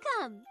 welcome.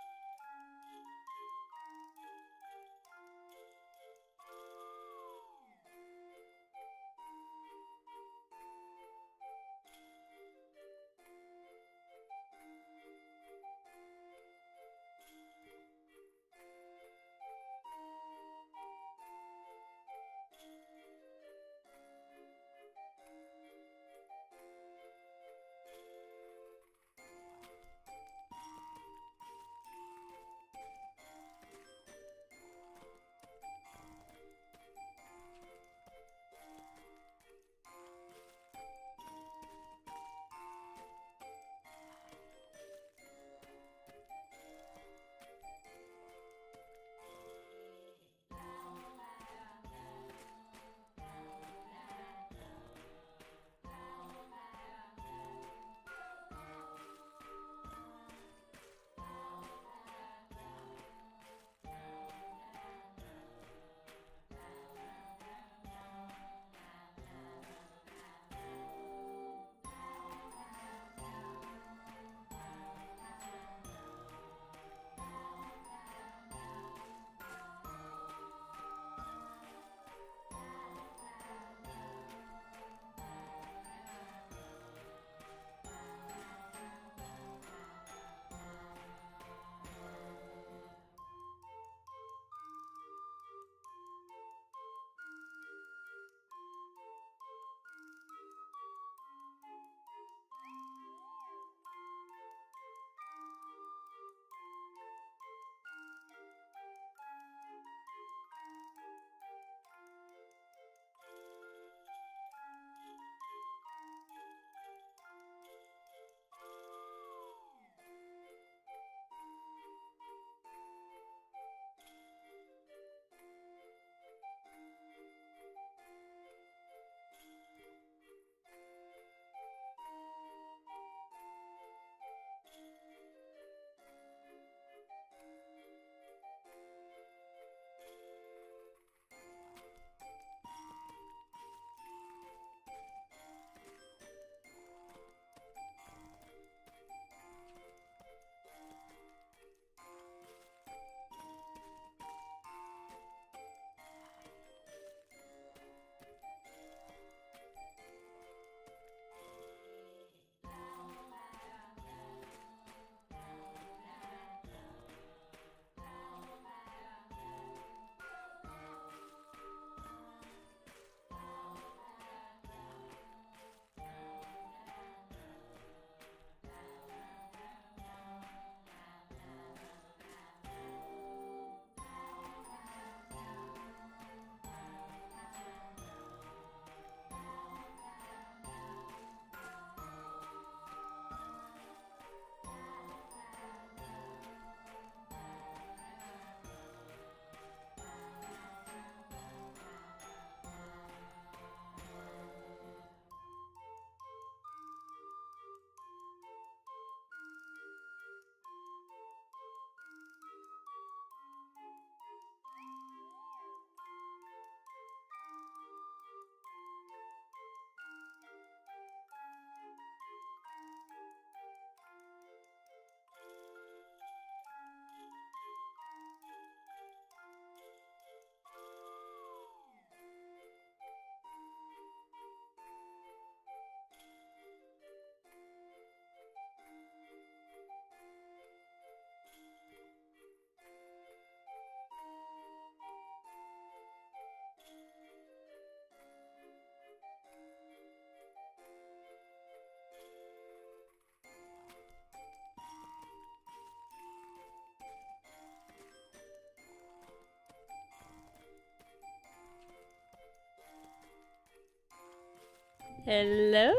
Hello!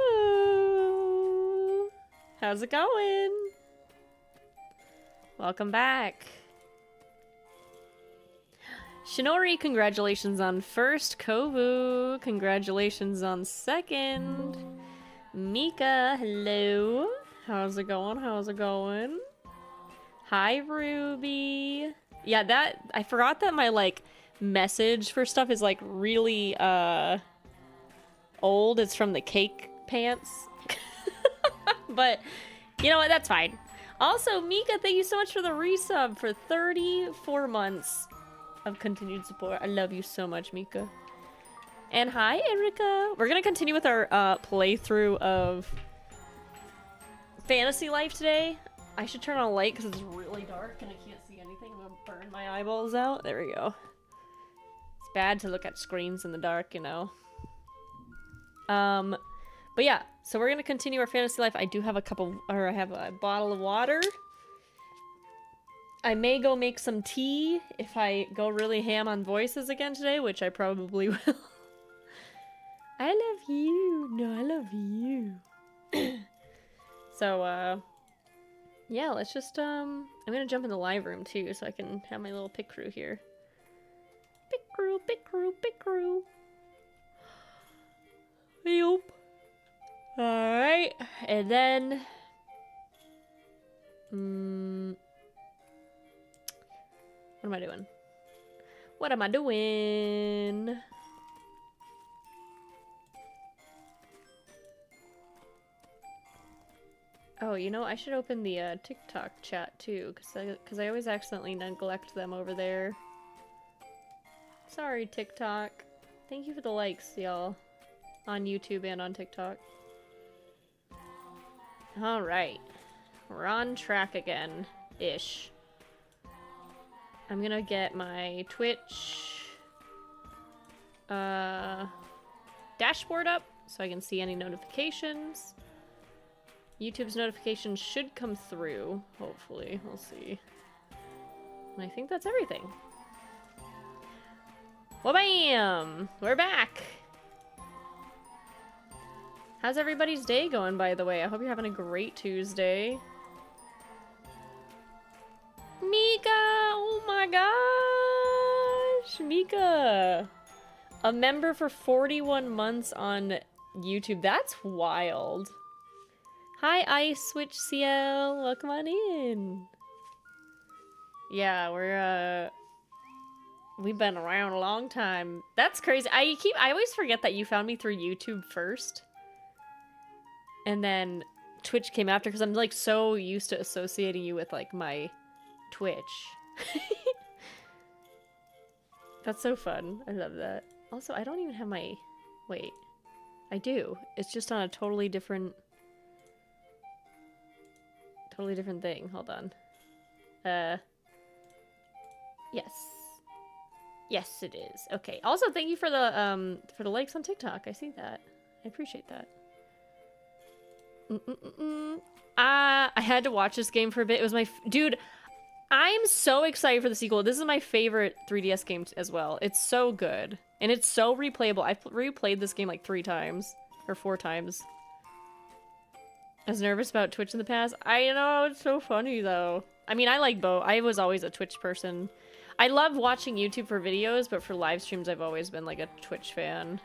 How's it going? Welcome back. Shinori, congratulations on first. Kovu, congratulations on second. Mika, hello. How's it going? How's it going? Hi, Ruby. Yeah, that I forgot that my like message for stuff is like really old. It's from the cake pants. But you know what? That's fine. Also, Mika, thank you so much for the resub for 34 months of continued support. I love you so much, Mika. And hi, Erica. We're gonna continue with our playthrough of Fantasy Life today. I should turn on a light because it's really dark and I can't see anything. I'm gonna burn my eyeballs out. There we go. It's bad to look at screens in the dark, you know. But yeah, so we're gonna continue our Fantasy Life. I do have I have a bottle of water. I may go make some tea if I go really ham on voices again today, which I probably will. I love you. No, I love you. So, yeah, let's just, I'm gonna jump in the live room too, so I can have my little pick crew here. Pick crew, pick crew, pick crew. Yup. Alright, and then... what am I doing? What am I doing? Oh, you know, I should open the TikTok chat too, because I always accidentally neglect them over there. Sorry, TikTok. Thank you for the likes, y'all. On YouTube and on TikTok. Alright. We're on track again. Ish. I'm gonna get my Twitch dashboard up so I can see any notifications. YouTube's notifications should come through, hopefully. We'll see. And I think that's everything. Well, bam! We're back! How's everybody's day going, by the way? I hope you're having a great Tuesday. Mika! Oh my gosh! Mika! A member for 41 months on YouTube. That's wild. Hi, Ice Switch CL. Welcome on in. Yeah, we've been around a long time. That's crazy. I always forget that you found me through YouTube first. And then Twitch came after, because I'm like so used to associating you with like my Twitch. That's so fun. I love that. Also, I don't even have my... Wait. I do. It's just on a totally different thing. Hold on. Yes. Yes, it is. Okay. Also, thank you for the likes on TikTok. I see that. I appreciate that. I had to watch this game for a bit. It was my... Dude, I'm so excited for the sequel. This is my favorite 3DS game as well. It's so good. And it's so replayable. I've replayed this game like 3 times. Or 4 times. I was nervous about Twitch in the past. I know, it's so funny though. I mean, I like both. I was always a Twitch person. I love watching YouTube for videos, but for live streams I've always been like a Twitch fan.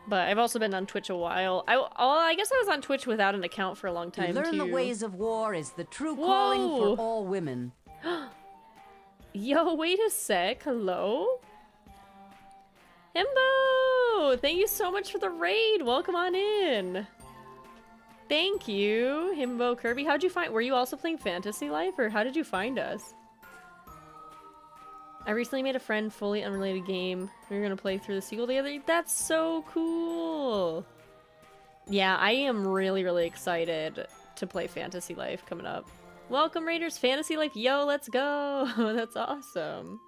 But I've also been on Twitch a while. I guess I was on Twitch without an account for a long time, To learn the ways of war is the true calling for all women. Yo, wait a sec. Hello? Himbo! Thank you so much for the raid. Welcome on in. Thank you, Himbo Kirby. How'd you find... Were you also playing Fantasy Life, or how did you find us? I recently made a friend, fully unrelated game. We were gonna play through the sequel together. That's so cool! Yeah, I am really, really excited to play Fantasy Life coming up. Welcome, Raiders! Fantasy Life! Yo, let's go! That's awesome.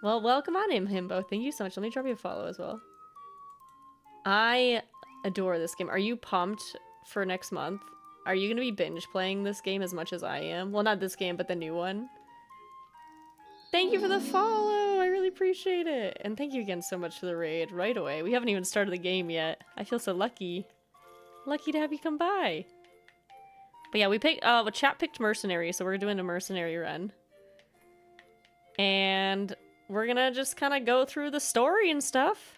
Well, welcome on in, Himbo. Thank you so much. Let me drop you a follow as well. I adore this game. Are you pumped for next month? Are you gonna be binge playing this game as much as I am? Well, not this game, but the new one. Thank you for the follow! I really appreciate it! And thank you again so much for the raid right away. We haven't even started the game yet. I feel so lucky. Lucky to have you come by. But yeah, we picked, chat picked Mercenary, so we're doing a Mercenary run. And we're gonna just kind of go through the story and stuff.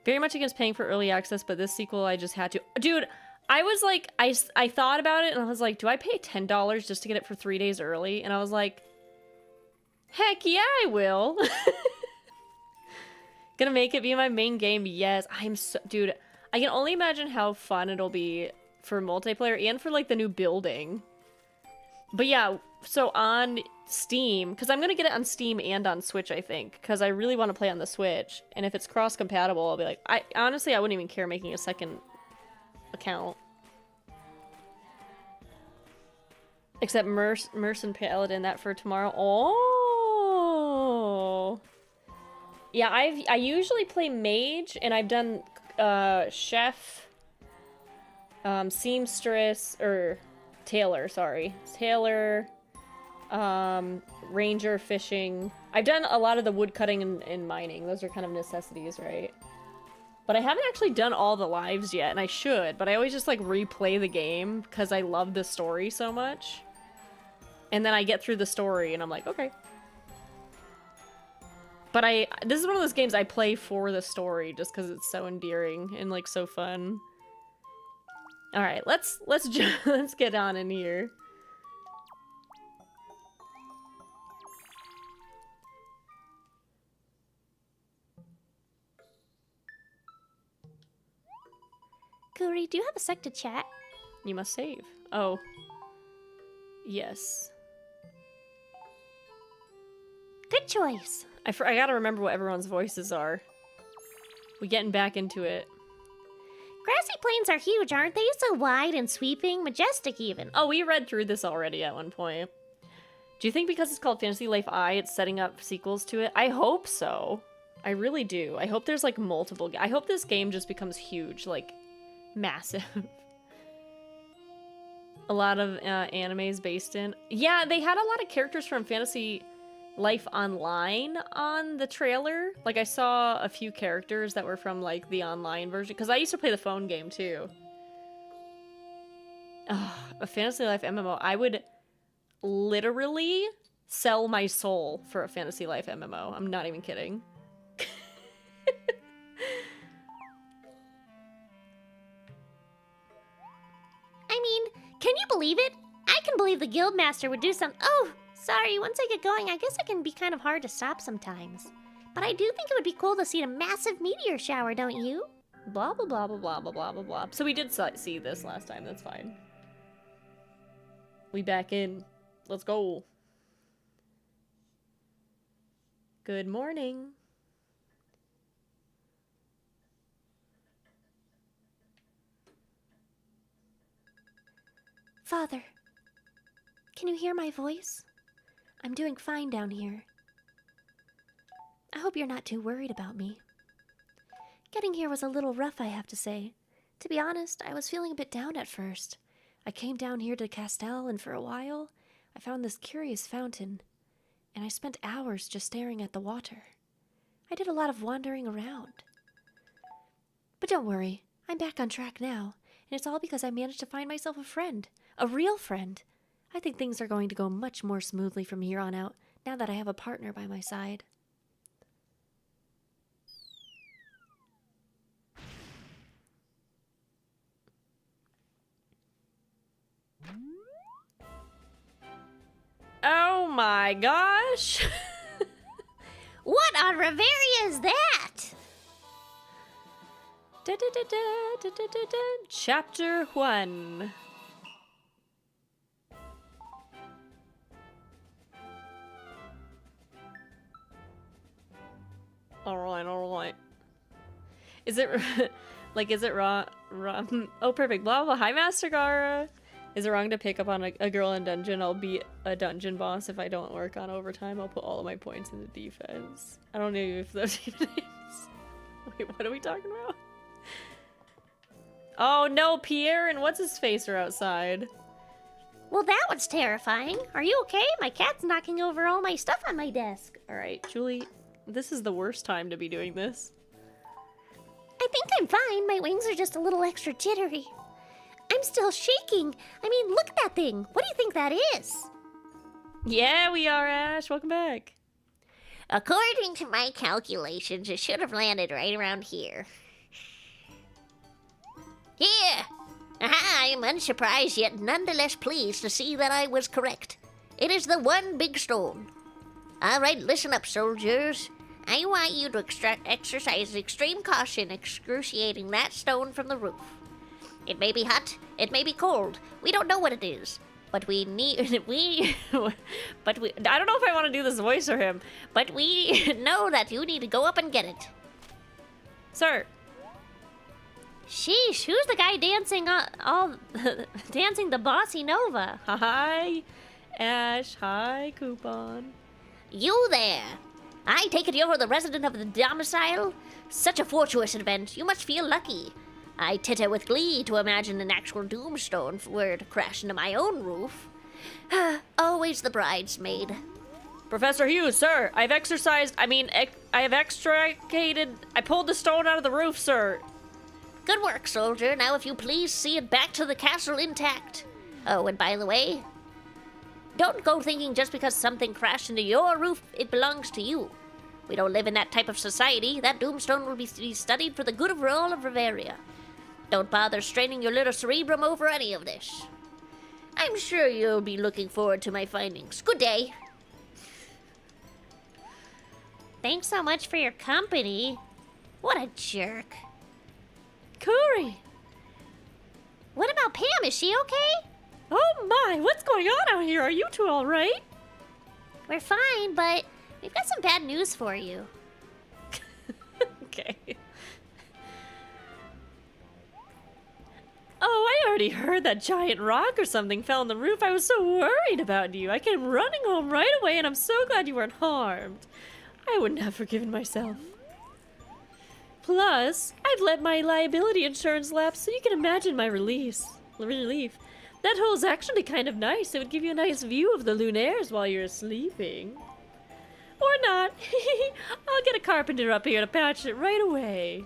Very much against paying for early access, but this sequel I just had to. Dude, I was like, I thought about it and I was like, do I pay $10 just to get it for 3 days early? And I was like, heck yeah, I will. Gonna make it be my main game. Yes, I'm so... Dude, I can only imagine how fun it'll be for multiplayer and for like the new building. But yeah, so on Steam, because I'm gonna get it on Steam and on Switch, I think, because I really want to play on the Switch. And if it's cross-compatible, I'll be like, I wouldn't even care making a second account. Except Merc and Paladin, that for tomorrow. Oh, yeah. I usually play Mage, and I've done Chef, Seamstress, or Tailor. Sorry, Tailor, Ranger, Fishing. I've done a lot of the wood cutting and mining. Those are kind of necessities, right? But I haven't actually done all the lives yet, and I should. But I always just like replay the game because I love the story so much. And then I get through the story and I'm like, okay. But this is one of those games I play for the story just because it's so endearing and like so fun. All right, let's get on in here. Kuri, do you have a sec to chat? You must save. Oh. Yes. Good choice. I gotta remember what everyone's voices are. We getting back into it. Grassy plains are huge, aren't they? So wide and sweeping, majestic even. Oh, we read through this already at one point. Do you think because it's called Fantasy Life I, it's setting up sequels to it? I hope so. I really do. I hope there's like multiple. I hope this game just becomes huge, like massive. A lot of animes based in. Yeah, they had a lot of characters from Fantasy Life Online on the trailer. Like, I saw a few characters that were from, like, the online version. Because I used to play the phone game, too. A Fantasy Life MMO. I would literally sell my soul for a Fantasy Life MMO. I'm not even kidding. I mean, can you believe it? I can believe the Guildmaster would do something. Oh, sorry, once I get going, I guess it can be kind of hard to stop sometimes. But I do think it would be cool to see a massive meteor shower, don't you? Blah, blah, blah, blah, blah, blah, blah, blah, blah. So we did see this last time, that's fine. We back in. Let's go. Good morning. Father, can you hear my voice? I'm doing fine down here. I hope you're not too worried about me. Getting here was a little rough, I have to say. To be honest, I was feeling a bit down at first. I came down here to Castell, and for a while, I found this curious fountain, and I spent hours just staring at the water. I did a lot of wandering around. But don't worry, I'm back on track now, and it's all because I managed to find myself a friend. A real friend. I think things are going to go much more smoothly from here on out, now that I have a partner by my side. Oh my gosh! What on Reveria is that? Chapter 1. Alright. Is it, like, is it wrong? Oh, perfect. Blah, blah. Hi, Master Gara. Is it wrong to pick up on a girl in dungeon? I'll be a dungeon boss if I don't work on overtime. I'll put all of my points into defense. I don't know if those even names. Wait, what are we talking about? Oh no, Pierre and what's-his-face are outside. Well, that was terrifying. Are you okay? My cat's knocking over all my stuff on my desk. Alright, Julie, this is the worst time to be doing this. I think I'm fine. My wings are just a little extra jittery. I'm still shaking. I mean, look at that thing. What do you think that is? Yeah, we are, Ash. Welcome back. According to my calculations, it should have landed right around here. Here! Aha, I am unsurprised yet nonetheless pleased to see that I was correct. It is the one big stone. Alright, listen up, soldiers. I want you to exercise extreme caution excruciating that stone from the roof. It may be hot, it may be cold. We don't know what it is. But we need, I don't know if I want to do this voice for him, but we know that you need to go up and get it. Sir. Sheesh, who's the guy dancing dancing the bossy Nova? Hi, Ash. Hi, Coupon. You there. I take it you're the resident of the domicile? Such a fortuitous event, you must feel lucky. I titter with glee to imagine an actual doomstone were to crash into my own roof. Always the bridesmaid. Professor Hughes, sir, I have extricated, I pulled the stone out of the roof, sir. Good work, soldier. Now if you please see it back to the castle intact. Oh, and by the way, don't go thinking just because something crashed into your roof, it belongs to you. We don't live in that type of society. That doomstone will be studied for the good of all of Riveria. Don't bother straining your little cerebrum over any of this. I'm sure you'll be looking forward to my findings. Good day. Thanks so much for your company. What a jerk. Cory! What about Pam? Is she okay? Oh my, what's going on out here? Are you two alright? We're fine, but we've got some bad news for you. Okay. Oh, I already heard that giant rock or something fell on the roof. I was so worried about you. I came running home right away, and I'm so glad you weren't harmed. I wouldn't have forgiven myself. Plus, I've let my liability insurance lapse, so you can imagine my relief. That hole's actually kind of nice. It would give you a nice view of the lunaires while you're sleeping. Or not. I'll get a carpenter up here to patch it right away.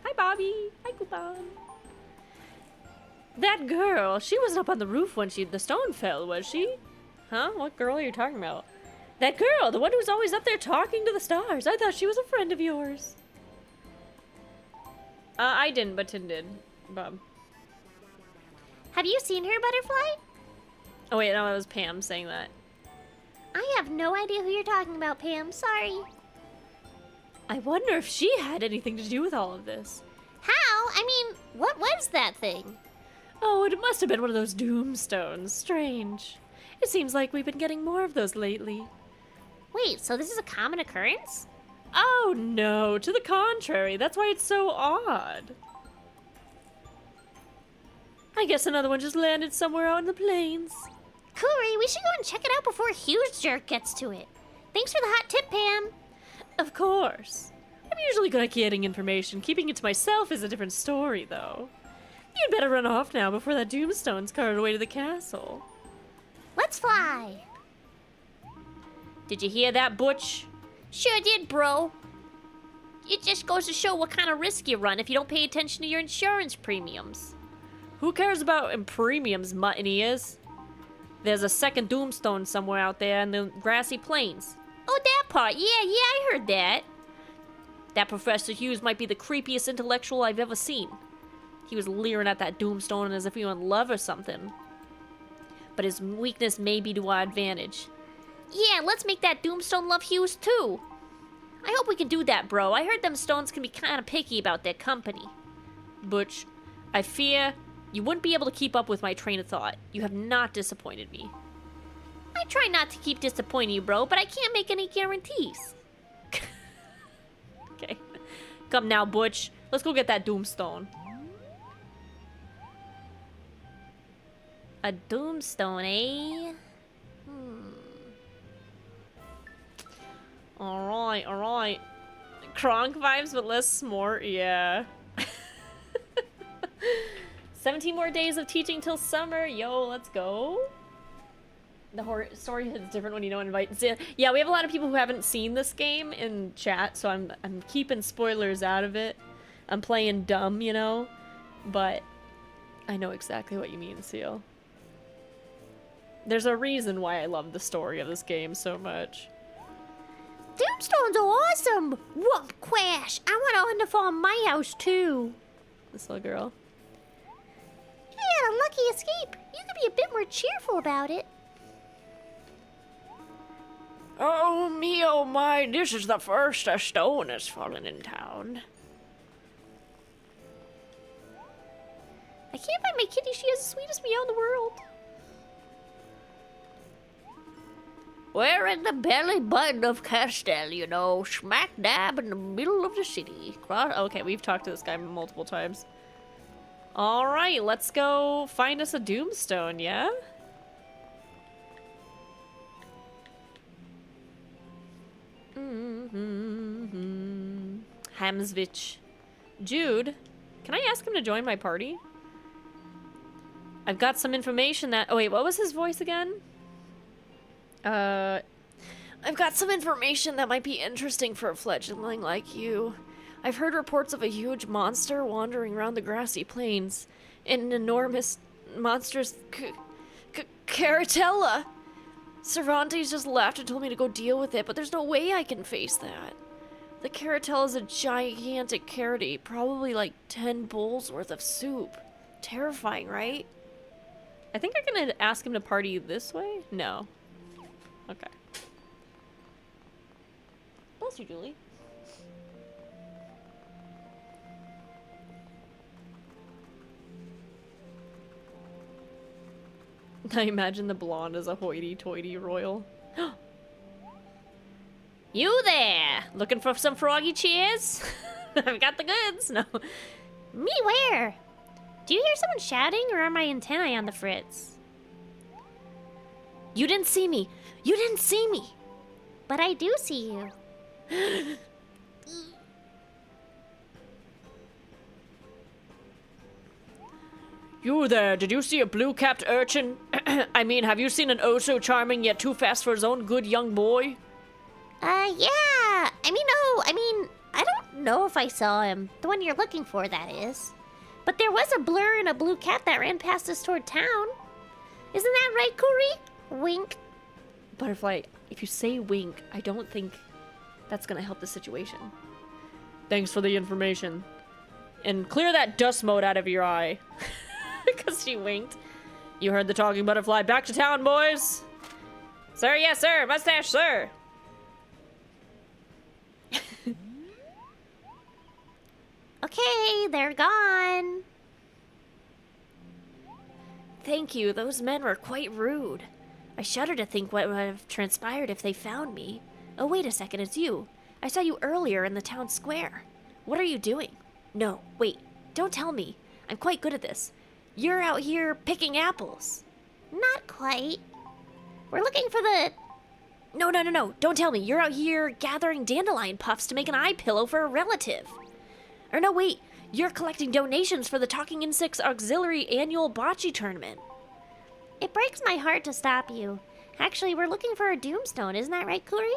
Hi, Bobby. Hi, Coupon. That girl, she wasn't up on the roof when the stone fell, was she? Huh? What girl are you talking about? That girl, the one who's always up there talking to the stars. I thought she was a friend of yours. I didn't, but Tin did. Bob. Have you seen her, Butterfly? Oh wait, no, it was Pam saying that. I have no idea who you're talking about, Pam. Sorry. I wonder if she had anything to do with all of this. How? I mean, what was that thing? Oh, it must have been one of those doomstones. Strange. It seems like we've been getting more of those lately. Wait, so this is a common occurrence? Oh no, to the contrary. That's why it's so odd. I guess another one just landed somewhere out in the plains. Cory, we should go and check it out before a huge jerk gets to it. Thanks for the hot tip, Pam. Of course. I'm usually good at getting information. Keeping it to myself is a different story, though. You'd better run off now before that doomstone's carted away to the castle. Let's fly. Did you hear that, Butch? Sure did, bro. It just goes to show what kind of risk you run if you don't pay attention to your insurance premiums. Who cares about premiums, mutton ears? There's a second doomstone somewhere out there in the grassy plains. Oh, that part. Yeah, I heard that. That Professor Hughes might be the creepiest intellectual I've ever seen. He was leering at that doomstone as if he were in love or something. But his weakness may be to our advantage. Yeah, let's make that doomstone love Hughes too. I hope we can do that, bro. I heard them stones can be kind of picky about their company. Butch, I fear you wouldn't be able to keep up with my train of thought. You have not disappointed me. I try not to keep disappointing you, bro, but I can't make any guarantees. Okay. Come now, Butch. Let's go get that doomstone. A doomstone, eh? Alright. Kronk vibes, but less smart, yeah. 17 more days of teaching till summer. Yo, let's go. The story is different when you don't invite. Yeah, we have a lot of people who haven't seen this game in chat, so I'm keeping spoilers out of it. I'm playing dumb, you know, but I know exactly what you mean, Seal. There's a reason why I love the story of this game so much. Doomstones are awesome! Whoop, crash! I want one to fall on my house too. This little girl. You had a lucky escape. You could be a bit more cheerful about it. Oh me, oh my, this is the first a stone has fallen in town. can't find my kitty. She has the sweetest meow in the world. We're in the belly button of Castell, you know, smack dab in the middle of the city. Okay, we've talked to this guy multiple times. Alright, let's go find us a Doomstone, yeah? Hamsvich. Jude, can I ask him to join my party? I've got some information that... Oh wait, what was his voice again? I've got some information that might be interesting for a fledgling like you. I've heard reports of a huge monster wandering around the grassy plains. An enormous monstrous Caratella. Cervantes just laughed and told me to go deal with it, but there's no way I can face that. The Caratella is a gigantic carroty, probably like 10 bowls worth of soup. Terrifying, right? I think I'm gonna ask him to party this way? No. Okay. Bless you, Julie. I imagine the blonde as a hoity-toity royal. You there! Looking for some froggy cheers? I've got the goods. No. Me where? Do you hear someone shouting, or are my antennae on the fritz? You didn't see me. You didn't see me. But I do see you. You there, did you see a blue-capped urchin? I mean, have you seen an oh-so-charming yet too fast for his own good young boy? Yeah. I don't know if I saw him. The one you're looking for, that is. But there was a blur and a blue cat that ran past us toward town. Isn't that right, Kuri? Wink. Butterfly, if you say wink, I don't think that's gonna help the situation. Thanks for the information. And clear that dust mote out of your eye. Because she winked. You heard the talking butterfly. Back to town, boys! Sir, yes, sir. Mustache, sir. Okay, they're gone. Thank you. Those men were quite rude. I shudder to think what would have transpired if they found me. Oh, wait a second. It's you. I saw you earlier in the town square. What are you doing? No, wait. Don't tell me. I'm quite good at this. You're out here picking apples. Not quite. We're looking for the... No. Don't tell me. You're out here gathering dandelion puffs to make an eye pillow for a relative. Or no, wait. You're collecting donations for the Talking Insects Auxiliary Annual Bocce Tournament. It breaks my heart to stop you. Actually, we're looking for a Doomstone. Isn't that right, Kuri?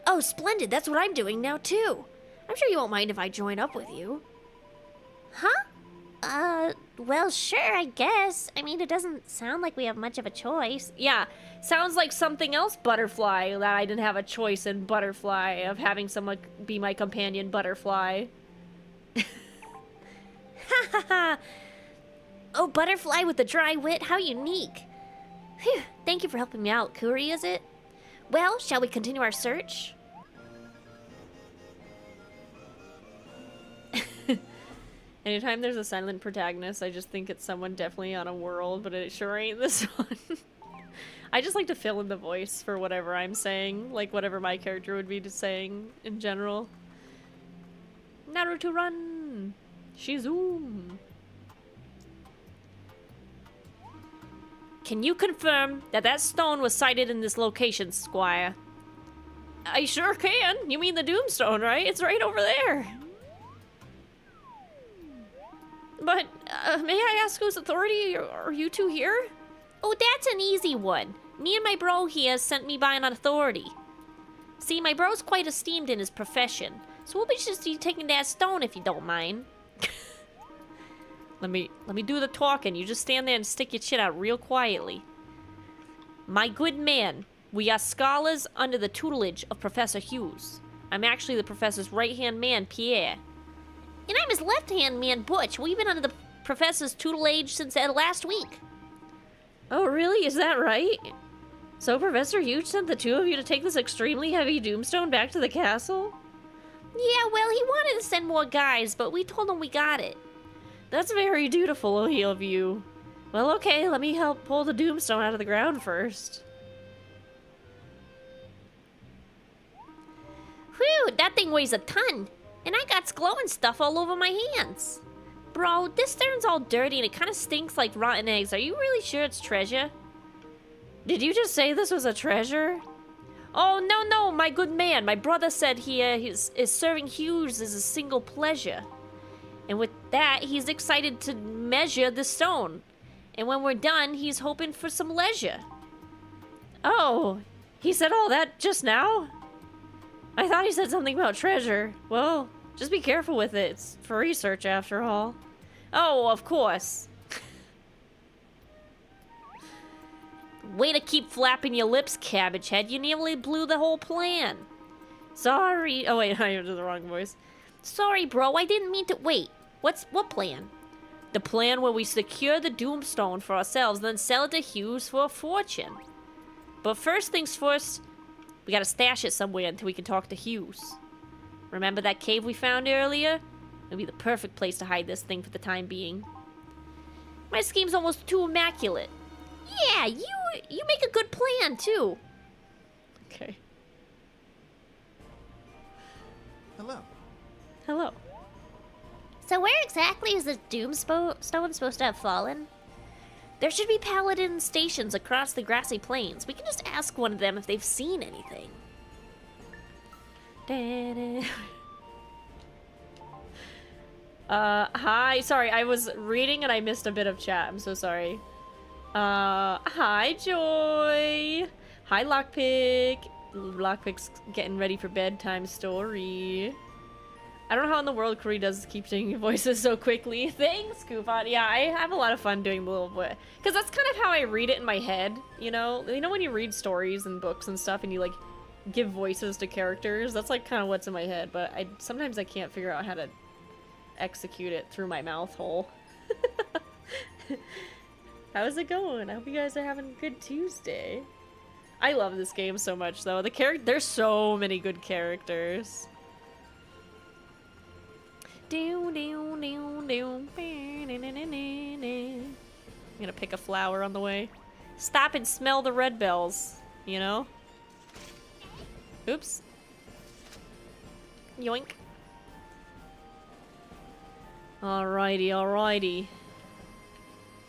Oh, splendid. That's what I'm doing now, too. I'm sure you won't mind if I join up with you. Huh? Well, sure, I guess. I mean, it doesn't sound like we have much of a choice. Yeah, sounds like something else, Butterfly, that I didn't have a choice in, Butterfly, of having someone be my companion, Butterfly. Ha ha ha! Oh, Butterfly with the dry wit, how unique. Phew, thank you for helping me out, Kuri, is it? Well, shall we continue our search? Anytime there's a silent protagonist, I just think it's someone definitely on a world, but it sure ain't this one. I just like to fill in the voice for whatever I'm saying, like whatever my character would be saying in general. Naruto run! Shizoom! Can you confirm that that stone was sighted in this location, Squire? I sure can. You mean the Doomstone, right? It's right over there. But, may I ask whose authority are you two here? Oh, that's an easy one. Me and my bro here sent me by an authority. See, my bro's quite esteemed in his profession, so we'll be just taking that stone if you don't mind. Let me do the talking. You just stand there and stick your chin out real quietly. My good man, we are scholars under the tutelage of Professor Hughes. I'm actually the professor's right-hand man, Pierre. And I'm his left-hand man, Butch. We've been under the professor's tutelage since last week. Oh, really? Is that right? So Professor Hughes sent the two of you to take this extremely heavy Doomstone back to the castle? Yeah, well, he wanted to send more guys, but we told him we got it. That's very dutiful of you. Well, okay, let me help pull the Doomstone out of the ground first. Whew, that thing weighs a ton. And I got glowing stuff all over my hands. Bro, this stone's all dirty and it kind of stinks like rotten eggs. Are you really sure it's treasure? Did you just say this was a treasure? Oh, no, my good man. My brother said is serving Hughes is a single pleasure. And with that, he's excited to measure the stone. And when we're done, he's hoping for some leisure. Oh, he said all that just now? I thought he said something about treasure. Well, just be careful with it. It's for research, after all. Oh, of course. Way to keep flapping your lips, Cabbage Head. You nearly blew the whole plan. Sorry. Oh, wait, I did the wrong voice. Sorry, bro. I didn't mean to. Wait. What plan? The plan where we secure the Doomstone for ourselves, then sell it to Hughes for a fortune. But first things first, we gotta stash it somewhere until we can talk to Hughes. Remember that cave we found earlier? It'll be the perfect place to hide this thing for the time being. My scheme's almost too immaculate. Yeah, you make a good plan, too. Okay. Hello. Hello. So where exactly is the Doomstone supposed to have fallen? There should be paladin stations across the grassy plains. We can just ask one of them if they've seen anything. Hi. Sorry, I was reading and I missed a bit of chat. I'm so sorry. Hi, Joy. Hi, Lockpick. Lockpick's getting ready for bedtime story. I don't know how in the world Kuri does keep doing voices so quickly. Thanks, Goofon. Yeah, I have a lot of fun doing the little voice. Because that's kind of how I read it in my head, you know? You know when you read stories and books and stuff and you, like, give voices to characters? That's, like, kind of what's in my head. But sometimes I can't figure out how to execute it through my mouth hole. How's it going? I hope you guys are having a good Tuesday. I love this game so much, though. There's so many good characters. I'm gonna pick a flower on the way. Stop and smell the red bells, you know? Oops. Yoink. Alrighty, alrighty.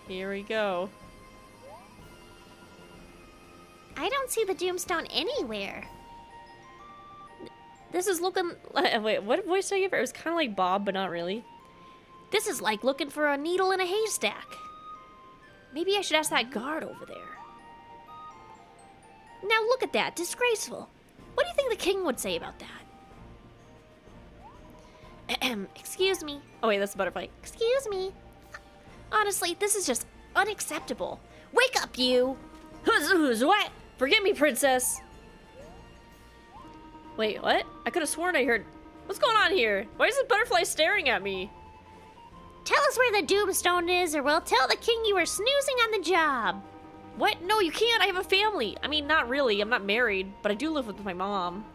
Here we go. I don't see the Doomstone anywhere. This is looking... Wait, what voice did I give her? It was kind of like Bob, but not really. This is like looking for a needle in a haystack. Maybe I should ask that guard over there. Now look at that, disgraceful. What do you think the king would say about that? Excuse me. Oh wait, that's a butterfly. Excuse me. Honestly, this is just unacceptable. Wake up, you! What? Forgive me, princess. Wait, what? I could have sworn I heard... What's going on here? Why is this butterfly staring at me? Tell us where the Doomstone is, or we'll tell the king you were snoozing on the job. What? No, you can't. I have a family. I mean, not really. I'm not married, but I do live with my mom.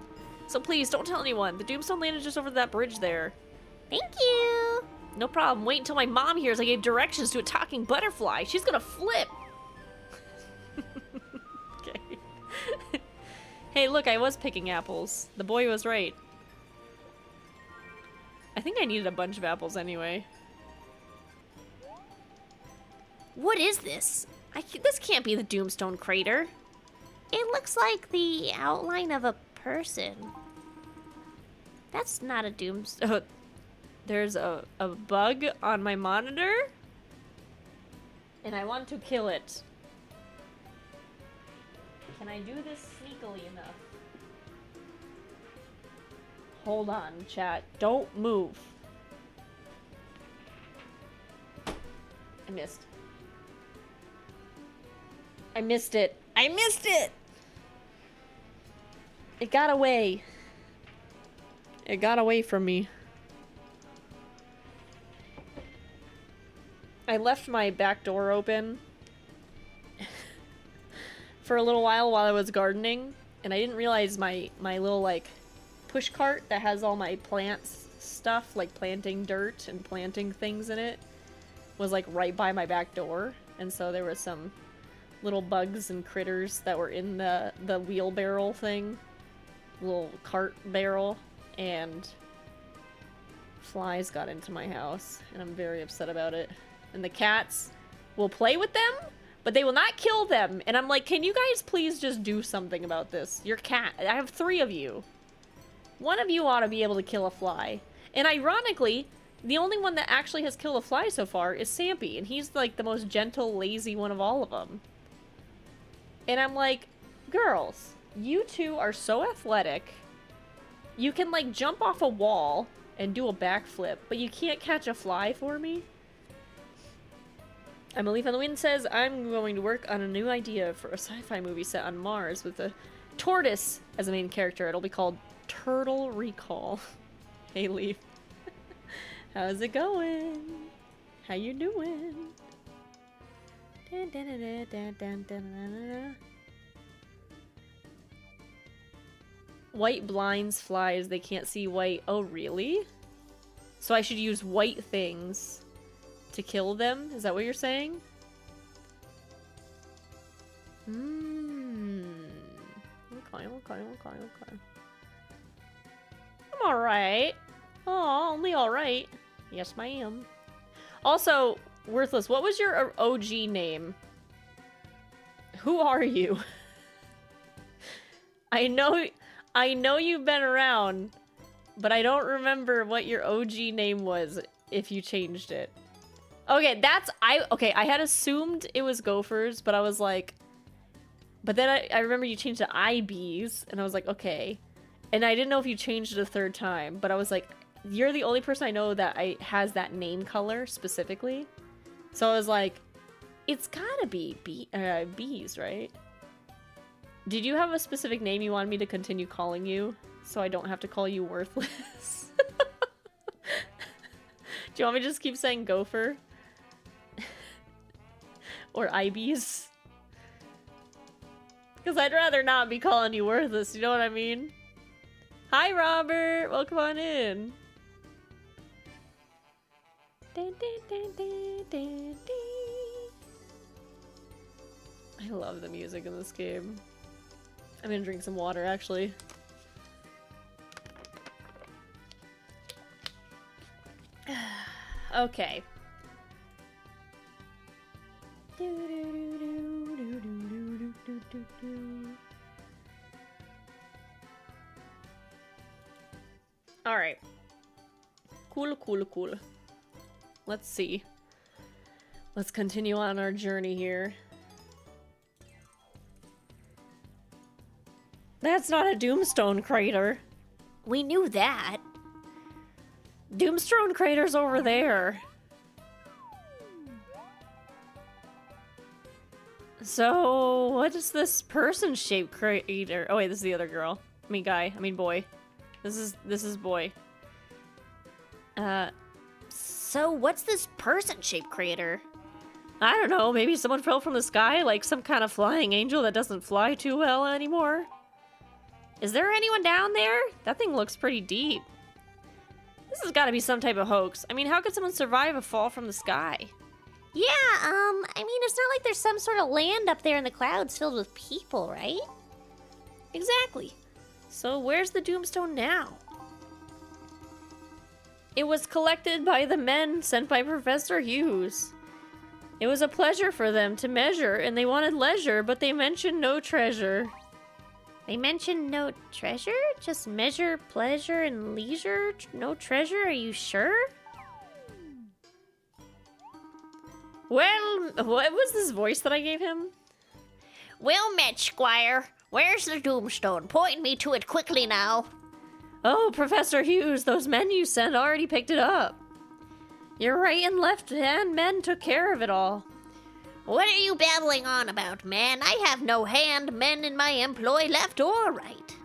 So please, don't tell anyone. The Doomstone landed just over that bridge there. Thank you. No problem. Wait until my mom hears I gave directions to a talking butterfly. She's gonna flip. Okay. Hey, look, I was picking apples. The boy was right. I think I needed a bunch of apples anyway. What is this? This can't be the Doomstone crater. It looks like the outline of a person. That's not a Doomstone. Oh, there's a bug on my monitor. And I want to kill it. Can I do this sneakily enough? Hold on, chat. Don't move. I missed. I missed it. I missed it! It got away. It got away from me. I left my back door open for a little while I was gardening, and I didn't realize my little, like, push cart that has all my plants stuff, like planting dirt and planting things in it, was like right by my back door, and so there was some little bugs and critters that were in the wheelbarrow thing, little cart barrel, and flies got into my house, and I'm very upset about it. And the cats will play with them, but they will not kill them. And I'm like, can you guys please just do something about this? Your cat. I have 3 of you. One of you ought to be able to kill a fly. And ironically, the only one that actually has killed a fly so far is Sampy, and he's like the most gentle, lazy one of all of them. And I'm like, girls, you two are so athletic. You can like jump off a wall and do a backflip, but you can't catch a fly for me? I'm a Leaf on the Wind says, I'm going to work on a new idea for a sci-fi movie set on Mars with a tortoise as a main character. It'll be called Turtle Recall. Hey, Leaf. How's it going? How you doing? Dun, dun, dun, dun, dun, dun, dun, dun. White blinds flies. They can't see white. Oh, really? So I should use white things to kill them? Is that what you're saying? Okay. I'm alright. Oh, only alright. Yes, ma'am. Also, Worthless, what was your OG name? Who are you? I know you've been around, but I don't remember what your OG name was if you changed it. Okay, I had assumed it was Gophers, but I was like, but then I remember you changed to IBs, and I was like, okay. And I didn't know if you changed it a 3rd time, but I was like, you're the only person I know that has that name color specifically. So I was like, it's gotta be bees, right? Did you have a specific name you wanted me to continue calling you, so I don't have to call you Worthless? Do you want me to just keep saying Gopher? Or IBs? Because I'd rather not be calling you Worthless, you know what I mean? Hi, Robert! Welcome on in. Dun, dun, dun, dun, dun, dun. I love the music in this game. I'm gonna drink some water, actually. Okay. Alright. Cool. Let's see. Let's continue on our journey here. That's not a Doomstone crater. We knew that. Doomstone crater's over there. So, what is this person-shaped crater? Oh wait, this is the other girl. I mean guy. I mean boy. This is boy. So what's this person-shaped crater? I don't know, maybe someone fell from the sky, like some kind of flying angel that doesn't fly too well anymore. Is there anyone down there? That thing looks pretty deep. This has got to be some type of hoax. I mean, how could someone survive a fall from the sky? Yeah, I mean, it's not like there's some sort of land up there in the clouds filled with people, right? Exactly. So where's the Doomstone now? It was collected by the men sent by Professor Hughes. It was a pleasure for them to measure, and they wanted leisure, but they mentioned no treasure. They mentioned no treasure? Just measure, pleasure, and leisure? No treasure? Are you sure? Well, what was this voice that I gave him? Well met, Squire. Where's the Doomstone? Point me to it quickly now. Oh, Professor Hughes, those men you sent already picked it up. Your right and left hand men took care of it all. What are you babbling on about, man? I have no hand men in my employ, left or right.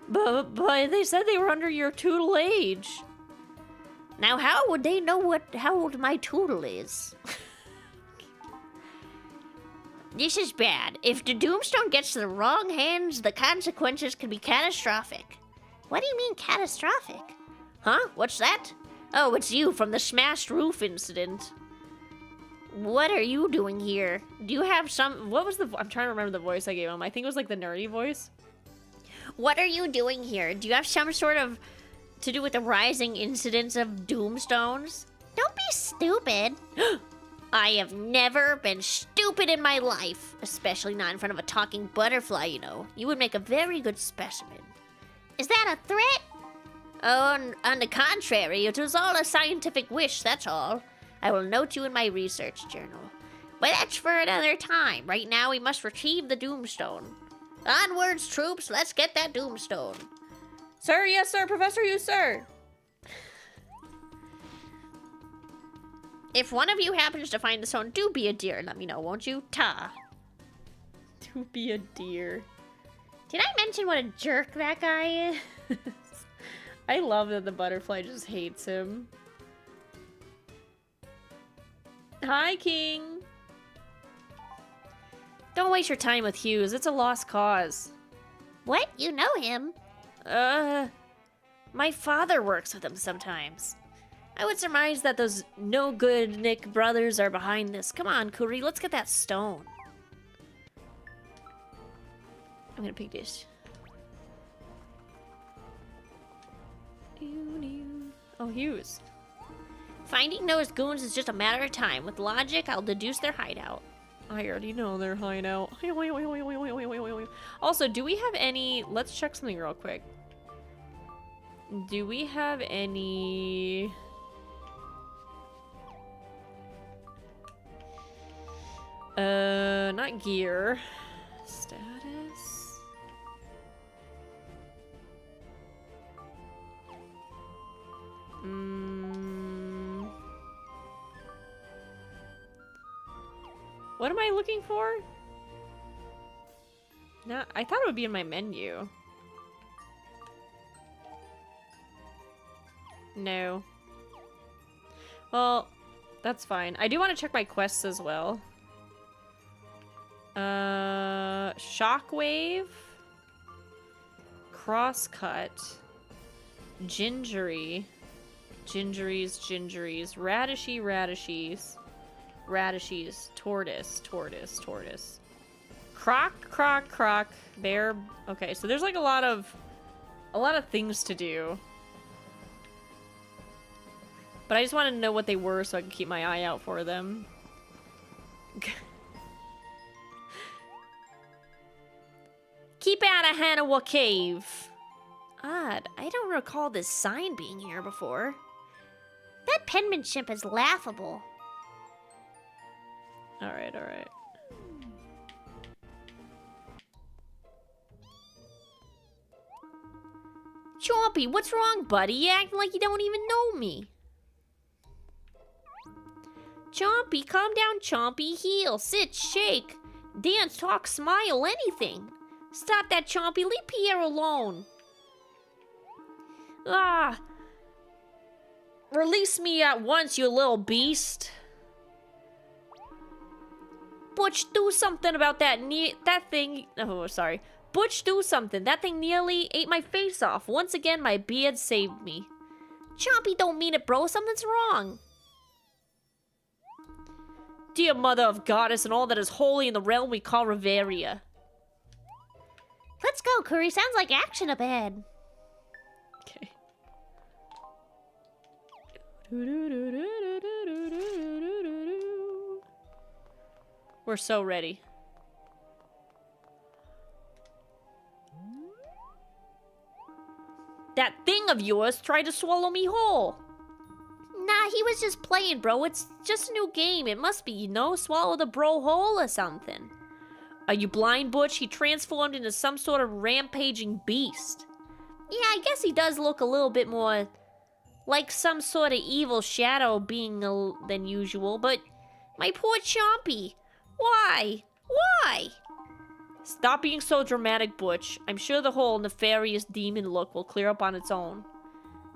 But they said they were under your tutelage. Now how would they know how old my tootle is? This is bad. If the Doomstone gets to the wrong hands, the consequences can be catastrophic. What do you mean catastrophic? Huh? What's that? Oh, it's you from the smashed roof incident. What are you doing here? Do you have some... What was the... I'm trying to remember the voice I gave him. I think it was like the nerdy voice. What are you doing here? Do you have some sort of... to do with the rising incidence of doomstones? Don't be stupid. I have never been stupid in my life. Especially not in front of a talking butterfly, you know. You would make a very good specimen. Is that a threat? Oh, on the contrary, it was all a scientific wish, that's all. I will note you in my research journal. But that's for another time. Right now, we must retrieve the Doomstone. Onwards, troops, let's get that Doomstone. Sir, yes, sir. Professor, you, sir. If one of you happens to find the stone, do be a dear and let me know, won't you? Ta. Do be a dear. Did I mention what a jerk that guy is? I love that the butterfly just hates him. Hi, King. Don't waste your time with Hughes. It's a lost cause. What? You know him? My father works with him sometimes. I would surmise that those no-good Nick brothers are behind this. Come on, Kuri, let's get that stone. I'm gonna pick this. Oh, Hughes. Finding those goons is just a matter of time. With logic, I'll deduce their hideout. I already know their hideout. Also, do we have any... Let's check something real quick. Do we have any... Not gear. Status. What am I looking for? No, I thought it would be in my menu. No. Well, that's fine. I do want to check my quests as well. Shockwave. Crosscut. Gingery. Gingeries. Radishies. Tortoise. Croc. Bear. Okay, so there's like a lot of things to do. But I just wanted to know what they were so I can keep my eye out for them. Keep out of Hanawa Cave. Odd. I don't recall this sign being here before. That penmanship is laughable. Alright. Chompy, what's wrong, buddy? You acting like you don't even know me. Chompy, calm down, Chompy. Heel, sit, shake, dance, talk, smile, anything. Stop that, Chompy. Leave Pierre alone. Ah. Release me at once, you little beast. Butch, do something about that thing. Oh, sorry. Butch, do something. That thing nearly ate my face off. Once again, my beard saved me. Chompy don't mean it, bro. Something's wrong. Dear mother of goddess and all that is holy in the realm we call Riveria. Let's go, Curry. Sounds like action up ahead. Okay. We're so ready. That thing of yours tried to swallow me whole. Nah, he was just playing, bro. It's just a new game. It must be, you know, swallow the bro whole or something. Are you blind, Butch? He transformed into some sort of rampaging beast. Yeah, I guess he does look a little bit more like some sort of evil shadow being than usual, but my poor Chompy. Why? Stop being so dramatic, Butch. I'm sure the whole nefarious demon look will clear up on its own.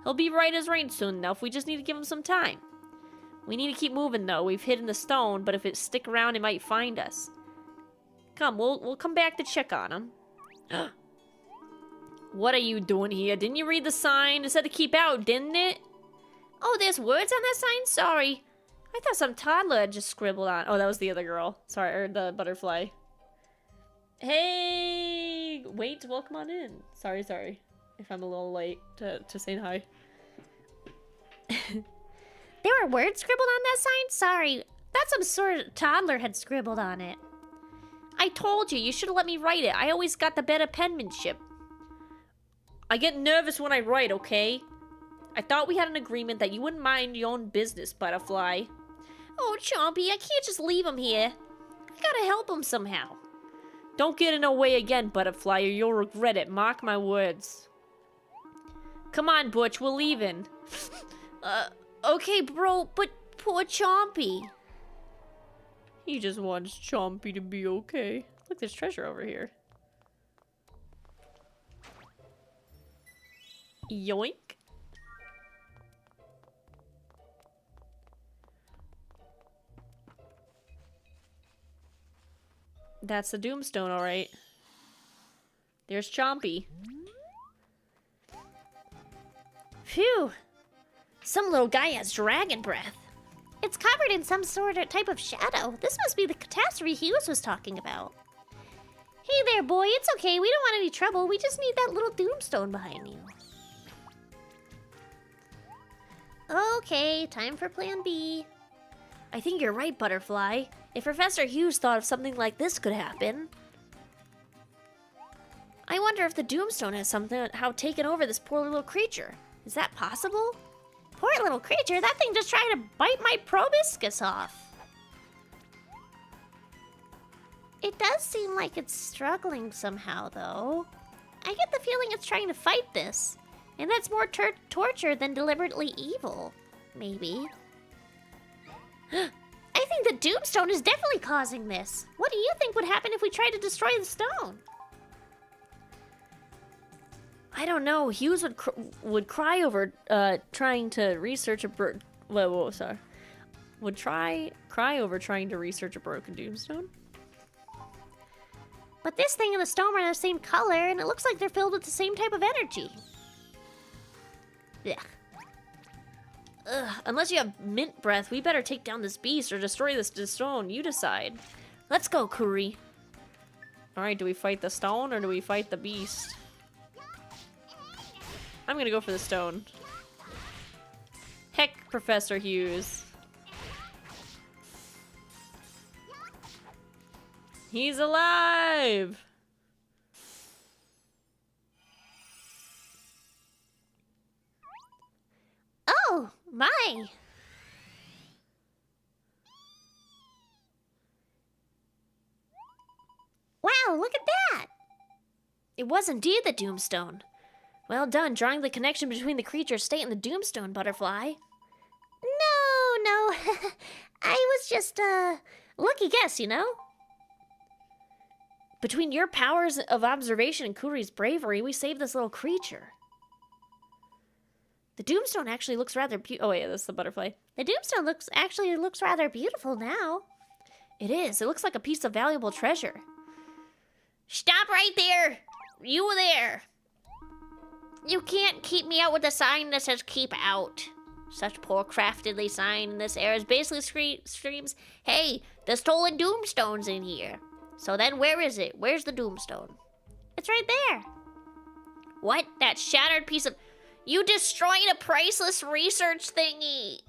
He'll be right as rain soon enough. We just need to give him some time. We need to keep moving, though. We've hidden the stone, but if it stick around, it might find us. Come, we'll come back to check on him. What are you doing here? Didn't you read the sign? It said to keep out, didn't it? Oh, there's words on that sign? Sorry. I thought some toddler had just scribbled on. Oh, that was the other girl. Sorry, or the butterfly. Hey! Wait, welcome on in. Sorry. If I'm a little late to saying hi. There were words scribbled on that sign? Sorry. That's some sort of toddler had scribbled on it. I told you, you should have let me write it. I always got the better penmanship. I get nervous when I write, okay? I thought we had an agreement that you wouldn't mind your own business, Butterfly. Oh, Chompy, I can't just leave him here. I gotta help him somehow. Don't get in our way again, Butterfly, or you'll regret it. Mark my words. Come on, Butch, we're leaving. Okay, bro, but poor Chompy. He just wants Chompy to be okay. Look, there's treasure over here. Yoink. That's the Doomstone, alright. There's Chompy. Phew. Some little guy has dragon breath. It's covered in some sort of type of shadow. This must be the catastrophe Hughes was talking about. Hey there, boy. It's okay. We don't want any trouble. We just need that little Doomstone behind you. Okay, time for plan B. I think you're right, Butterfly. If Professor Hughes thought of something like this could happen. I wonder if the Doomstone has somehow taken over this poor little creature. Is that possible? Poor little creature. That thing just tried to bite my proboscis off. It does seem like it's struggling somehow, though. I get the feeling it's trying to fight this. And that's more torture than deliberately evil. Maybe. I think the Doomstone is definitely causing this. What do you think would happen if we tried to destroy the stone? I don't know. Hughes would cry over trying to research a sorry. Would cry over trying to research a broken Doomstone. But this thing and the stone are the same color, and it looks like they're filled with the same type of energy. Ugh. Ugh, unless you have mint breath, we better take down this beast or destroy this stone. You decide. Let's go, Kuri. Alright, do we fight the stone or do we fight the beast? I'm gonna go for the stone. Heck, Professor Hughes. He's alive! Oh, my! Wow, look at that! It was indeed the Doomstone. Well done, drawing the connection between the creature's state and the Doomstone, Butterfly. No. I was just, lucky guess, you know? Between your powers of observation and Kuri's bravery, we saved this little creature. The Doomstone actually looks rather oh wait, that's the butterfly. The Doomstone actually looks rather beautiful now. It is. It looks like a piece of valuable treasure. Stop right there! You there! You can't keep me out with a sign that says keep out. Such poor craftedly sign in this era basically screams, hey, the stolen Doomstone's in here. So then where is it? Where's the Doomstone? It's right there. What? That shattered piece of... You destroyed a priceless research thingy.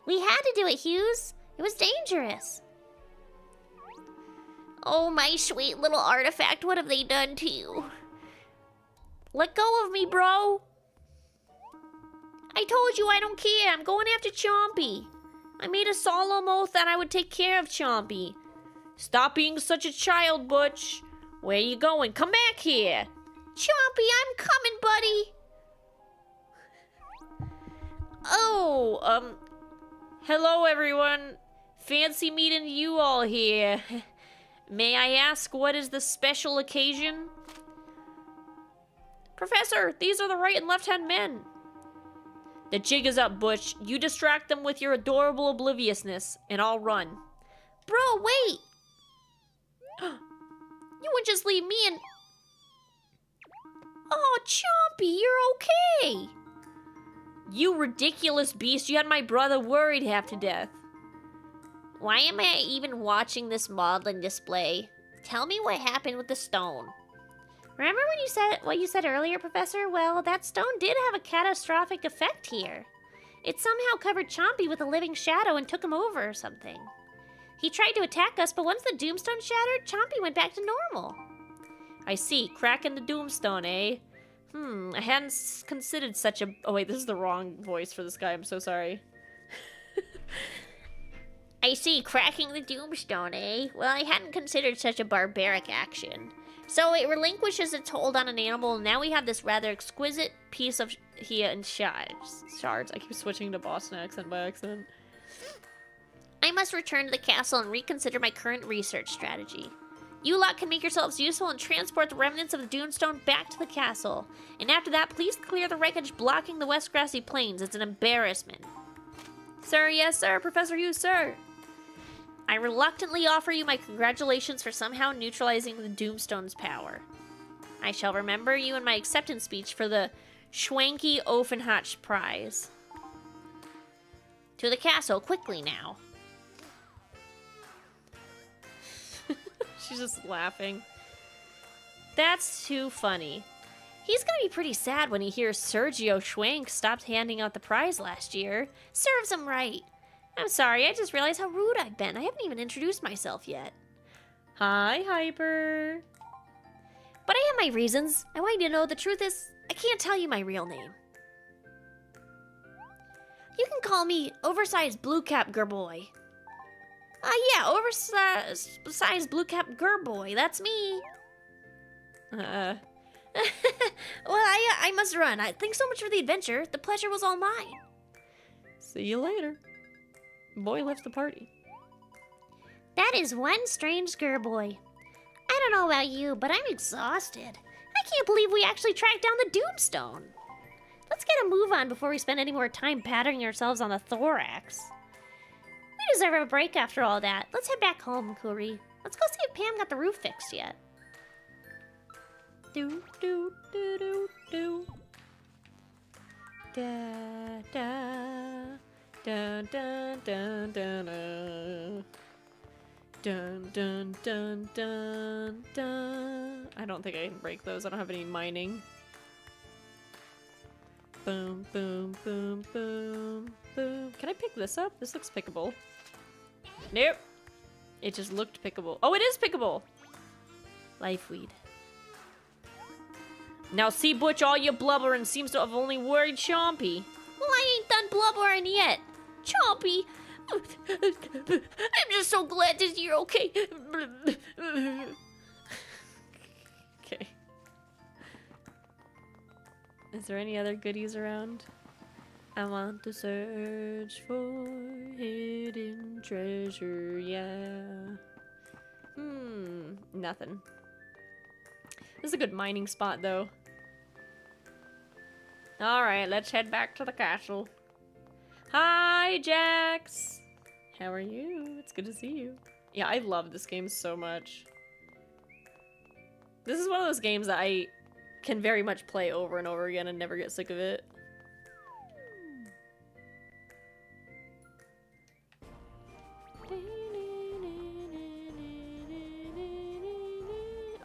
We had to do it, Hughes. It was dangerous. Oh, my sweet little artifact, what have they done to you? Let go of me, bro. I told you I don't care. I'm going after Chompy. I made a solemn oath that I would take care of Chompy. Stop being such a child, Butch. Where you going? Come back here. Chompy, I'm coming, buddy. Oh, hello, everyone. Fancy meeting you all here. May I ask, what is the special occasion? Professor, these are the right and left-hand men. The jig is up, Butch. You distract them with your adorable obliviousness, and I'll run. Bro, wait! You wouldn't just leave me and... Oh, Chompy, you're okay! You ridiculous beast, you had my brother worried half to death. Why am I even watching this modeling display? Tell me what happened with the stone. Remember when you said what you said earlier, Professor? Well, that stone did have a catastrophic effect here. It somehow covered Chompy with a living shadow and took him over or something. He tried to attack us, but once the Doomstone shattered, Chompy went back to normal. I see, cracking the Doomstone, eh? I hadn't considered such a... Oh wait, this is the wrong voice for this guy, I'm so sorry. I see, cracking the Doomstone, eh? Well, I hadn't considered such a barbaric action. So it relinquishes its hold on an animal, and now we have this rather exquisite piece of here in shards. Shards, I keep switching to Boston accent by accident. I must return to the castle and reconsider my current research strategy. You lot can make yourselves useful and transport the remnants of the Doomstone back to the castle. And after that, please clear the wreckage blocking the West Grassy Plains. It's an embarrassment. Sir, yes, sir. Professor Hughes, sir. I reluctantly offer you my congratulations for somehow neutralizing the Doomstone's power. I shall remember you in my acceptance speech for the Schwanky Offenhatch Prize. To the castle, quickly now. She's just laughing. That's too funny. He's gonna be pretty sad when he hears Sergio Schwank stopped handing out the prize last year. Serves him right. I'm sorry, I just realized how rude I've been. I haven't even introduced myself yet. Hi, Hyper. But I have my reasons. I want you to know the truth is, I can't tell you my real name. You can call me Oversized Blue Cap Gerboy. Yeah, Oversized Blue Cap Gerboy. That's me. Well, I must run. Thanks so much for the adventure. The pleasure was all mine. See you later. Boy left the party. That is one strange Gerboy. I don't know about you, but I'm exhausted. I can't believe we actually tracked down the Doomstone. Let's get a move on before we spend any more time patting ourselves on the thorax. We deserve a break after all that. Let's head back home, Kuri. Let's go see if Pam got the roof fixed yet. Do do do do do. Da da. Dun dun dun dun dun. Dun dun dun dun dun. I don't think I can break those. I don't have any mining. Boom, boom, boom, boom, boom. Can I pick this up? This looks pickable. Nope. It just looked pickable. Oh, it is pickable! Lifeweed. Now see, Butch, all your blubbering seems to have only worried Chompy. Well, I ain't done blubbering yet. Chompy, I'm just so glad that you're okay. Okay. Is there any other goodies around? I want to search for hidden treasure, yeah. Nothing. This is a good mining spot, though. Alright, let's head back to the castle. Hi, Jax! How are you? It's good to see you. Yeah, I love this game so much. This is one of those games that I can very much play over and over again and never get sick of it.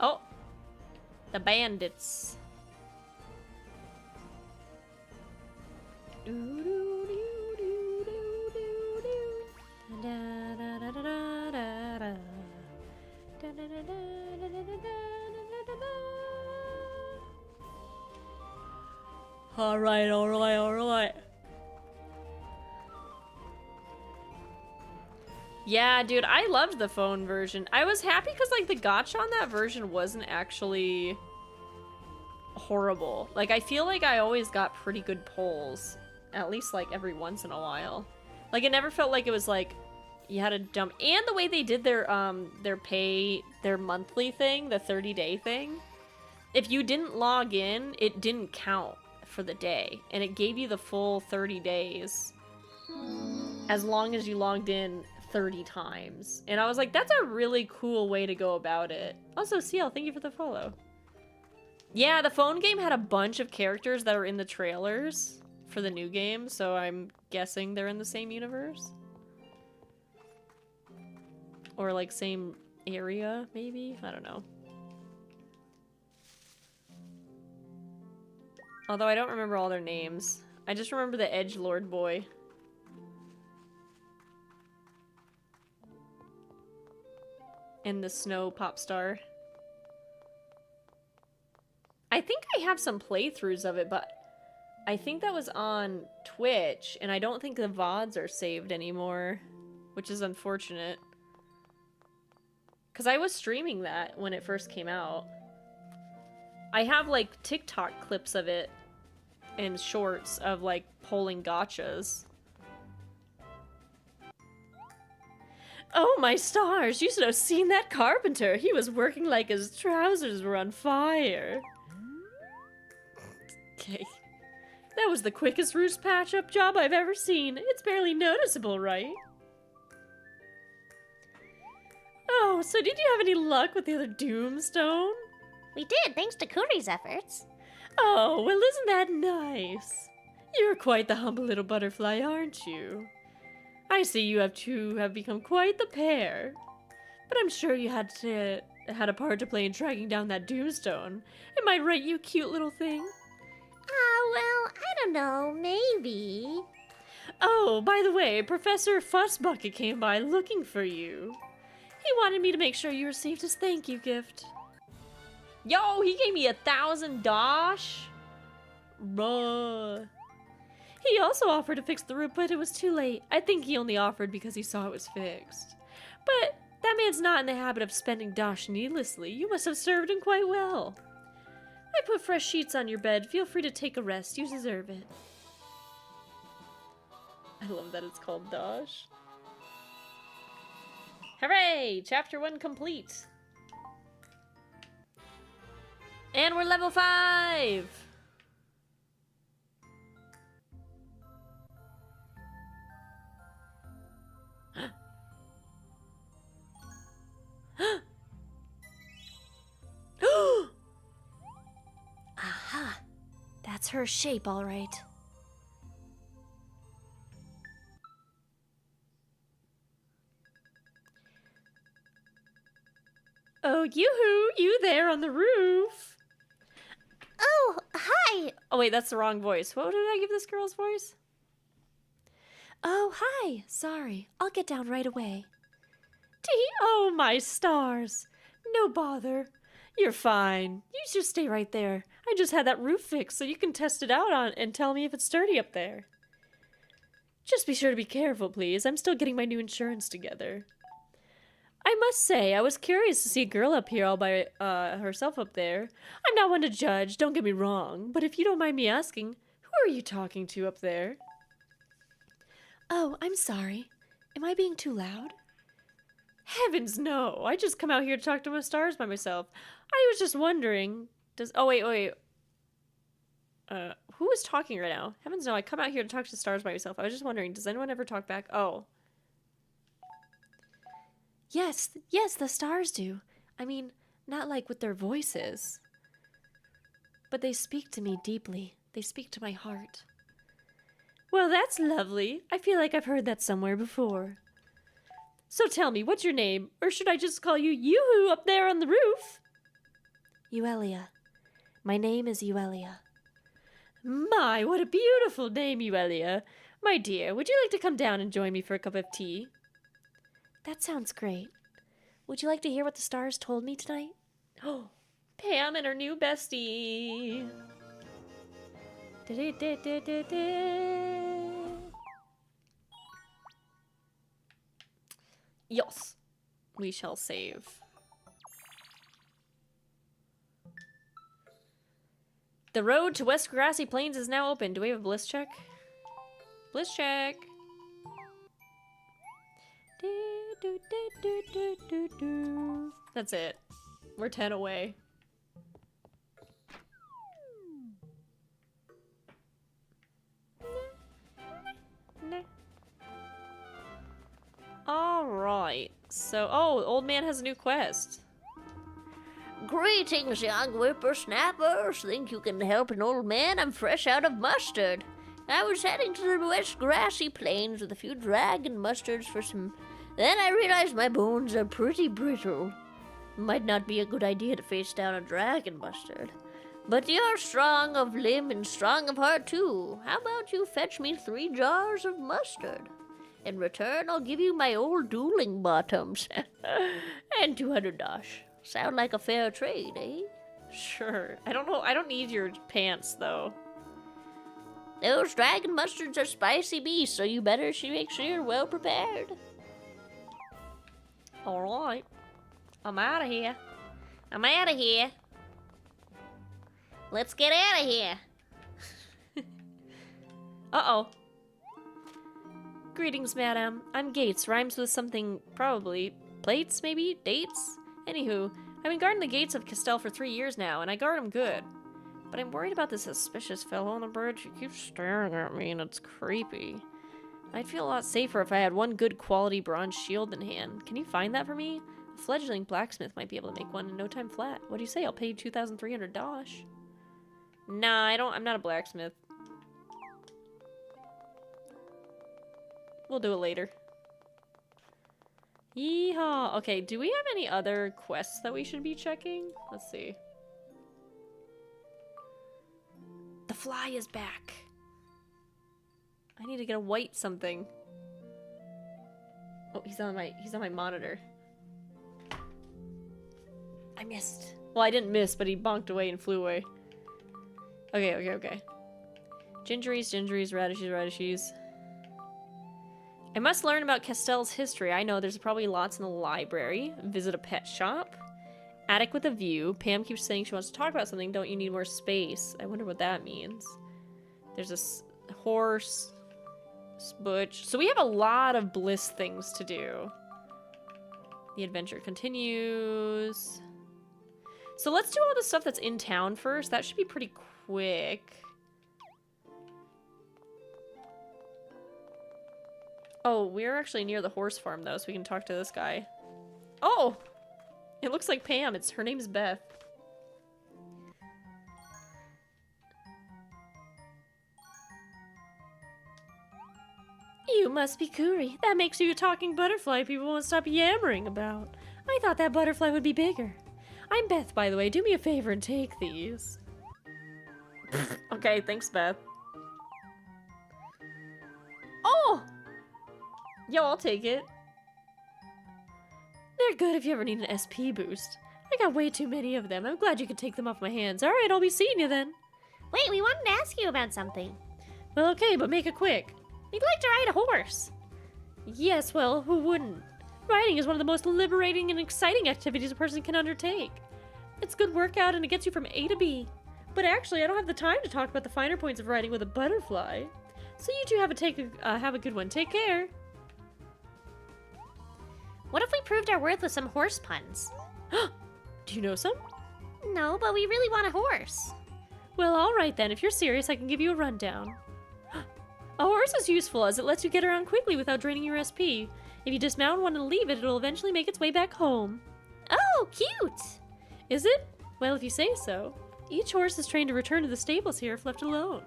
Oh! The bandits. Alright, alright, alright. Yeah, dude, I loved the phone version. I was happy because, like, the gacha on that version wasn't actually horrible. Like, I feel like I always got pretty good pulls. At least, like, every once in a while. Like, it never felt like it was, like, you had to dump. And the way they did their monthly thing, the 30-day thing. If you didn't log in, it didn't count for the day. And it gave you the full 30 days. As long as you logged in 30 times. And I was like, that's a really cool way to go about it. Also, CL, thank you for the follow. Yeah, the phone game had a bunch of characters that were in the trailers for the new game, so I'm guessing they're in the same universe. Or like same area, maybe? I don't know. Although I don't remember all their names. I just remember the Edgelord boy. And the snow pop star. I think I have some playthroughs of it, but I think that was on Twitch, and I don't think the VODs are saved anymore, which is unfortunate. Because I was streaming that when it first came out. I have, like, TikTok clips of it and shorts of, like, pulling gotchas. Oh, my stars! You should have seen that carpenter! He was working like his trousers were on fire! Okay. That was the quickest roost patch-up job I've ever seen. It's barely noticeable, right? Oh, so did you have any luck with the other Doomstone? We did, thanks to Kuri's efforts. Oh, well, isn't that nice? You're quite the humble little butterfly, aren't you? I see you have two have become quite the pair. But I'm sure you had a part to play in tracking down that Doomstone. Am I right, you cute little thing? Well, I don't know, maybe. Oh, by the way, Professor Fussbucket came by looking for you. He wanted me to make sure you received his thank you gift. Yo, he gave me 1,000 dosh? Bruh. He also offered to fix the roof, but it was too late. I think he only offered because he saw it was fixed. But that man's not in the habit of spending dosh needlessly. You must have served him quite well. I put fresh sheets on your bed. Feel free to take a rest. You deserve it. I love that it's called dosh. Hooray! Chapter 1 complete. And we're level 5! Aha! That's her shape, all right. Oh, yoo-hoo! You there on the roof! Oh, hi! Oh wait, that's the wrong voice. What did I give this girl's voice? Oh, hi! Sorry, I'll get down right away. Oh, my stars! No bother. You're fine. You just stay right there. I just had that roof fixed so you can test it out on and tell me if it's sturdy up there. Just be sure to be careful, please. I'm still getting my new insurance together. I must say, I was curious to see a girl up here all by herself up there. I'm not one to judge, don't get me wrong, but if you don't mind me asking, who are you talking to up there? Oh, I'm sorry. Am I being too loud? Heavens no! I just come out here to talk to my stars by myself. I was just wondering, oh wait. Who is talking right now? Heavens no, I come out here to talk to stars by myself. I was just wondering, does anyone ever talk back? Oh. Yes, the stars do. I mean, not like with their voices. But they speak to me deeply. They speak to my heart. Well, that's lovely. I feel like I've heard that somewhere before. So tell me, what's your name? Or should I just call you Yoo-hoo up there on the roof? Euelia. My name is Euelia. My, what a beautiful name, Euelia. My dear, would you like to come down and join me for a cup of tea? That sounds great. Would you like to hear what the stars told me tonight? Oh, Pam and her new bestie. Yes, we shall save. The road to West Grassy Plains is now open. Do we have a bliss check? Bliss check. That's it. We're 10 away. Alright. So, oh, old man has a new quest. Greetings, young whippersnappers. Think you can help an old man? I'm fresh out of mustard. I was heading to the west grassy plains with a few dragon mustards for some... Then I realized my bones are pretty brittle. Might not be a good idea to face down a dragon mustard. But you're strong of limb and strong of heart too. How about you fetch me 3 jars of mustard? In return, I'll give you my old dueling bottoms. And 200 dosh. Sound like a fair trade, eh? Sure. I don't know. I don't need your pants, though. Those dragon mustards are spicy beasts, so you better make sure you're well prepared. Alright. I'm out of here. I'm out of here. Let's get out of here. Uh-oh. Greetings, madam. I'm Gates. Rhymes with something, probably. Plates, maybe? Dates? Anywho, I've been guarding the gates of Castell for 3 years now, and I guard them good. But I'm worried about this suspicious fellow on the bridge. He keeps staring at me, and it's creepy. I'd feel a lot safer if I had one good quality bronze shield in hand. Can you find that for me? A fledgling blacksmith might be able to make one in no time flat. What do you say? I'll pay you 2,300 dosh. Nah, I'm not a blacksmith. We'll do it later. Yeehaw! Okay, do we have any other quests that we should be checking? Let's see. The fly is back. I need to get a white something. Oh, he's on my monitor. I missed. Well, I didn't miss, but he bonked away and flew away. Okay. Gingeries, radishes. I must learn about Castell's history. I know there's probably lots in the library. Visit a pet shop. Attic with a view. Pam keeps saying she wants to talk about something. Don't you need more space? I wonder what that means. There's a horse. Butch. So we have a lot of bliss things to do. The adventure continues. So let's do all the stuff that's in town first. That should be pretty quick. Oh, we're actually near the horse farm, though, so we can talk to this guy. Oh! It looks like Pam. Her name's Beth. You must be Kuri. That makes you a talking butterfly people won't stop yammering about. I thought that butterfly would be bigger. I'm Beth, by the way. Do me a favor and take these. Okay, thanks, Beth. Oh! Yo, I'll take it. They're good if you ever need an SP boost. I got way too many of them. I'm glad you could take them off my hands. Alright, I'll be seeing you then. Wait, we wanted to ask you about something. Well, okay, but make it quick. We'd like to ride a horse. Yes, well, who wouldn't? Riding is one of the most liberating and exciting activities a person can undertake. It's a good workout and it gets you from A to B. But actually, I don't have the time to talk about the finer points of riding with a butterfly. So you two have a good one. Take care. What if we proved our worth with some horse puns? Do you know some? No, but we really want a horse. Well, alright then. If you're serious, I can give you a rundown. A horse is useful as it lets you get around quickly without draining your SP. If you dismount one and leave it, it'll eventually make its way back home. Oh, cute! Is it? Well, if you say so. Each horse is trained to return to the stables here if left alone.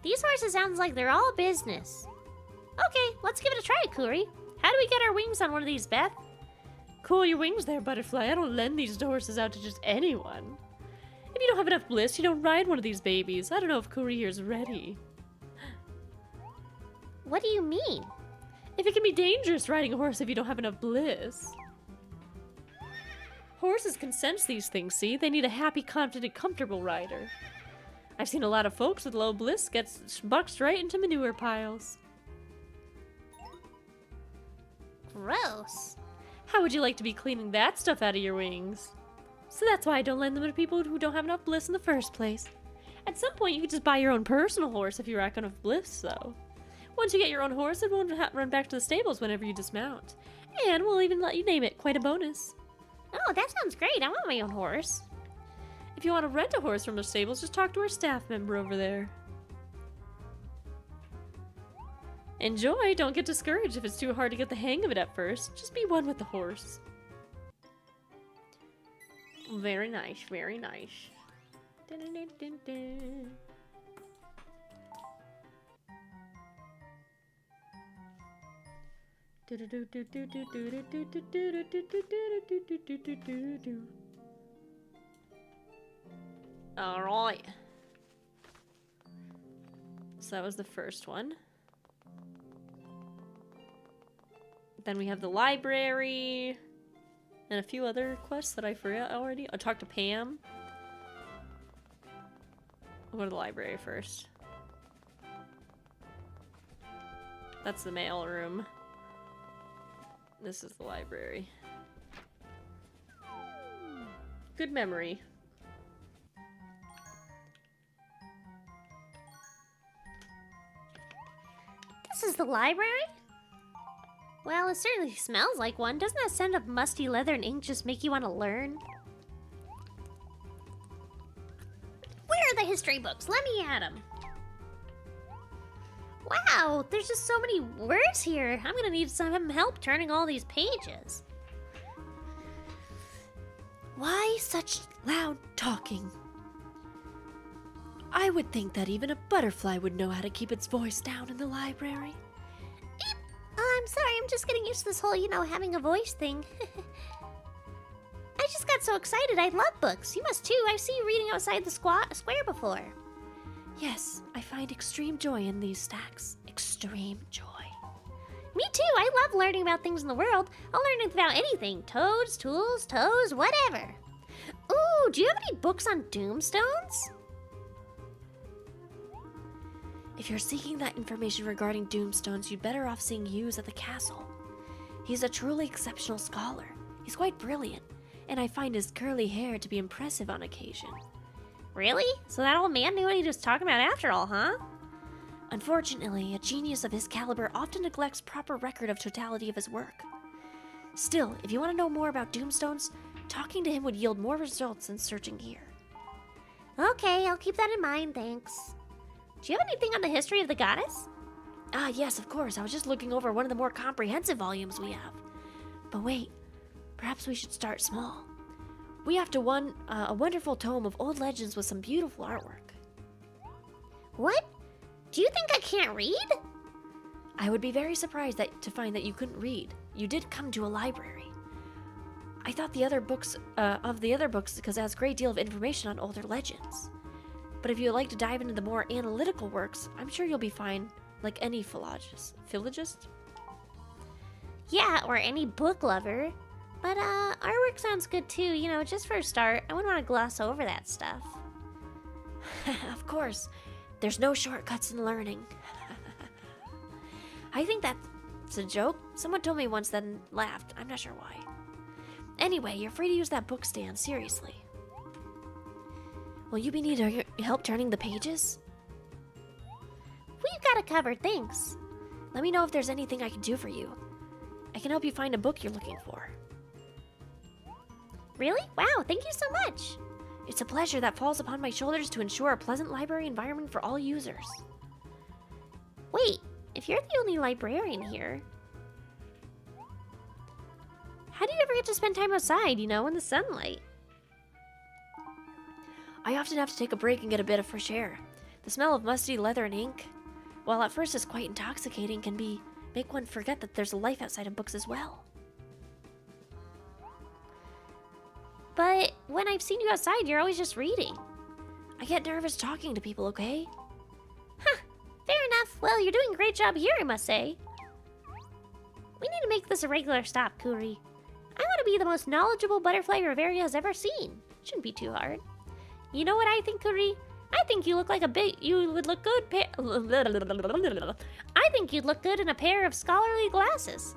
These horses sounds like they're all business. Okay, let's give it a try, Kuri. How do we get our wings on one of these, Beth? Cool your wings there, butterfly. I don't lend these horses out to just anyone. If you don't have enough bliss, you don't ride one of these babies. I don't know if Kuri here's ready. What do you mean? If it can be dangerous riding a horse if you don't have enough bliss. Horses can sense these things, see? They need a happy, confident, comfortable rider. I've seen a lot of folks with low bliss get bucked right into manure piles. Gross. How would you like to be cleaning that stuff out of your wings? So that's why I don't lend them to people who don't have enough bliss in the first place. At some point, you could just buy your own personal horse if you rack enough bliss, though. Once you get your own horse, it won't run back to the stables whenever you dismount. And we'll even let you name it. Quite a bonus. Oh, that sounds great. I want my own horse. If you want to rent a horse from the stables, just talk to our staff member over there. Enjoy! Don't get discouraged if it's too hard to get the hang of it at first. Just be one with the horse. Very nice, very nice. Dun, dun, dun, dun, dun. Alright. So that was the first one. Then we have the library. And a few other quests that I forgot already. I'll talk to Pam. We'll go to the library first. That's the mail room. This is the library. Good memory. This is the library? Well, it certainly smells like one. Doesn't that scent of musty leather and ink just make you want to learn? Where are the history books? Let me at them. Wow, there's just so many words here. I'm gonna need some help turning all these pages. Why such loud talking? I would think that even a butterfly would know how to keep its voice down in the library. Oh, I'm sorry, I'm just getting used to this whole, having a voice thing. I just got so excited. I love books. You must too. I've seen you reading outside the square before. Yes, I find extreme joy in these stacks. Extreme joy. Me too. I love learning about things in the world. I'll learn about anything. Toads, tools, toes, whatever. Ooh, do you have any books on doomstones? If you're seeking that information regarding doomstones, you'd better off seeing Hughes at the castle. He's a truly exceptional scholar. He's quite brilliant, and I find his curly hair to be impressive on occasion. Really? So that old man knew what he was talking about after all, huh? Unfortunately, a genius of his caliber often neglects proper record of totality of his work. Still, if you want to know more about doomstones, talking to him would yield more results than searching here. Okay, I'll keep that in mind, thanks. Do you have anything on the history of the goddess? Ah, yes, of course. I was just looking over one of the more comprehensive volumes we have. But wait, perhaps we should start small. We have a wonderful tome of old legends with some beautiful artwork. What? Do you think I can't read? I would be very surprised to find that you couldn't read. You did come to a library. I thought the other books because it has a great deal of information on older legends. But if you'd like to dive into the more analytical works, I'm sure you'll be fine, like any philologist? Yeah, or any book lover. But artwork sounds good too, just for a start. I wouldn't want to gloss over that stuff. Of course, there's no shortcuts in learning. I think that's a joke. Someone told me once, then laughed. I'm not sure why. Anyway, you're free to use that book stand, seriously. Will you be needing help turning the pages? We've got it covered, thanks. Let me know if there's anything I can do for you. I can help you find a book you're looking for. Really? Wow, thank you so much. It's a pleasure that falls upon my shoulders to ensure a pleasant library environment for all users. Wait, if you're the only librarian here, how do you ever get to spend time outside, in the sunlight? I often have to take a break and get a bit of fresh air. The smell of musty leather and ink, while at first it's quite intoxicating, can make one forget that there's a life outside of books as well. But when I've seen you outside, you're always just reading. I get nervous talking to people, okay? Huh, fair enough. Well, you're doing a great job here, I must say. We need to make this a regular stop, Kuri. I want to be the most knowledgeable butterfly Riveria has ever seen. Shouldn't be too hard. You know what I think, Kuri? I think you look like you would look good I think you'd look good in a pair of scholarly glasses.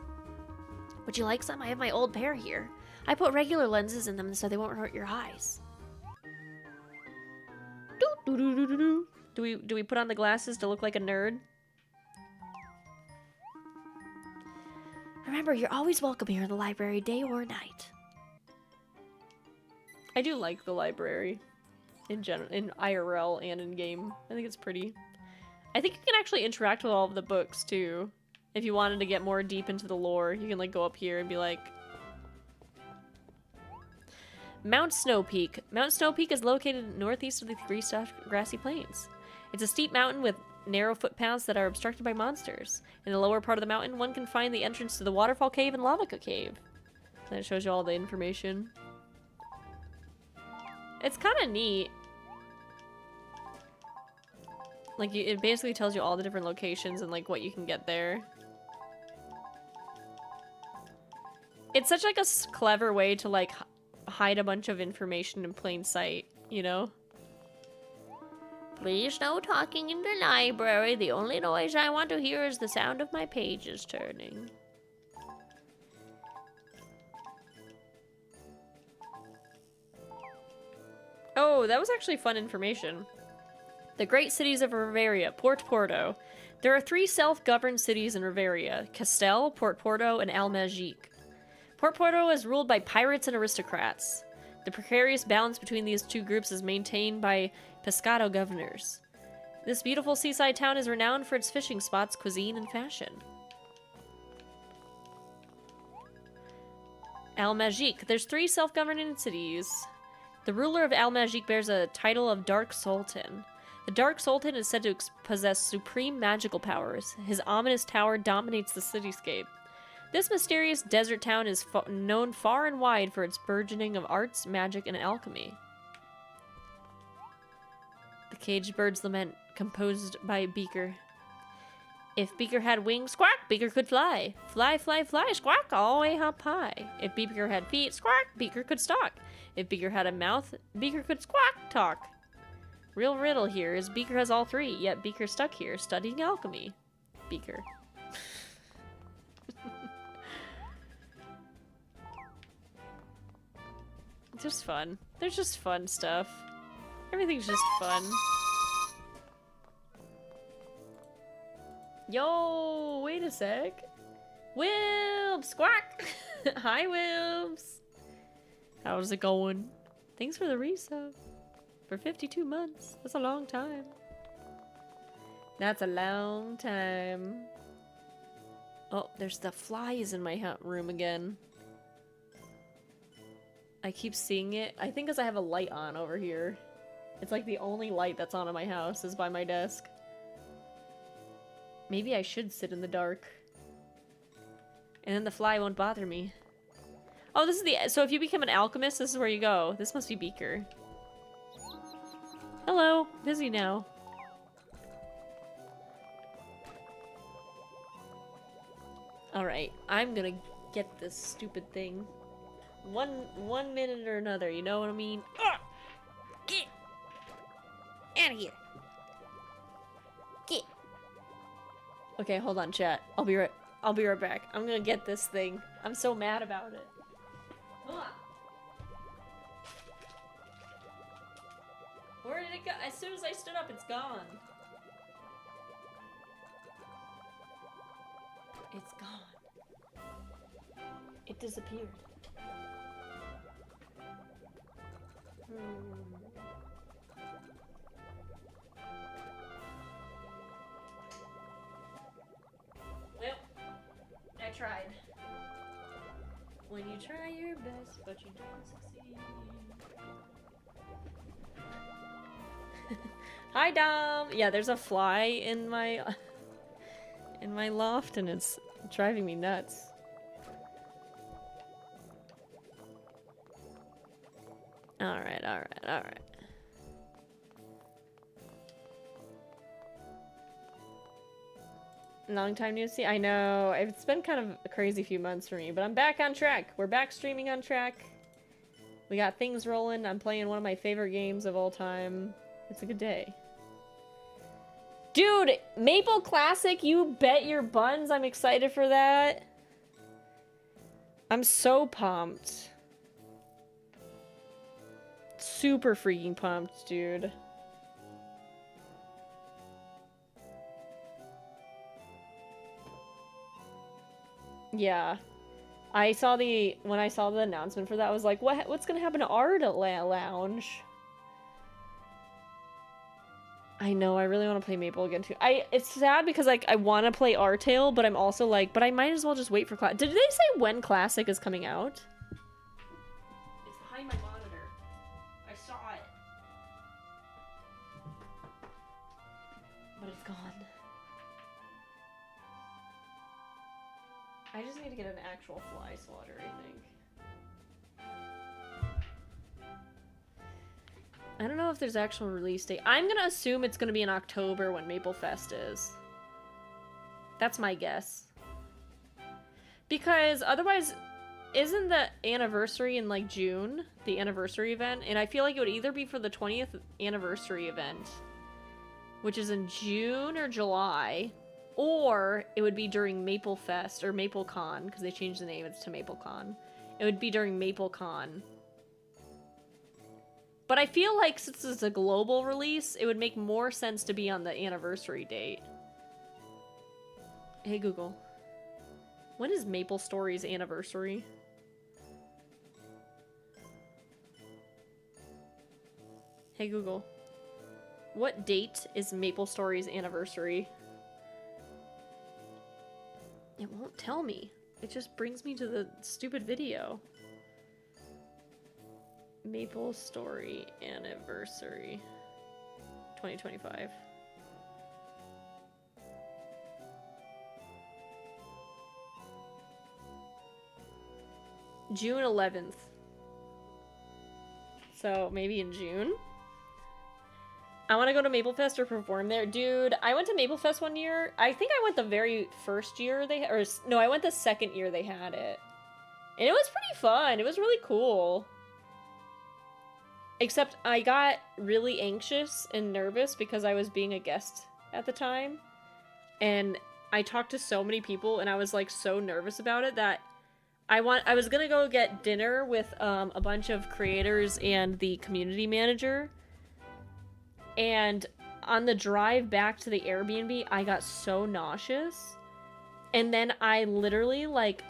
Would you like some? I have my old pair here. I put regular lenses in them so they won't hurt your eyes. Do we put on the glasses to look like a nerd? Remember, you're always welcome here in the library, day or night. I do like the library in general, in IRL and in game. I think it's pretty. I think you can actually interact with all of the books too. If you wanted to get more deep into the lore, you can go up here and be like, Mount Snow Peak. Mount Snow Peak is located northeast of the grassy plains. It's a steep mountain with narrow footpaths that are obstructed by monsters. In the lower part of the mountain, one can find the entrance to the Waterfall Cave and Lava Cave. And it shows you all the information. It's kind of neat. Like, it basically tells you all the different locations and, like, what you can get there. It's such, like, a clever way to, like, hide a bunch of information in plain sight, you know? Please no talking in the library. The only noise I want to hear is the sound of my pages turning. Oh, that was actually fun information. The great cities of Riveria, Port Porto. There are 3 self-governed cities in Riveria: Castel, Port Porto, and Almagique. Port Porto is ruled by pirates and aristocrats. The precarious balance between these two groups is maintained by pescado governors. This beautiful seaside town is renowned for its fishing spots, cuisine, and fashion. Almagique. There's 3 self-governing cities. The ruler of Almagique bears a title of Dark Sultan. The Dark Sultan is said to possess supreme magical powers. His ominous tower dominates the cityscape. This mysterious desert town is known far and wide for its burgeoning of arts, magic, and alchemy. The Caged Bird's Lament, composed by Beaker. If Beaker had wings, squawk, Beaker could fly. Fly, fly, fly, squawk, all the way up high. If Beaker had feet, squawk, Beaker could stalk. If Beaker had a mouth, Beaker could squawk, talk. Real riddle here is Beaker has all 3, yet Beaker stuck here, studying alchemy. Beaker. It's just fun. There's just fun stuff. Everything's just fun. Yo, wait a sec. Wilbs, squawk! Hi, Wilbs. How's it going? Thanks for the resub. For 52 months. That's a long time. That's a long time. Oh, there's the flies in my room again. I keep seeing it. I think because I have a light on over here. It's like the only light that's on in my house is by my desk. Maybe I should sit in the dark. And then the fly won't bother me. Oh, this is the... So if you become an alchemist, this is where you go. This must be Beaker. Hello. Busy now. Alright. I'm gonna get this stupid thing. One minute or another, you know what I mean? Ugh! Get out of here. Get. Okay, hold on, chat. I'll be right back. I'm gonna get this thing. I'm so mad about it. Hold on. Where did it go? As soon as I stood up, it's gone. It's gone. It disappeared. Well, I tried. When you try your best, but you don't succeed. Hi, Dom! Yeah, there's a fly in my loft, and it's driving me nuts. Alright, alright, alright. Long time no see. I know. It's been kind of a crazy few months for me, but I'm back on track. We're back streaming on track. We got things rolling. I'm playing one of my favorite games of all time. It's a good day. Dude, Maple Classic, you bet your buns I'm excited for that. I'm so pumped. Super freaking pumped, dude. Yeah. When I saw the announcement for that, I was like, what's gonna happen to Art Lounge? I know, I really want to play Maple again too. It's sad because like I want to play Artale, but I'm also like, but I might as well just wait for Classic. Did they say when Classic is coming out? It's behind my monitor. I saw it. But it's gone. I just need to get an actual fly swatter, I think. I don't know if there's actual release date. I'm gonna assume it's gonna be in October when Maple Fest is. That's my guess. Because otherwise, isn't the anniversary in like June? The anniversary event? And I feel like it would either be for the 20th anniversary event, which is in June or July, or it would be during Maple Fest or MapleCon, because they changed the name, it's to MapleCon. It would be during MapleCon. But I feel like since it's a global release, it would make more sense to be on the anniversary date. Hey Google, when is Maple Story's anniversary? Hey Google, what date is Maple Story's anniversary? It won't tell me. It just brings me to the stupid video. Maple Story anniversary 2025. June 11th. So maybe in June? I want to go to Maple Fest or perform there. Dude, I went to Maple Fest one year. I think I went the very first year I went the second year they had it. And it was pretty fun. It was really cool. Except I got really anxious and nervous because I was being a guest at the time. And I talked to so many people and I was like so nervous about it that I was gonna go get dinner with a bunch of creators and the community manager. And on the drive back to the Airbnb, I got so nauseous. And then I literally like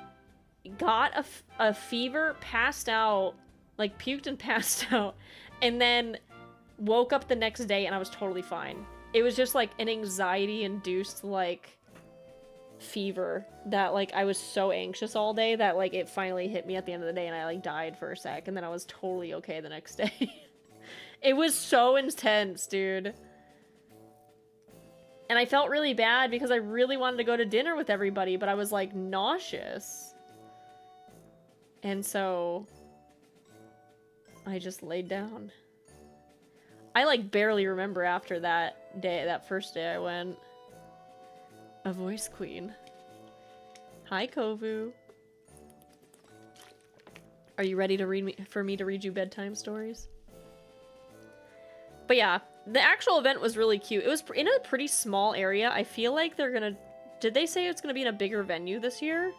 got a fever, passed out, like puked and passed out, and then woke up the next day and I was totally fine. It was just like an anxiety-induced like fever that like I was so anxious all day that like it finally hit me at the end of the day and I like died for a sec and then I was totally okay the next day. It was so intense, dude. And I felt really bad because I really wanted to go to dinner with everybody, but I was like nauseous. And so I just laid down. I like barely remember after that day, that first day I went. A voice queen. Hi, Kovu. Are you ready to for me to read you bedtime stories? But yeah, the actual event was really cute. It was in a pretty small area. I feel like they're gonna... Did they say it's gonna be in a bigger venue this year?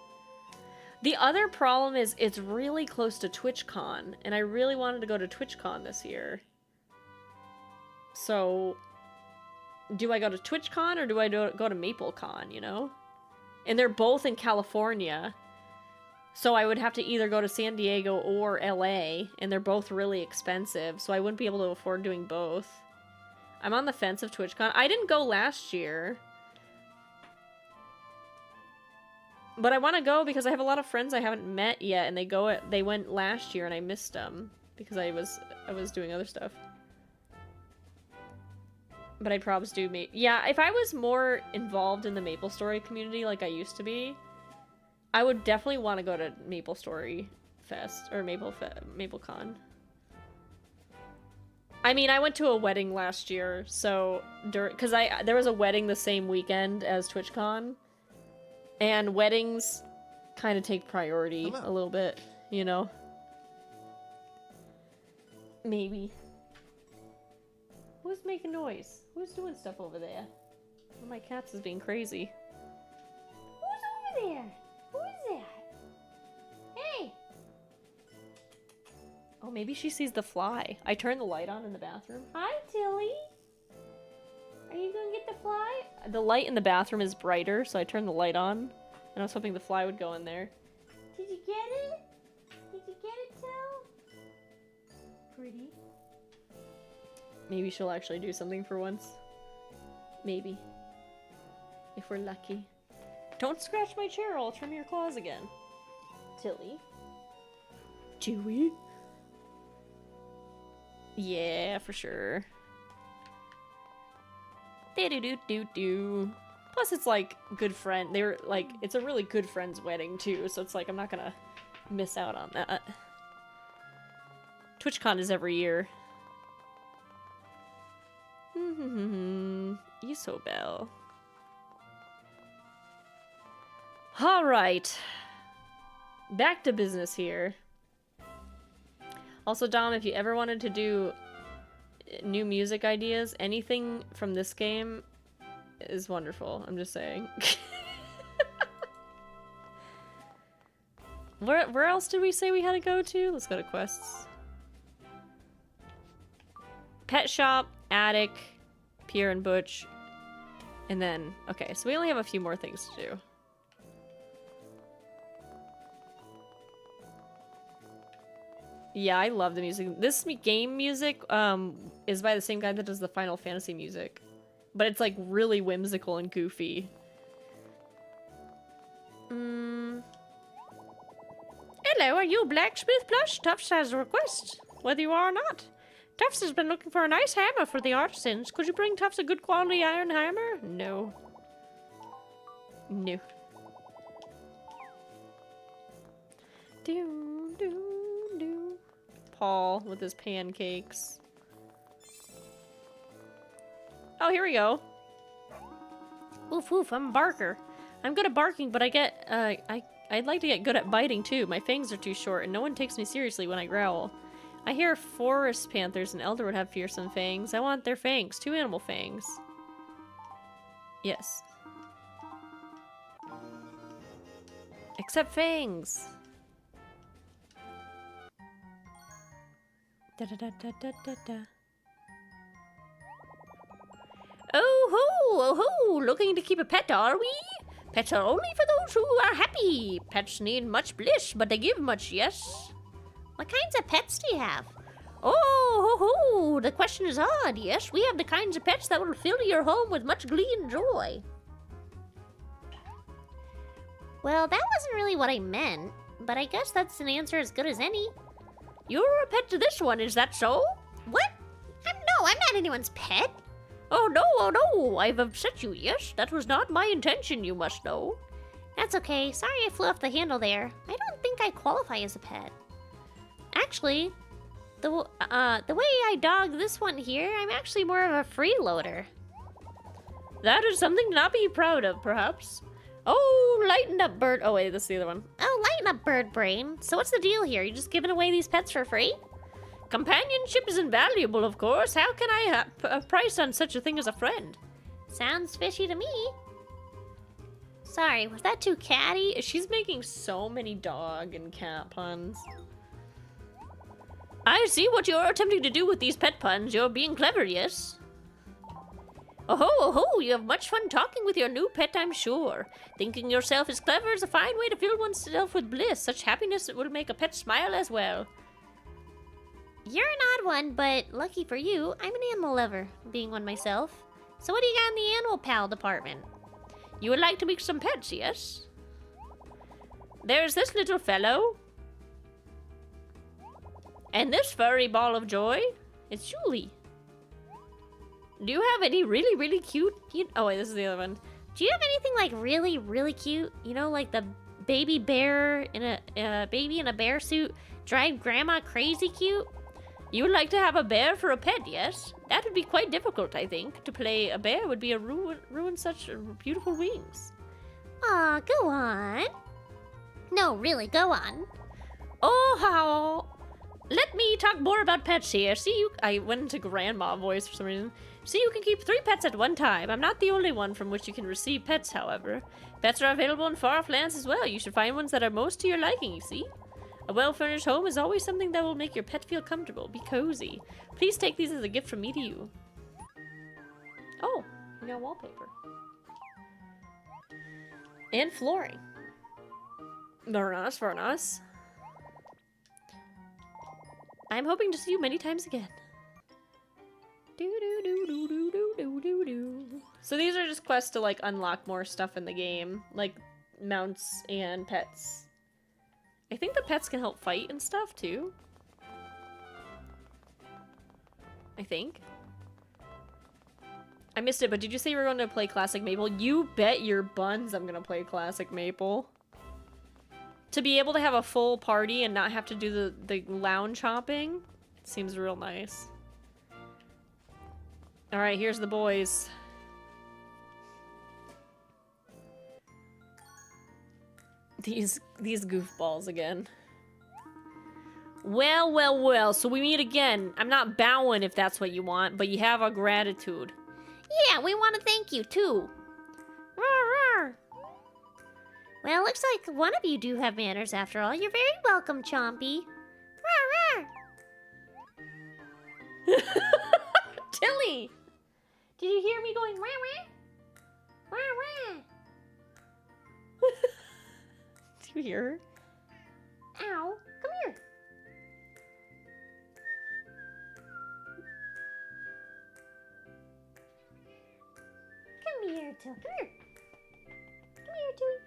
The other problem is it's really close to TwitchCon, and I really wanted to go to TwitchCon this year. So, do I go to TwitchCon or do I go to MapleCon, you know? And they're both in California. So I would have to either go to San Diego or LA, and they're both really expensive, so I wouldn't be able to afford doing both. I'm on the fence of TwitchCon. I didn't go last year. But I want to go because I have a lot of friends I haven't met yet, and they went last year and I missed them because I was doing other stuff. But I'd probably do yeah, if I was more involved in the MapleStory community like I used to be, I would definitely want to go to MapleStory Fest or MapleCon. I mean, I went to a wedding last year, so because there was a wedding the same weekend as TwitchCon, and weddings kind of take priority a little bit, you know. Maybe. Who's making noise? Who's doing stuff over there? One of my cats is being crazy. Who's over there? Who is that? Hey! Oh, maybe she sees the fly. I turned the light on in the bathroom. Hi, Tilly. Are you gonna get the fly? The light in the bathroom is brighter, so I turned the light on. And I was hoping the fly would go in there. Did you get it? Did you get it, Till? Pretty. Maybe she'll actually do something for once. Maybe. If we're lucky. Don't scratch my chair, I'll trim your claws again. Tilly. Chewy. Yeah, for sure. Do-do-do-do-do. Plus, it's like good friend. They were like, it's a really good friend's wedding too, so it's like I'm not gonna miss out on that. TwitchCon is every year. Isobel. All right. Back to business here. Also, Dom, if you ever wanted to do new music ideas, anything from this game is wonderful. I'm just saying. Where else did we say we had to go to? Let's go to quests. Pet shop, attic, Pierre and Butch, and then, okay, so we only have a few more things to do. Yeah, I love the music. This game music is by the same guy that does the Final Fantasy music, but it's like really whimsical and goofy. Hello, are you Blacksmith Plush? Tufts has a request, whether you are or not. Tufts has been looking for a nice hammer for the artisans. Could you bring Tufts a good quality iron hammer? No. No. Do, do, do. Paul with his pancakes. Oh, here we go. Woof woof, I'm a barker. I'm good at barking, but I'd like to get good at biting too. My fangs are too short, and no one takes me seriously when I growl. I hear forest panthers and elder would have fearsome fangs. I want their fangs. 2 animal fangs. Yes. Except fangs. Da da da da da da da. Oh ho! Looking to keep a pet, are we? Pets are only for those who are happy. Pets need much bliss, but they give much, yes? What kinds of pets do you have? Oh, ho! The question is odd. Yes, we have the kinds of pets that will fill your home with much glee and joy. Well, that wasn't really what I meant, but I guess that's an answer as good as any. You're a pet to this one, is that so? What? I'm not anyone's pet. Oh no, I've upset you, yes? That was not my intention, you must know. That's okay. Sorry I flew off the handle there. I don't think I qualify as a pet. Actually, the way I dog this one here, I'm actually more of a freeloader. That is something to not be proud of, perhaps. Oh, lighten up, bird. Oh wait, this is the other one. Oh, lighten up, bird brain. So what's the deal here? You just giving away these pets for free? Companionship is invaluable, of course. How can I put a price on such a thing as a friend? Sounds fishy to me. Sorry, was that too catty? She's making so many dog and cat puns. I see what you're attempting to do with these pet puns. You're being clever, yes? Oh, you have much fun talking with your new pet, I'm sure. Thinking yourself is clever is a fine way to fill oneself with bliss. Such happiness will make a pet smile as well. You're an odd one, but lucky for you, I'm an animal lover, being one myself. So what do you got in the animal pal department? You would like to meet some pets, yes? There's this little fellow. And this furry ball of joy. It's Julie. Do you have any really, really cute... Oh wait, this is the other one. Do you have anything like really, really cute? You know, like the baby bear in a baby in a bear suit drive grandma crazy cute? You would like to have a bear for a pet, yes? That would be quite difficult, I think. To play a bear would be a ruin such beautiful wings. Aw, go on. No, really, go on. Oh, how... Let me talk more about pets here. See, you... I went into grandma voice for some reason. See, you can keep 3 pets at one time. I'm not the only one from which you can receive pets, however. Pets are available in far-off lands as well. You should find ones that are most to your liking, you see? A well-furnished home is always something that will make your pet feel comfortable. Be cozy. Please take these as a gift from me to you. Oh, we got wallpaper. And flooring. Very nice, very nice. I'm hoping to see you many times again. So these are just quests to like unlock more stuff in the game, like mounts and pets. I think the pets can help fight and stuff too. I think. I missed it, but did you say you were going to play Classic Maple? You bet your buns I'm going to play Classic Maple. To be able to have a full party and not have to do the lounge hopping, it seems real nice. Alright, here's the boys. These goofballs again. Well, well, well, so we meet again. I'm not bowing if that's what you want, but you have our gratitude. Yeah, we want to thank you, too. Roar, roar. Well, looks like one of you do have manners after all. You're very welcome, Chompy. Roar, roar. Tilly! Did you hear me going wah wah? Roar, roar. Did you hear her? Ow, come here. Come here, Till. Come here. Come here, Tilly.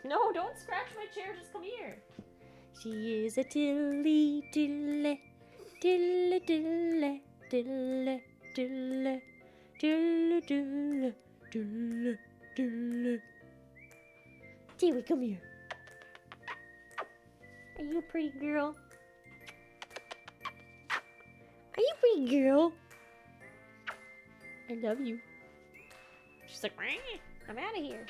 No, don't scratch my chair, just come here. She is a Tilly, Tilly, Tilly, Tilly, Tilly, Tilly, Tilly, Tilly, Tilly, Tilly. Tilly, come here. Are you a pretty girl? Are you a pretty girl? I love you. She's like, "Meh, I'm out of here."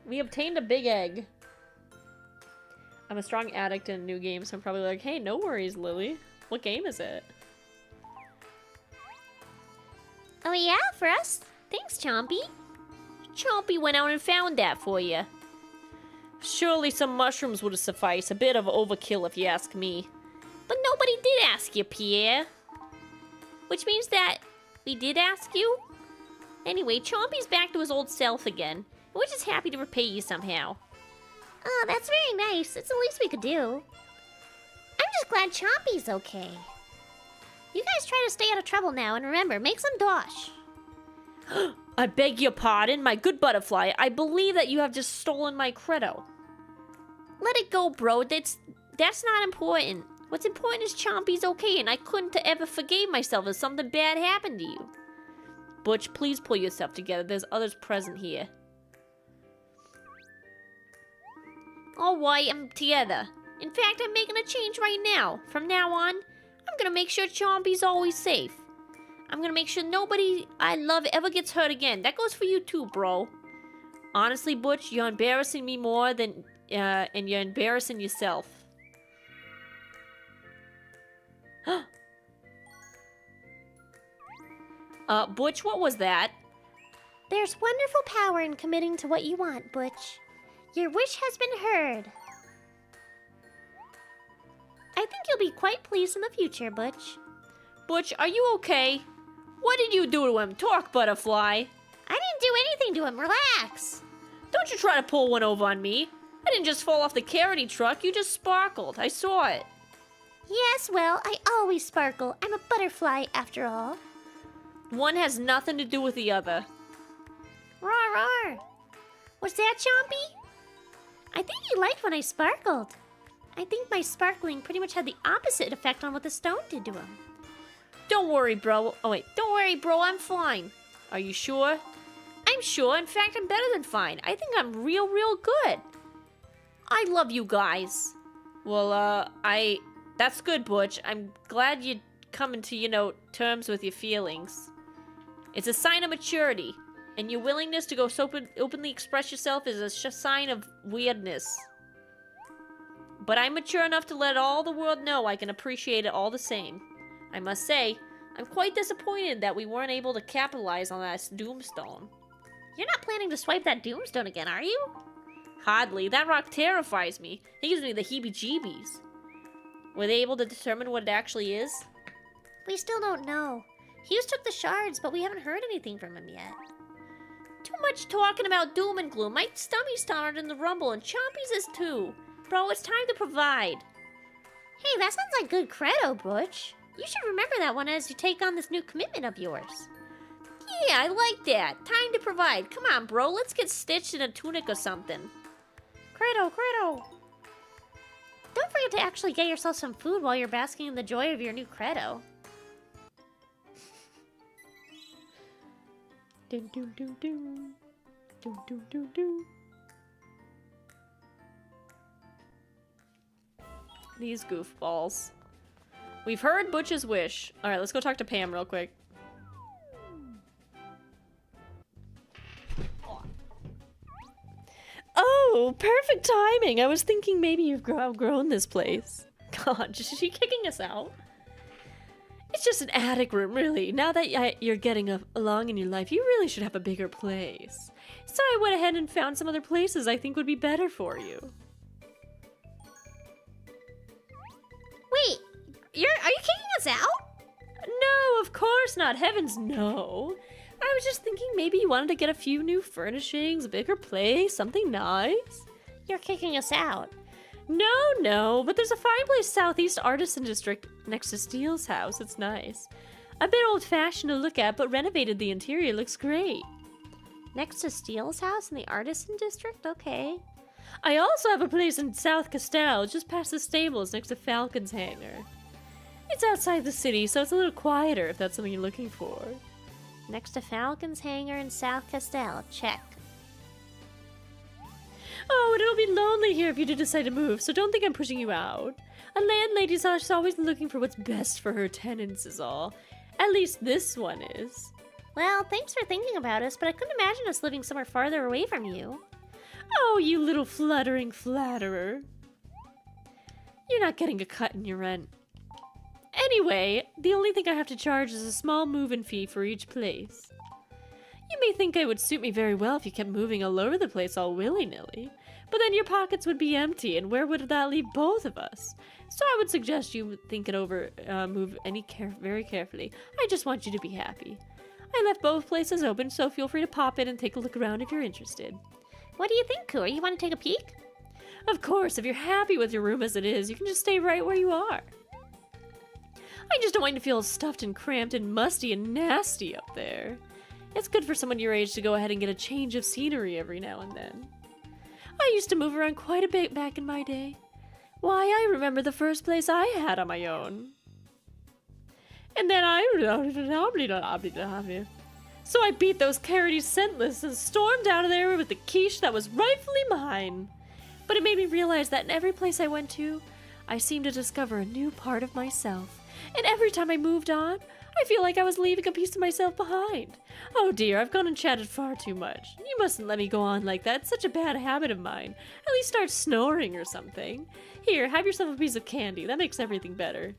We obtained a big egg. I'm a strong addict in a new game, so I'm probably like, hey, no worries, Lily. What game is it? Oh yeah, for us? Thanks, Chompy. Chompy went out and found that for you. Surely some mushrooms would have sufficed. A bit of overkill, if you ask me. But nobody did ask you, Pierre. Which means that we did ask you? Anyway, Chompy's back to his old self again. And we're just happy to repay you somehow. Oh, that's very nice. It's the least we could do. I'm just glad Chompy's okay. You guys try to stay out of trouble now, and remember, make some dosh. I beg your pardon, my good butterfly. I believe that you have just stolen my credo. Let it go, bro. That's not important. What's important is Chompy's okay, and I couldn't ever forgive myself if something bad happened to you. Butch, please pull yourself together. There's others present here. Alright, I'm together. In fact, I'm making a change right now. From now on, I'm gonna make sure Chompy's always safe. I'm gonna make sure nobody I love ever gets hurt again. That goes for you too, bro. Honestly, Butch, you're embarrassing me more than, and you're embarrassing yourself. Butch, what was that? There's wonderful power in committing to what you want, Butch. Your wish has been heard. I think you'll be quite pleased in the future, Butch. Butch, are you okay? What did you do to him? Talk, butterfly. I didn't do anything to him. Relax. Don't you try to pull one over on me. I didn't just fall off the carroty truck. You just sparkled. I saw it. Yes, well, I always sparkle. I'm a butterfly, after all. One has nothing to do with the other. Roar, roar. Was that Chompy? I think he liked when I sparkled. I think my sparkling pretty much had the opposite effect on what the stone did to him. Don't worry, bro. Oh, wait. Don't worry, bro. I'm fine. Are you sure? I'm sure. In fact, I'm better than fine. I think I'm real good. I love you guys. Well, that's good, Butch. I'm glad you're coming to, terms with your feelings. It's a sign of maturity. And your willingness to go so openly express yourself is a sign of weirdness. But I'm mature enough to let all the world know I can appreciate it all the same. I must say, I'm quite disappointed that we weren't able to capitalize on that Doomstone. You're not planning to swipe that Doomstone again, are you? Hardly. That rock terrifies me. It gives me the heebie-jeebies. Were they able to determine what it actually is? We still don't know. Hughes took the shards, but we haven't heard anything from him yet. Too much talking about doom and gloom. My stomach's started in the rumble, and Chompy's is too. Bro, it's time to provide. Hey, that sounds like good credo, Butch. You should remember that one as you take on this new commitment of yours. Yeah, I like that. Time to provide. Come on, bro. Let's get stitched in a tunic or something. Credo, credo. Don't forget to actually get yourself some food while you're basking in the joy of your new credo. Dun, dun, dun, dun. Dun, dun, dun, dun. These goofballs. We've heard Butch's wish. Alright, let's go talk to Pam real quick. Oh, perfect timing. I was thinking maybe you've outgrown this place. God, is she kicking us out? It's just an attic room, really. Now that you're getting along in your life, you really should have a bigger place. So I went ahead and found some other places I think would be better for you. Wait, are you kicking us out? No, of course not. Heavens, no. I was just thinking maybe you wanted to get a few new furnishings, a bigger place, something nice. You're kicking us out. No, but there's a fireplace southeast artisan district next to Steele's house. It's nice. A bit old-fashioned to look at, but renovated the interior. Looks great. Next to Steele's house in the artisan district? Okay. I also have a place in South Castell, just past the stables next to Falcon's Hangar. It's outside the city, so it's a little quieter if that's something you're looking for. Next to Falcon's Hangar in South Castell. Check. Oh, and it'll be lonely here if you do decide to move, so don't think I'm pushing you out. A landlady's always looking for what's best for her tenants is all. At least this one is. Well, thanks for thinking about us, but I couldn't imagine us living somewhere farther away from you. Oh, you little fluttering flatterer. You're not getting a cut in your rent. Anyway, the only thing I have to charge is a small move-in fee for each place. You may think it would suit me very well if you kept moving all over the place all willy-nilly, but then your pockets would be empty, and where would that leave both of us? So I would suggest you think it over, move very carefully. I just want you to be happy. I left both places open, so feel free to pop in and take a look around if you're interested. What do you think, Kura? You want to take a peek? Of course, if you're happy with your room as it is, you can just stay right where you are. I just don't want you to feel stuffed and cramped and musty and nasty up there. It's good for someone your age to go ahead and get a change of scenery every now and then. I used to move around quite a bit back in my day. Why, I remember the first place I had on my own. And then So I beat those carroties scentless and stormed out of there with the quiche that was rightfully mine. But it made me realize that in every place I went to, I seemed to discover a new part of myself. And every time I moved on, I feel like I was leaving a piece of myself behind. Oh dear, I've gone and chatted far too much. You mustn't let me go on like that. It's such a bad habit of mine. At least start snoring or something. Here, have yourself a piece of candy. That makes everything better.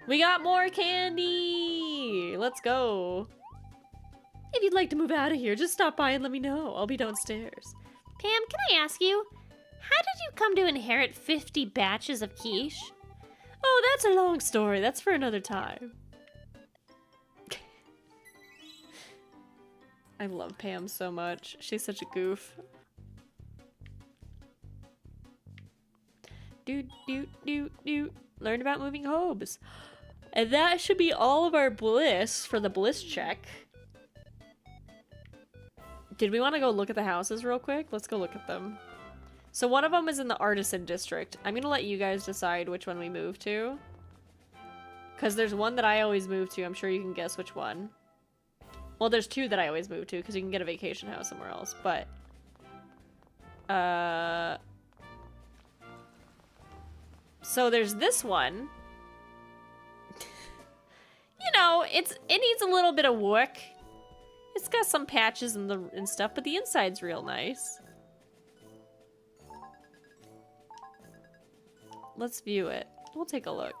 We got more candy! Let's go. If you'd like to move out of here, just stop by and let me know. I'll be downstairs. Pam, can I ask you, how did you come to inherit 50 batches of quiche? Oh, that's a long story. That's for another time. I love Pam so much. She's such a goof. Learn about moving hobes. And that should be all of our bliss for the bliss check. Did we want to go look at the houses real quick? Let's go look at them. So one of them is in the artisan district. I'm gonna let you guys decide which one we move to. Because there's one that I always move to. I'm sure you can guess which one. Well, there's two that I always move to because you can get a vacation house somewhere else. But, so there's this one. You know, it needs a little bit of work. It's got some patches and stuff, but the inside's real nice. Let's view it. We'll take a look.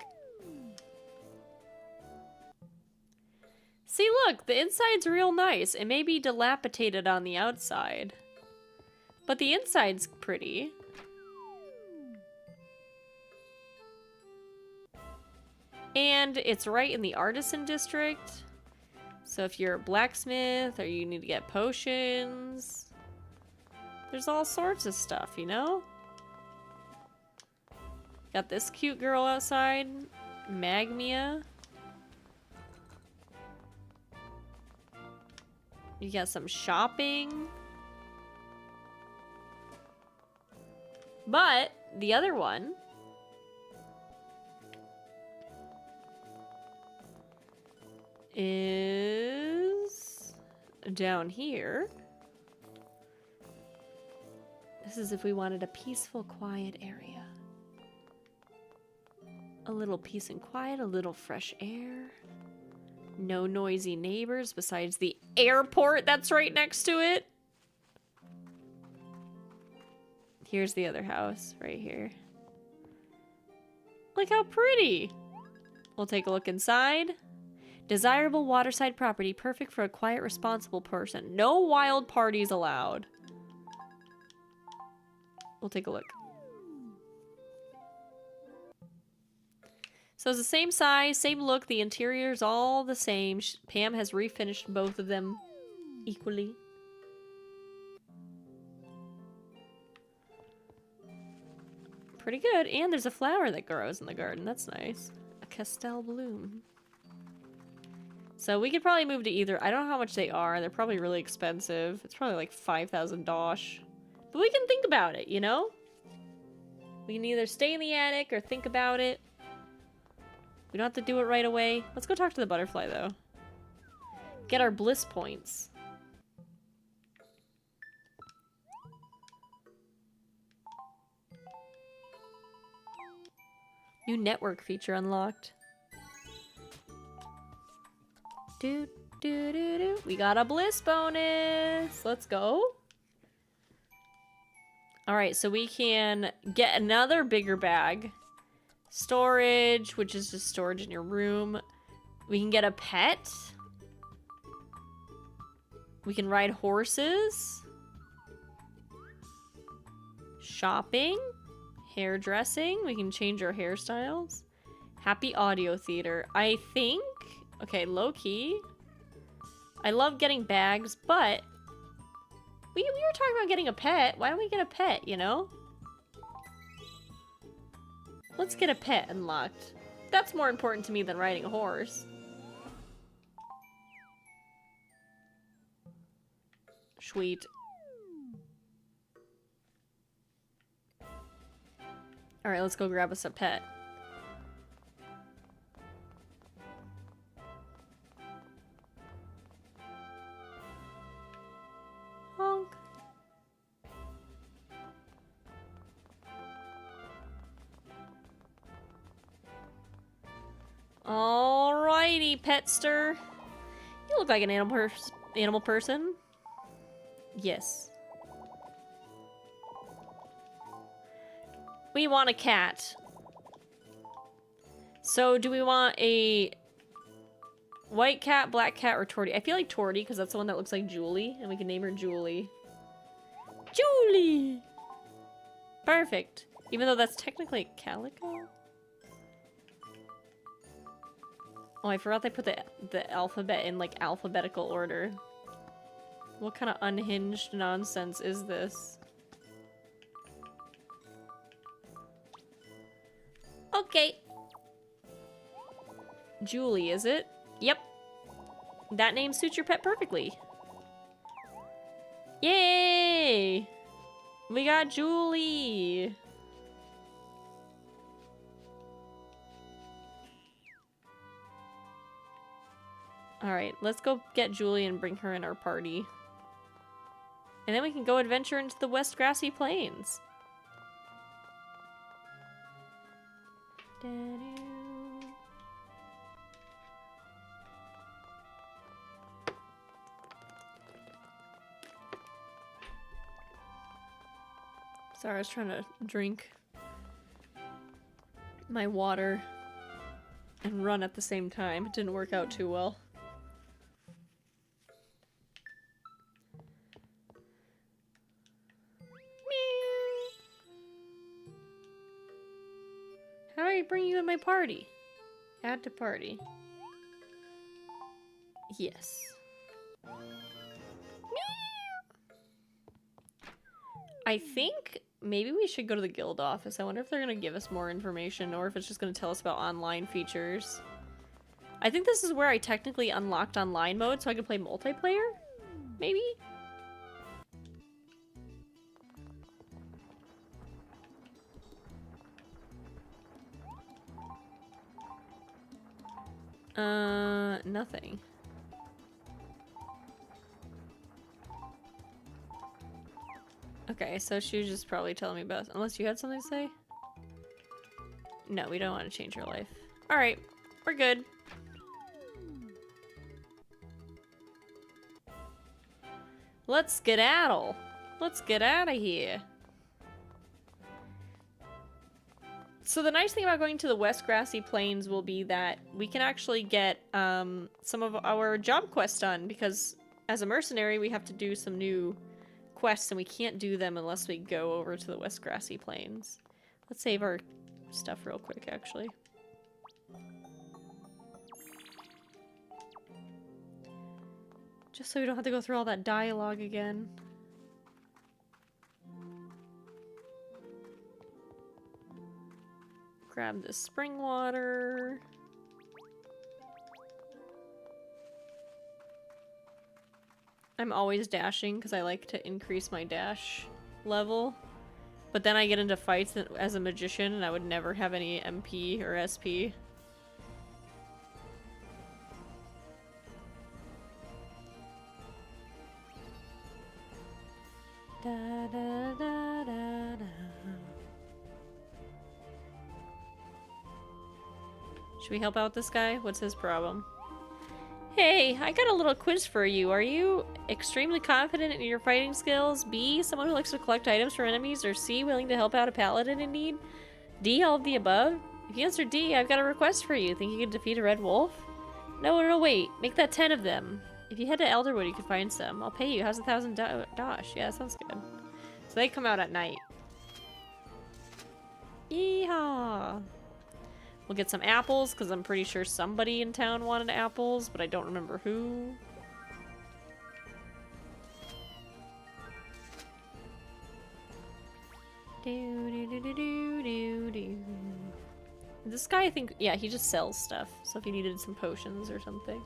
See, look, the inside's real nice. It may be dilapidated on the outside, but the inside's pretty. And it's right in the artisan district. So if you're a blacksmith or you need to get potions, there's all sorts of stuff, you know? Got this cute girl outside, Magmia. You got some shopping. But the other one is down here. This is if we wanted a peaceful, quiet area. A little peace and quiet, a little fresh air. No noisy neighbors besides the airport that's right next to it. Here's the other house right here. Look how pretty. We'll take a look inside. Desirable waterside property, perfect for a quiet, responsible person. No wild parties allowed. We'll take a look. So it's the same size, same look. The interior's all the same. Pam has refinished both of them equally. Pretty good. And there's a flower that grows in the garden. That's nice. A Castile bloom. So we could probably move to either. I don't know how much they are. They're probably really expensive. It's probably like 5,000 dosh. But we can think about it, you know? We can either stay in the attic or think about it. We don't have to do it right away. Let's go talk to the butterfly, though. Get our bliss points. New network feature unlocked. Do, do, do, do. We got a bliss bonus. Let's go. Alright, so we can get another bigger bag. Storage, which is just storage in your room. We can get a pet. We can ride horses. Shopping. Hairdressing. We can change our hairstyles. Happy audio theater. I think... Okay, low-key. I love getting bags, but... We were talking about getting a pet. Why don't we get a pet, you know? Let's get a pet unlocked. That's more important to me than riding a horse. Sweet. Alright, let's go grab us a pet. Honk. Alrighty, petster. You look like an animal person. Yes. We want a cat. So, do we want a white cat, black cat, or Torty? I feel like Torty, because that's the one that looks like Julie, and we can name her Julie. Julie! Perfect. Even though that's technically Calico? Oh, I forgot they put the alphabet in, like, alphabetical order. What kind of unhinged nonsense is this? Okay. Julie, is it? Yep. That name suits your pet perfectly. Yay! We got Julie! Alright, let's go get Julie and bring her in our party. And then we can go adventure into the West Grassy Plains. Sorry, I was trying to drink my water and run at the same time. It didn't work out too well. How do I bring you in my party? Add to party. Yes. I think maybe we should go to the guild office. I wonder if they're going to give us more information or if it's just going to tell us about online features. I think this is where I technically unlocked online mode so I could play multiplayer? Maybe? Nothing. Okay, so she was just probably telling me about... Unless you had something to say? No, we don't want to change her life. Alright, we're good. Let's skedaddle. Let's get out of here. So the nice thing about going to the West Grassy Plains will be that we can actually get some of our job quests done, because as a mercenary we have to do some new quests and we can't do them unless we go over to the West Grassy Plains. Let's save our stuff real quick, actually. Just so we don't have to go through all that dialogue again. Grab this spring water. I'm always dashing because I like to increase my dash level. But then I get into fights as a magician and I would never have any MP or SP. Da, da, da, da, da. Should we help out this guy? What's his problem? Hey, I got a little quiz for you. Are you extremely confident in your fighting skills? B, someone who likes to collect items from enemies? Or C, willing to help out a paladin in need? D, all of the above? If you answer D, I've got a request for you. Think you can defeat a red wolf? No, wait. Make that 10 of them. If you head to Elderwood, you can find some. I'll pay you. How's 1,000 dosh? Yeah, that sounds good. So they come out at night. Yeehaw! We'll get some apples, because I'm pretty sure somebody in town wanted apples, but I don't remember who. This guy, I think, yeah, he just sells stuff. So if you needed some potions or something.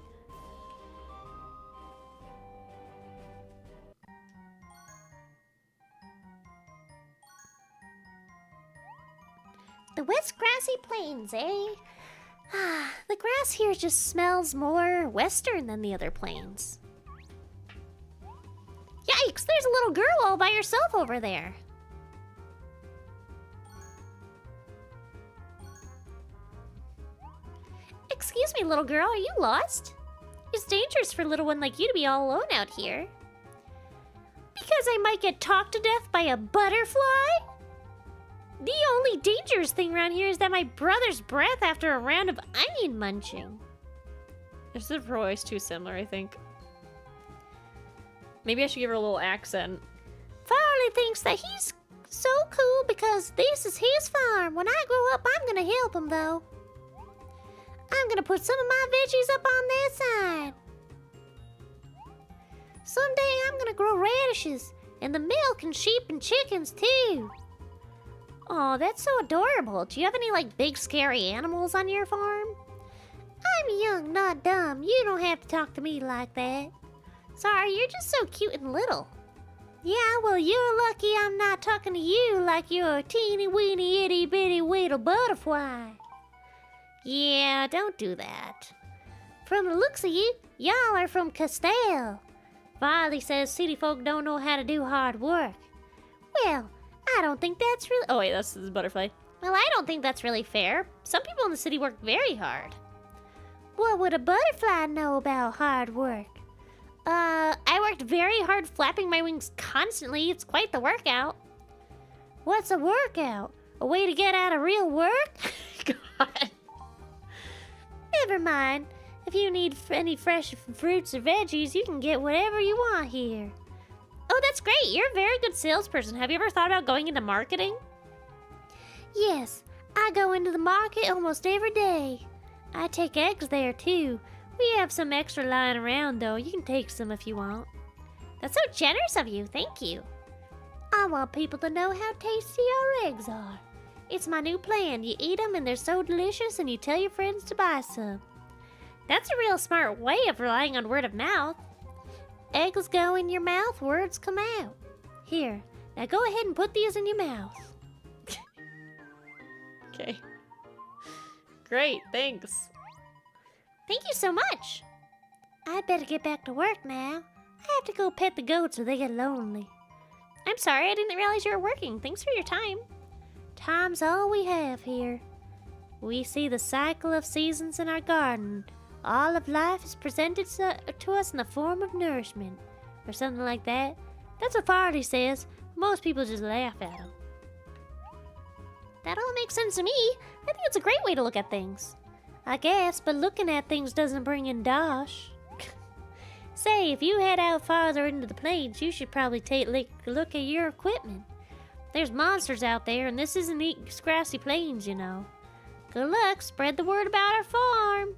The West Grassy Plains, eh? Ah, the grass here just smells more western than the other plains. Yikes, there's a little girl all by herself over there. Excuse me, little girl, are you lost? It's dangerous for a little one like you to be all alone out here. Because I might get talked to death by a butterfly? The only dangerous thing around here is that my brother's breath after a round of onion munching. This is voice too similar, I think. Maybe I should give her a little accent. Farley thinks that he's so cool because this is his farm. When I grow up, I'm gonna help him, though. I'm gonna put some of my veggies up on their side. Someday I'm gonna grow radishes and the milk and sheep and chickens, too. Oh, that's so adorable. Do you have any, like, big scary animals on your farm? I'm young, not dumb. You don't have to talk to me like that. Sorry, you're just so cute and little. Yeah, well, you're lucky I'm not talking to you like you're a teeny weeny itty bitty weedle butterfly. Yeah, don't do that. From the looks of you, y'all are from Castell. Farley says city folk don't know how to do hard work. Well, I don't think that's really... Oh wait, that's the butterfly. Well, I don't think that's really fair. Some people in the city work very hard. What would a butterfly know about hard work? I worked very hard flapping my wings constantly. It's quite the workout. What's a workout? A way to get out of real work? God. Never mind. If you need any fresh fruits or veggies, you can get whatever you want here. Oh, that's great. You're a very good salesperson. Have you ever thought about going into marketing? Yes, I go into the market almost every day. I take eggs there, too. We have some extra lying around, though. You can take some if you want. That's so generous of you. Thank you. I want people to know how tasty our eggs are. It's my new plan. You eat them and they're so delicious and you tell your friends to buy some. That's a real smart way of relying on word of mouth. Eggs go in your mouth, words come out. Here, now go ahead and put these in your mouth. Okay. Great, thanks. Thank you so much. I'd better get back to work now. I have to go pet the goats or they get lonely. I'm sorry, I didn't realize you were working. Thanks for your time. Time's all we have here. We see the cycle of seasons in our garden. All of life is presented to us in the form of nourishment, or something like that. That's what Farley says. Most people just laugh at him. That all makes sense to me. I think it's a great way to look at things. I guess, but looking at things doesn't bring in dosh. Say, if you head out farther into the plains, you should probably take a look at your equipment. There's monsters out there, and this isn't the grassy plains, you know. Good luck. Spread the word about our farm.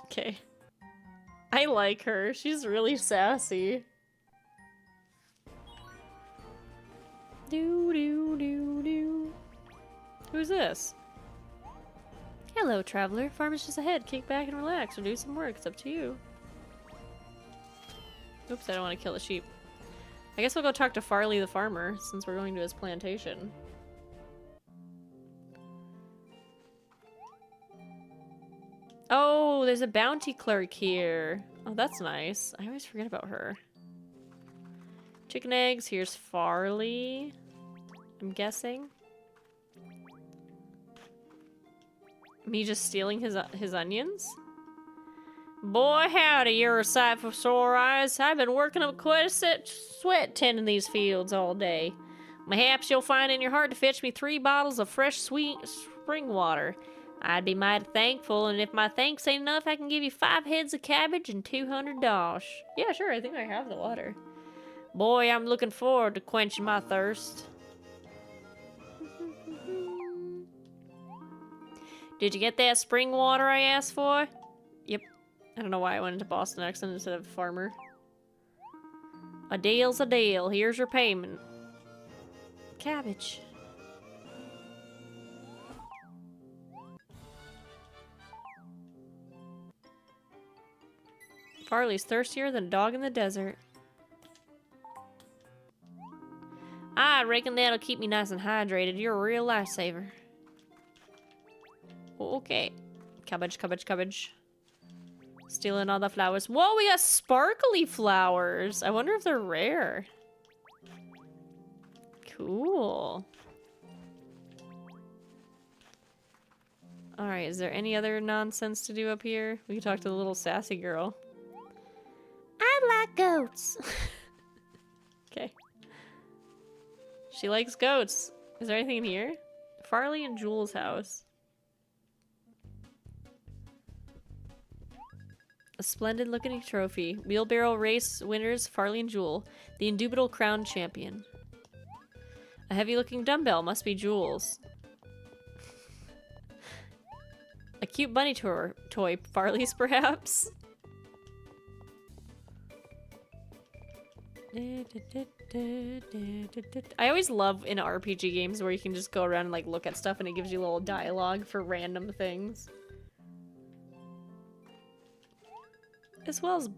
Okay. I like her. She's really sassy. Do do do do. Who's this? Hello, traveler. Farm is just ahead. Kick back and relax, or do some work. It's up to you. Oops, I don't want to kill the sheep. I guess we'll go talk to Farley the farmer, since we're going to his plantation. Oh, there's a bounty clerk here. Oh, that's nice. I always forget about her. Chicken eggs. Here's Farley. I'm guessing. Me just stealing his onions? Boy, howdy, you're a sight for sore eyes. I've been working up quite a sweat tending these fields all day. Mayhaps you'll find in your heart to fetch me 3 bottles of fresh, sweet spring water. I'd be mighty thankful, and if my thanks ain't enough, I can give you 5 heads of cabbage and 200 dosh. Yeah, sure, I think I have the water. Boy, I'm looking forward to quenching my thirst. Did you get that spring water I asked for? Yep. I don't know why I went into Boston accent instead of farmer. A deal's a deal. Here's your payment. Cabbage. Farley's thirstier than a dog in the desert. I reckon that'll keep me nice and hydrated. You're a real lifesaver. Okay. Cabbage, cabbage, cabbage. Stealing all the flowers. Whoa, we got sparkly flowers. I wonder if they're rare. Cool. Alright, is there any other nonsense to do up here? We can talk to the little sassy girl. I like goats. Okay. She likes goats. Is there anything in here? Farley and Jules' house. A splendid looking trophy. Wheelbarrow race winners Farley and Jewel. The indubitable crown champion. A heavy looking dumbbell. Must be Jules. A cute bunny toy. Farley's perhaps? I always love in RPG games where you can just go around and like look at stuff and it gives you a little dialogue for random things. As well as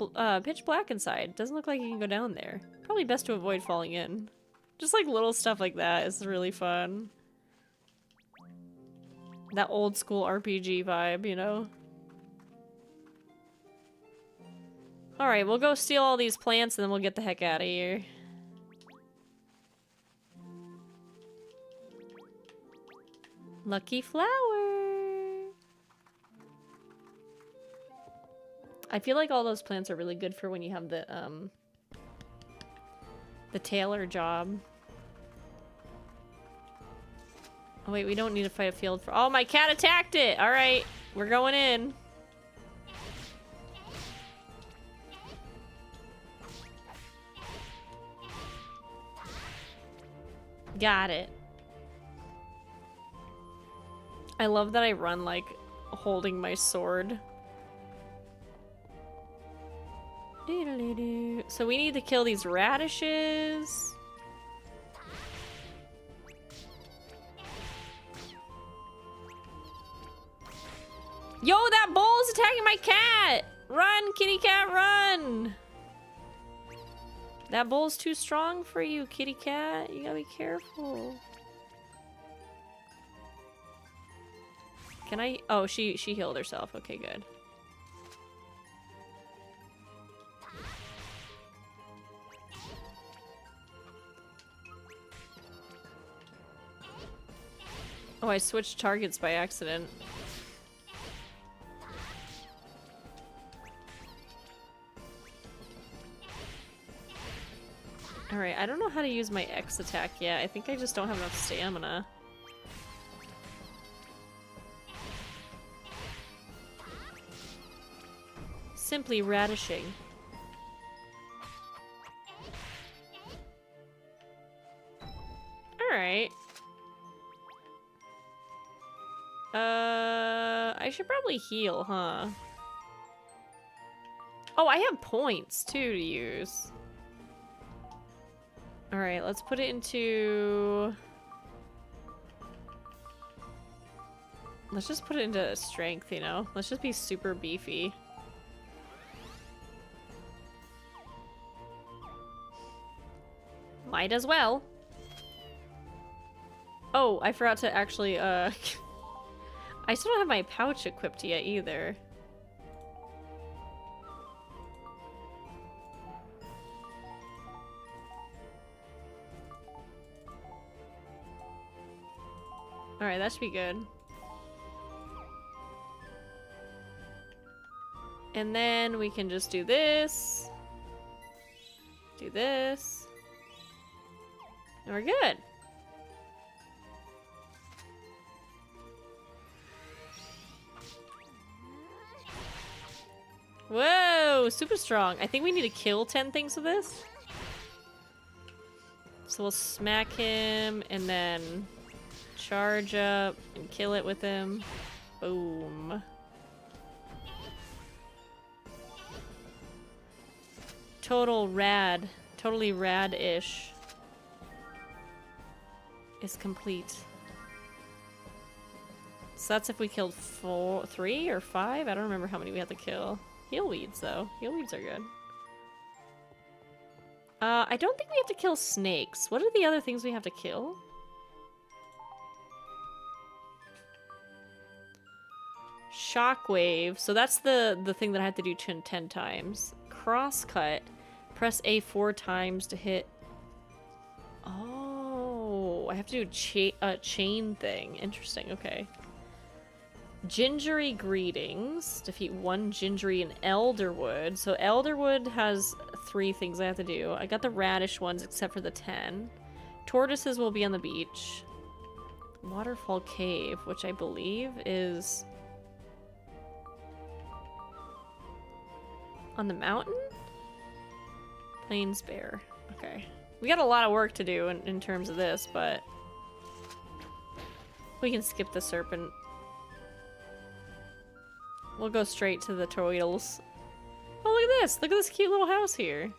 pitch black inside. Doesn't look like you can go down there. Probably best to avoid falling in. Just like little stuff like that is really fun. That old school RPG vibe, you know? Alright, we'll go steal all these plants and then we'll get the heck out of here. Lucky flower! I feel like all those plants are really good for when you have the tailor job. Oh wait, we don't need to fight a field for- Oh, my cat attacked it! Alright, we're going in. Got it. I love that I run, like, holding my sword. So we need to kill these radishes. Yo, that bull's attacking my cat! Run, kitty cat, run! That bull's too strong for you, kitty cat. You gotta be careful. Can I? Oh, she healed herself. Okay, good. Oh, I switched targets by accident. Alright, I don't know how to use my X attack yet. I think I just don't have enough stamina. Simply radishing. Alright. I should probably heal, huh? Oh, I have points too to use. Alright, let's put it into... Let's just put it into strength, you know? Let's just be super beefy. Might as well. Oh, I forgot to actually, I still don't have my pouch equipped yet either. Alright, that should be good. And then we can just do this. Do this. And we're good. Whoa, super strong. I think we need to kill 10 things with this. So we'll smack him and then charge up and kill it with him. Boom. Total rad. Totally rad-ish. Is complete. So that's if we killed 3 or 5? I don't remember how many we had to kill. Heal weeds, though. Heal weeds are good. I don't think we have to kill snakes. What are the other things we have to kill? Shockwave. So that's the thing that I have to do 10 times. Crosscut. Press A 4 times to hit. Oh, I have to do a chain thing. Interesting. Okay. Gingery Greetings. Defeat 1 Gingery in Elderwood. So Elderwood has 3 things I have to do. I got the radish ones except for the 10. Tortoises will be on the beach. Waterfall Cave, which I believe is on the mountain? Plains Bear. Okay. We got a lot of work to do in terms of this, but we can skip the serpent. We'll go straight to the turtles. Oh, look at this! Look at this cute little house here.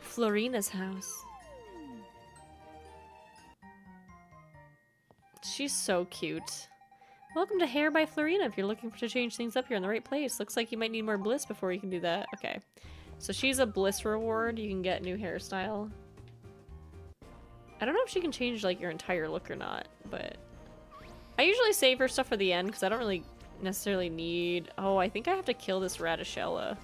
Florina's house. She's so cute. Welcome to Hair by Florina. If you're looking to change things up, you're in the right place. Looks like you might need more bliss before you can do that. Okay. So she's a bliss reward. You can get new hairstyle. I don't know if she can change like your entire look or not, but I usually save her stuff for the end because I don't really necessarily need... Oh, I think I have to kill this Radishella.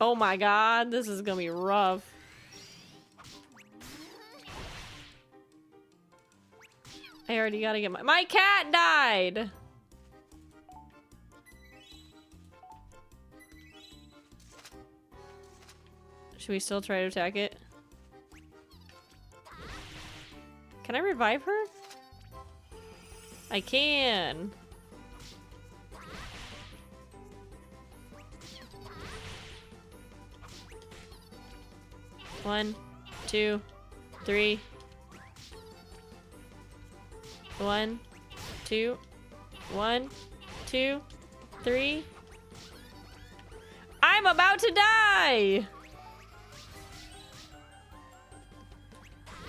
Oh my god, this is gonna be rough. I already gotta get my cat died! Should we still try to attack it? Can I revive her? I can! One, 2, 3. 1, 2, 1, 2, 3. I'm about to die!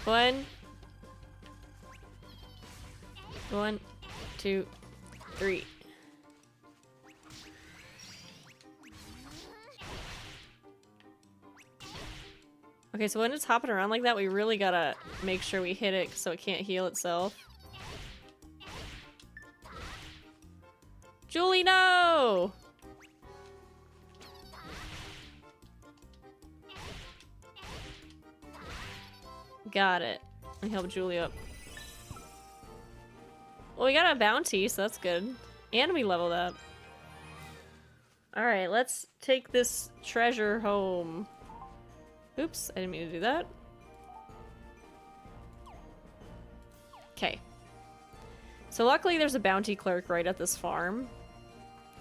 1, 1, 2, 3. Okay, so when it's hopping around like that, we really gotta make sure we hit it so it can't heal itself. Julie, no! Got it. I helped Julie up. Well, we got a bounty, so that's good. And we leveled up. Alright, let's take this treasure home. Oops, I didn't mean to do that. Okay. So luckily there's a bounty clerk right at this farm.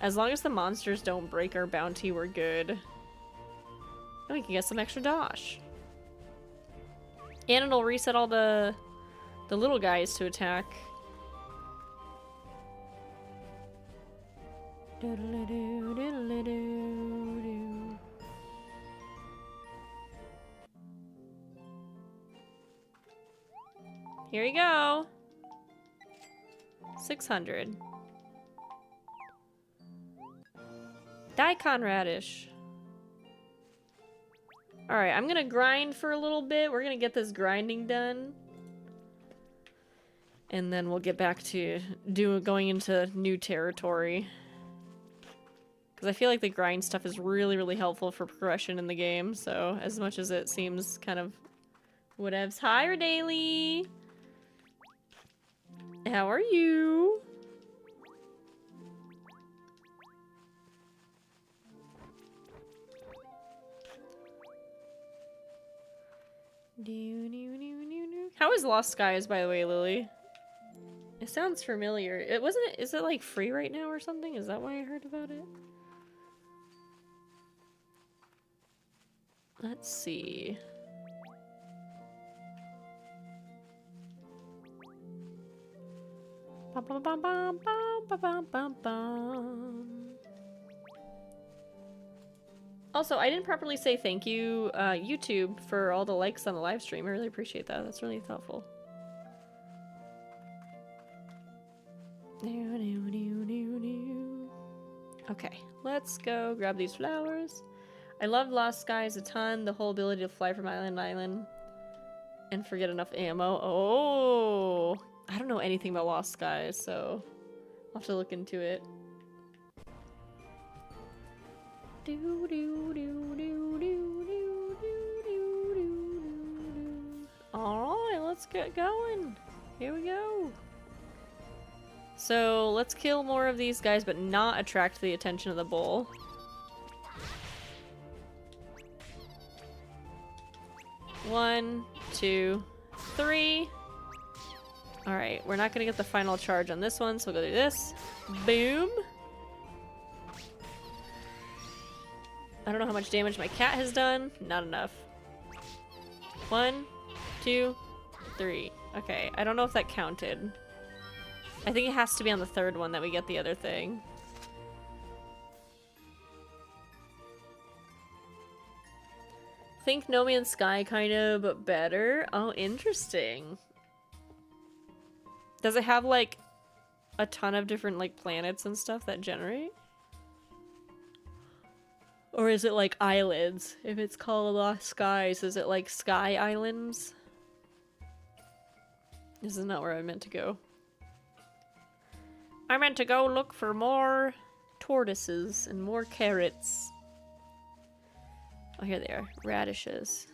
As long as the monsters don't break our bounty, we're good. And we can get some extra dosh. And it'll reset all the little guys to attack. Here you go. 600. Daikon radish. Alright, I'm gonna grind for a little bit. We're gonna get this grinding done. And then we'll get back to going into new territory. Because I feel like the grind stuff is really, really helpful for progression in the game. So, as much as it seems kind of whatevs. Hi, Daily. How are you? How is Lost Skies, by the way, Lily? It sounds familiar. It wasn't. Is it like free right now or something? Is that why I heard about it? Let's see. Bum, bum, bum, bum, bum, bum, bum, bum. Also, I didn't properly say thank you, YouTube, for all the likes on the live stream. I really appreciate that. That's really thoughtful. Okay, let's go grab these flowers. I love Lost Skies a ton. The whole ability to fly from island to island and forget enough ammo. Oh, I don't know anything about Lost Skies, so I'll have to look into it. Alright, let's get going. Here we go. So let's kill more of these guys, but not attract the attention of the bull. One, two, three. Alright, we're not gonna get the final charge on this one, so we'll go do this. Boom. I don't know how much damage my cat has done. Not enough. One, two, three. Okay, I don't know if that counted. I think it has to be on the third one that we get the other thing. Think No Man's Sky kind of, but better. Oh, interesting. Does it have like a ton of different like planets and stuff that generate? Or is it like islands? If it's called Lost Skies, is it like sky islands? This is not where I meant to go. I meant to go look for more tortoises and more carrots. Oh, here they are. Radishes.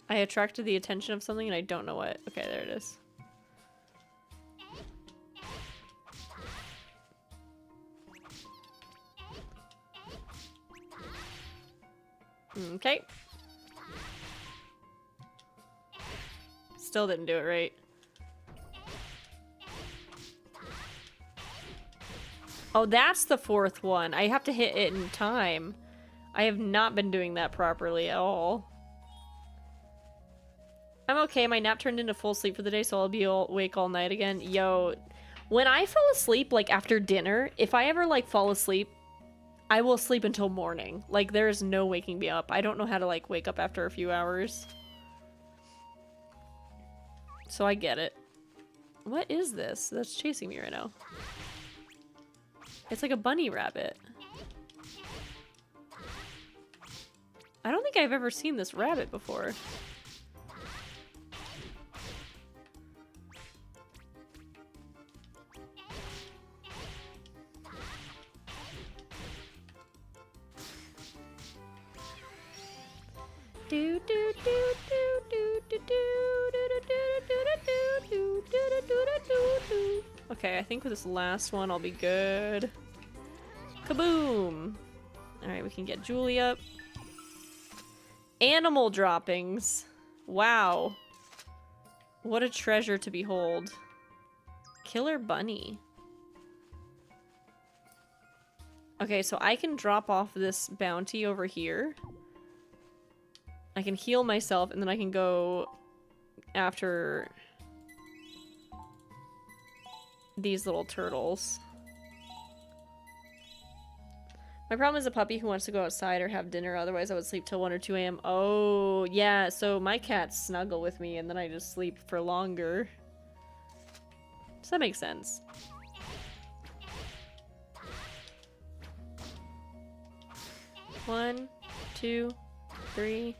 I attracted the attention of something and I don't know what. Okay, there it is. Okay. Still didn't do it right. Oh, that's the fourth one. I have to hit it in time. I have not been doing that properly at all. I'm okay. My nap turned into full sleep for the day, so I'll be awake all night again. Yo, when I fall asleep, like, after dinner, if I ever, like, fall asleep, I will sleep until morning. Like, there is no waking me up. I don't know how to, like, wake up after a few hours. So I get it. What is this that's chasing me right now? It's like a bunny rabbit. I don't think I've ever seen this rabbit before. Do, do, do, do, do, do, do, do, do, do, do, do, do, do, do. Okay, I think with this last one I'll be good. Kaboom! Alright, we can get Julie up. Animal droppings. Wow. What a treasure to behold. Killer bunny. Okay, so I can drop off this bounty over here. I can heal myself, and then I can go after these little turtles. My problem is a puppy who wants to go outside or have dinner, otherwise I would sleep till 1 or 2 a.m. Oh, yeah, so my cats snuggle with me, and then I just sleep for longer. Does that make sense? One, 2, 3...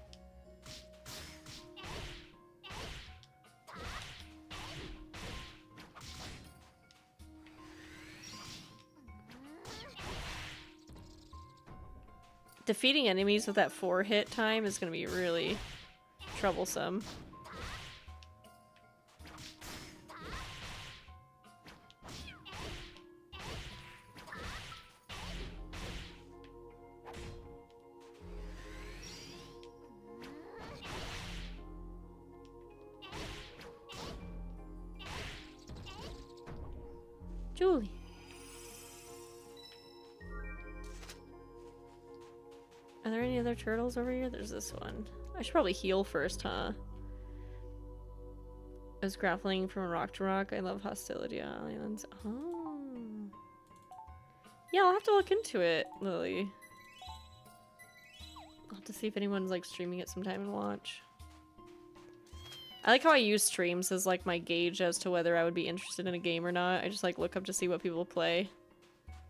Defeating enemies with that 4-hit time is going to be really troublesome. Julie. Are there any other turtles over here? There's this one. I should probably heal first, huh? I was grappling from rock to rock. I love Hostility Islands. Oh. Yeah, I'll have to look into it, Lily. I'll have to see if anyone's like streaming it sometime and watch. I like how I use streams as like my gauge as to whether I would be interested in a game or not. I just like look up to see what people play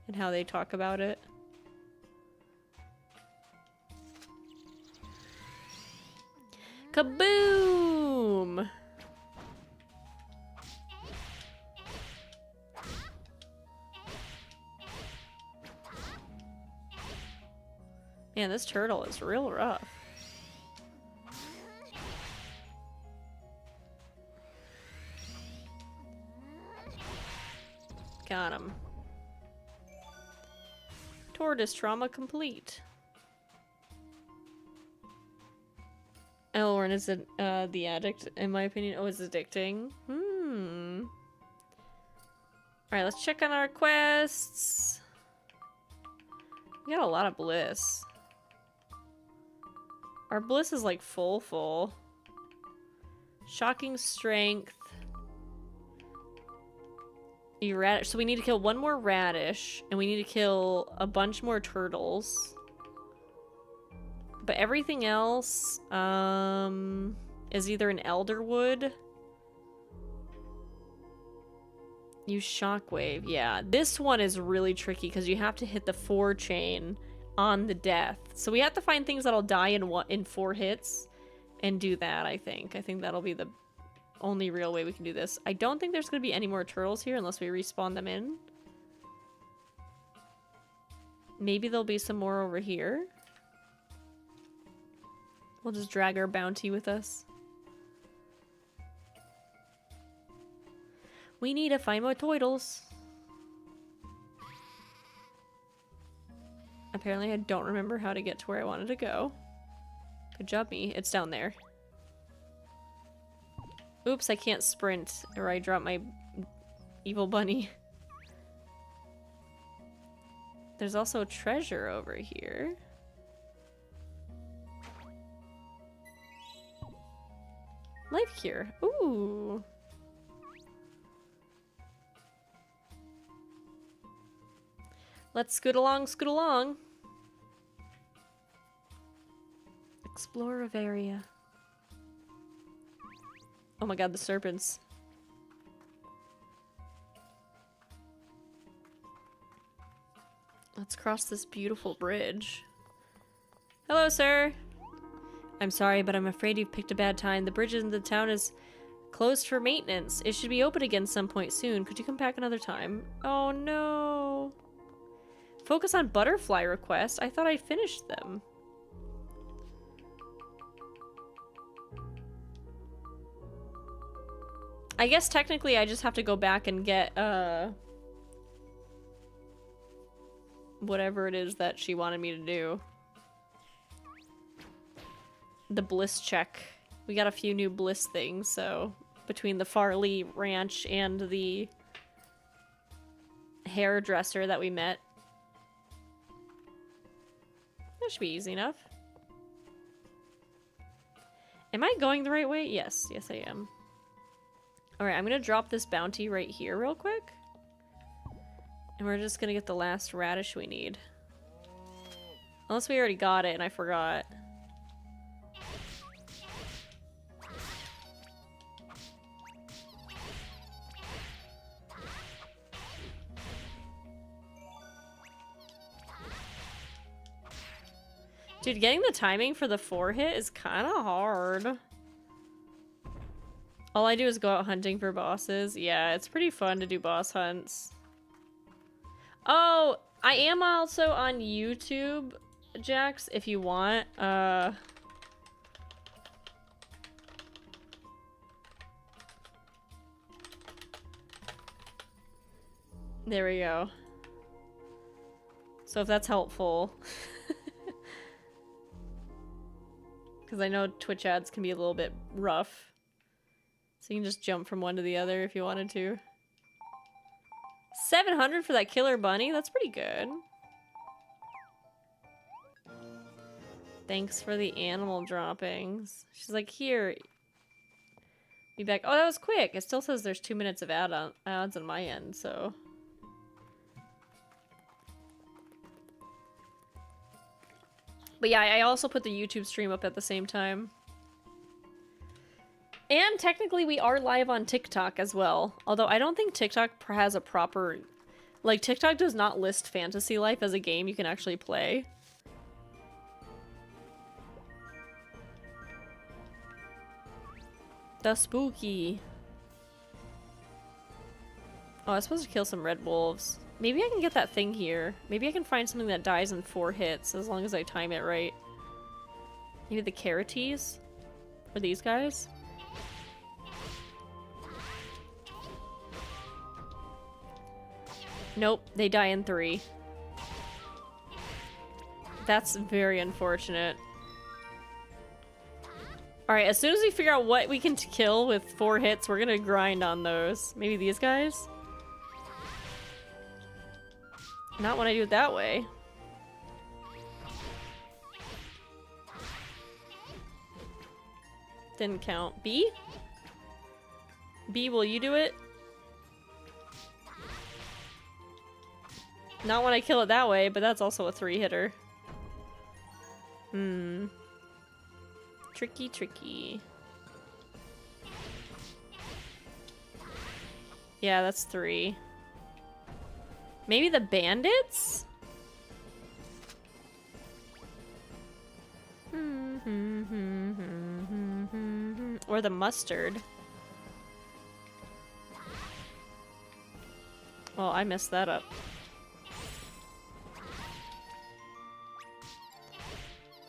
and how they talk about it. Kaboom! Man, this turtle is real rough. Got him. Tortoise trauma complete. Elorn is the addict, in my opinion. Oh, it's addicting. Alright, let's check on our quests. We got a lot of bliss. Our bliss is like full. Shocking strength. So we need to kill one more radish, and we need to kill a bunch more turtles. But everything else is either an elderwood. Use shockwave. Yeah, this one is really tricky because you have to hit the 4 chain on the death. So we have to find things that'll die in 4 hits and do that, I think. I think that'll be the only real way we can do this. I don't think there's going to be any more turtles here unless we respawn them in. Maybe there'll be some more over here. We'll just drag our bounty with us. We need to find more turtles. Apparently I don't remember how to get to where I wanted to go. Good job, me. It's down there. Oops, I can't sprint or I drop my evil bunny. There's also a treasure over here. Life cure. Ooh. Let's scoot along, scoot along. Explore of area. Oh my god, the serpents. Let's cross this beautiful bridge. Hello, sir. I'm sorry, but I'm afraid you've picked a bad time. The bridge in the town is closed for maintenance. It should be open again some point soon. Could you come back another time? Oh no. Focus on butterfly requests. I thought I finished them. I guess technically I just have to go back and get, whatever it is that she wanted me to do. The bliss check. We got a few new bliss things, so between the Farley Ranch and the hairdresser that we met. That should be easy enough. Am I going the right way? Yes. Yes, I am. Alright, I'm gonna drop this bounty right here real quick. And we're just gonna get the last radish we need. Unless we already got it and I forgot. Dude, getting the timing for the 4-hit is kind of hard. All I do is go out hunting for bosses. Yeah, it's pretty fun to do boss hunts. Oh, I am also on YouTube, Jax, if you want. There we go. So if that's helpful. Because I know Twitch ads can be a little bit rough. So you can just jump from one to the other if you wanted to. 700 for that killer bunny? That's pretty good. Thanks for the animal droppings. She's like, here. Be back. Oh, that was quick. It still says there's 2 minutes of ads on my end, so... But yeah, I also put the YouTube stream up at the same time. And technically we are live on TikTok as well. Although I don't think TikTok has a proper... Like, TikTok does not list Fantasy Life as a game you can actually play. The spooky. Oh, I was supposed to kill some red wolves. Maybe I can get that thing here. Maybe I can find something that dies in 4 hits, as long as I time it right. Maybe the Carates? Or these guys? Nope, they die in 3. That's very unfortunate. Alright, as soon as we figure out what we can kill with 4 hits, we're gonna grind on those. Maybe these guys? Not when I do it that way. Didn't count. B? B, will you do it? Not when I kill it that way, but that's also a 3-hitter. Tricky, tricky. Yeah, that's 3. Maybe the bandits? Or the mustard. Well, I messed that up.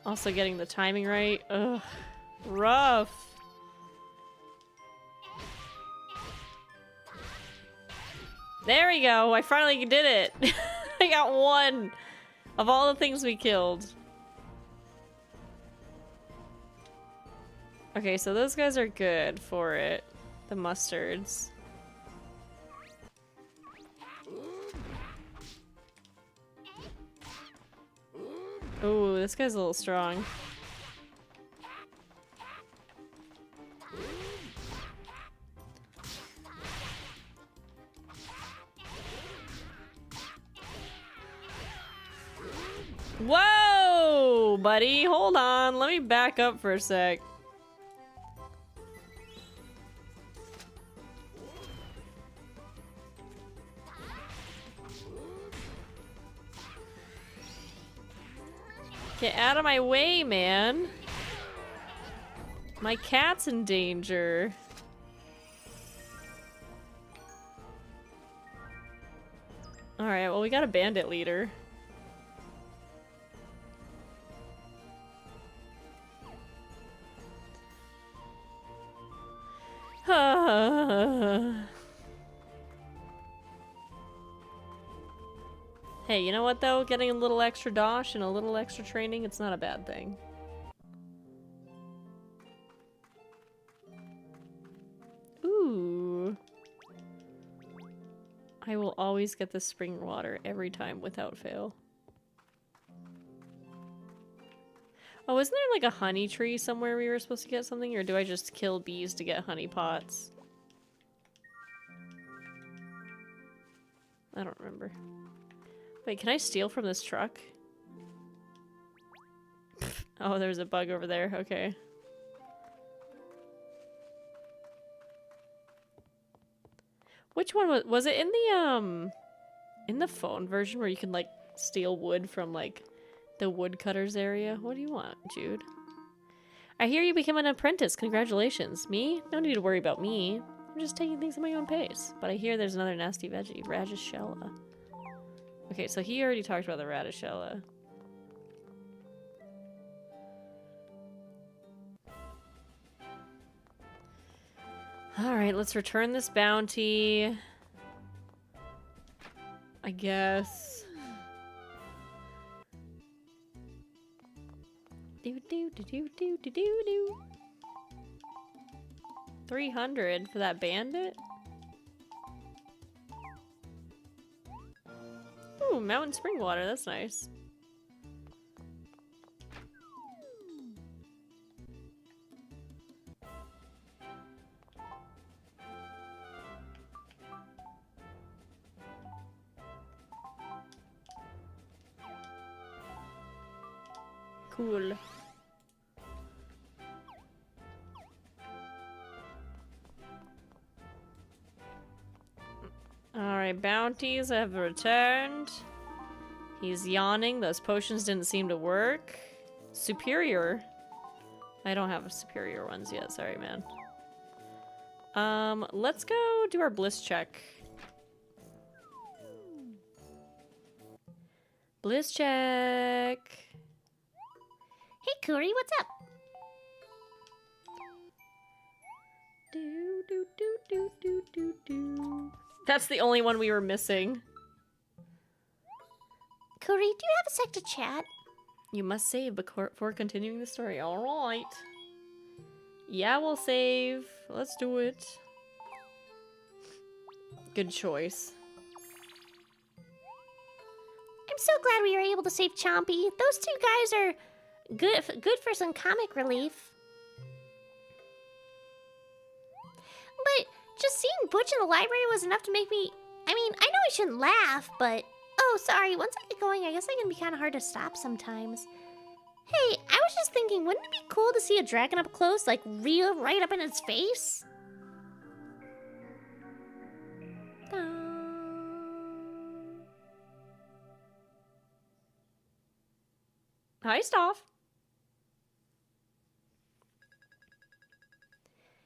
Also getting the timing right. Ugh. Rough. There we go. I finally did it. I got 1 of all the things we killed. Okay, so those guys are good for it. The mustards. Ooh, this guy's a little strong. Whoa, buddy, hold on. Let me back up for a sec. Get out of my way, man. My cat's in danger. Alright, well, we got a bandit leader. Hey, you know what though? Getting a little extra dosh and a little extra training, it's not a bad thing. Ooh. I will always get the spring water every time without fail. Oh, isn't there like a honey tree somewhere we were supposed to get something? Or do I just kill bees to get honey pots? I don't remember. Wait, can I steal from this truck? Oh, there's a bug over there. Okay. Which one was it in the phone version where you can like steal wood from like the woodcutters area? What do you want, Jude? I hear you became an apprentice. Congratulations. Me? No need to worry about me. I'm just taking things at my own pace. But I hear there's another nasty veggie, radishella. Okay, so he already talked about the radishella. Alright, let's return this bounty. I guess. Do do do do do do do do. 300 for that bandit? Ooh, mountain spring water, that's nice. Cool. Alright, bounties have returned. He's yawning. Those potions didn't seem to work. Superior. I don't have superior ones yet. Sorry, man. Let's go do our bliss check. Bliss check. Hey, Kuri, what's up? Do, do, do, do, do, do, do. That's the only one we were missing. Kuri, do you have a sec to chat? You must save before continuing the story. Alright. Yeah, we'll save. Let's do it. Good choice. I'm so glad we were able to save Chompy. Those two guys are good for some comic relief. But just seeing Butch in the library was enough to make me... I mean, I know I shouldn't laugh, but... Oh, sorry, once I get going, I guess I can be kind of hard to stop sometimes. Hey, I was just thinking, wouldn't it be cool to see a dragon up close, like real right up in its face? Hi, Staff.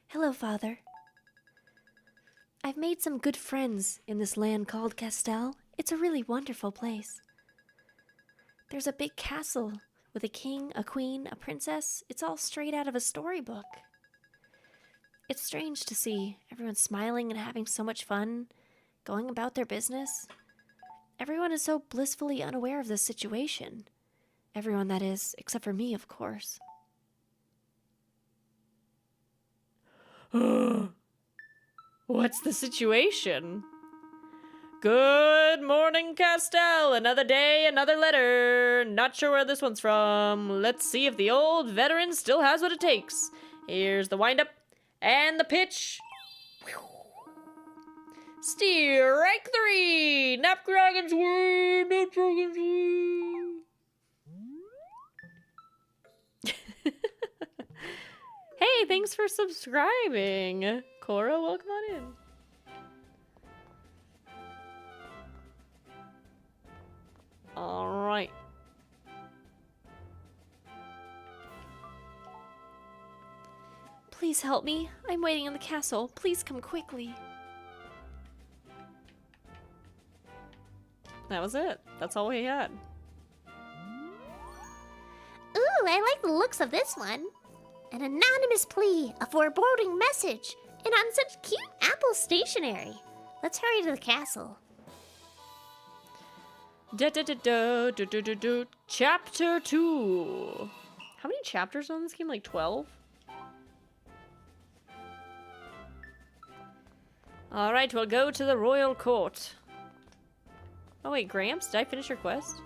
Hello, Father. I've made some good friends in this land called Castell. It's a really wonderful place. There's a big castle with a king, a queen, a princess. It's all straight out of a storybook. It's strange to see everyone smiling and having so much fun, going about their business. Everyone is so blissfully unaware of this situation. Everyone, that is, except for me, of course. What's the situation? Good morning, Castell. Another day, another letter. Not sure where this one's from. Let's see if the old veteran still has what it takes. Here's the wind-up and the pitch. Strike 3! Napdragons win! Napdragons win! Hey, thanks for subscribing. Cora, welcome on in. Alright. Please help me. I'm waiting in the castle. Please come quickly. That was it. That's all we had. Ooh, I like the looks of this one. An anonymous plea, a foreboding message, And on such cute apple stationery. Let's hurry to the castle. Chapter 2. How many chapters are in this game? Like 12? Alright, we'll go to the royal court. Oh wait, Gramps, did I finish your quest?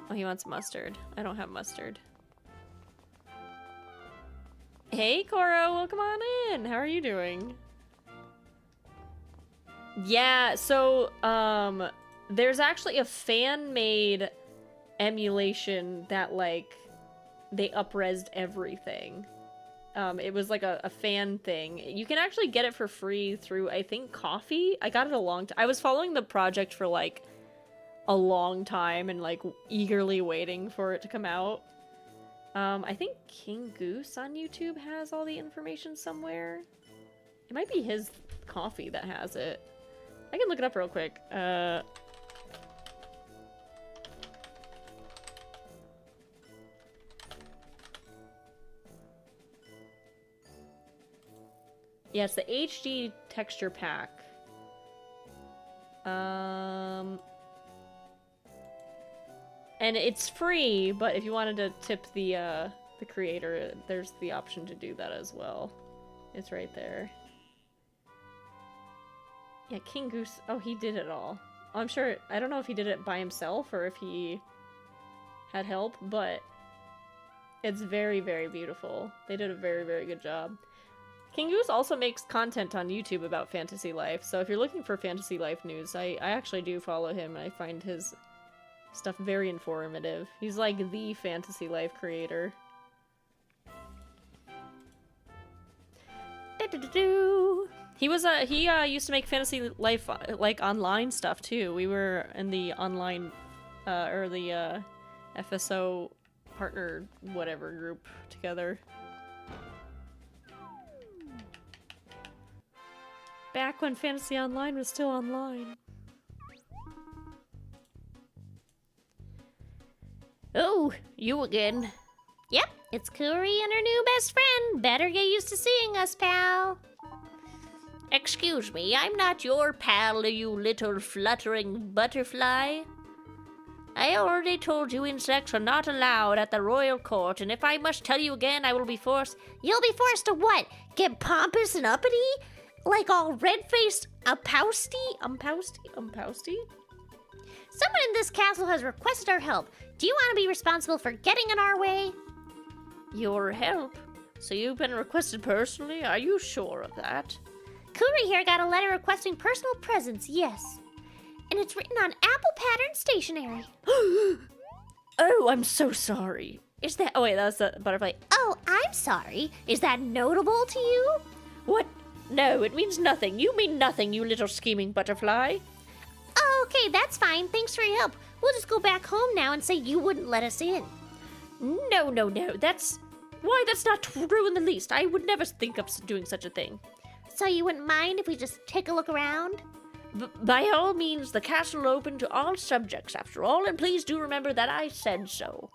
Oh, he wants mustard. I don't have mustard. Hey, Coro, welcome on in. How are you doing? Yeah, so, there's actually a fan-made emulation that, like, they up-resed everything. It was like a fan thing. You can actually get it for free through, I think, Coffee. I got it a long time. I was following the project for, like, a long time and, like, eagerly waiting for it to come out. I think King Goose on YouTube has all the information somewhere. It might be his Coffee that has it. I can look it up real quick. Yeah, it's the HD texture pack. And it's free, but if you wanted to tip the creator, there's the option to do that as well. It's right there. Yeah, King Goose. Oh, he did it all. I'm sure. I don't know if he did it by himself or if he had help, but it's very, very beautiful. They did a very, very good job. King Goose also makes content on YouTube about Fantasy Life, so if you're looking for Fantasy Life news, I actually do follow him, and I find his stuff very informative. He's like the Fantasy Life creator. He was he used to make Fantasy Life like online stuff too. We were in the online or the FSO partner whatever group together. Back when Fantasy Online was still online. Oh, you again. Yep, it's Kuri and her new best friend. Better get used to seeing us, pal. Excuse me, I'm not your pal, you little fluttering butterfly. I already told you insects are not allowed at the royal court, and if I must tell you again, I will be forced... You'll be forced to what? Get pompous and uppity? Like all red-faced upousty? Upousty? Someone in this castle has requested our help. Do you want to be responsible for getting in our way? Your help? So you've been requested personally? Are you sure of that? Kuri here got a letter requesting personal presence, yes. And it's written on apple pattern stationery. Oh, I'm so sorry. Is that... Oh, wait, that was the butterfly. Oh, I'm sorry. Is that notable to you? What? No, it means nothing. You mean nothing, you little scheming butterfly. Oh, okay, that's fine. Thanks for your help. We'll just go back home now and say you wouldn't let us in. No. That's... Why, that's not true in the least. I would never think of doing such a thing. So you wouldn't mind if we just take a look around? By all means, the castle open to all subjects, after all, and please do remember that I said so.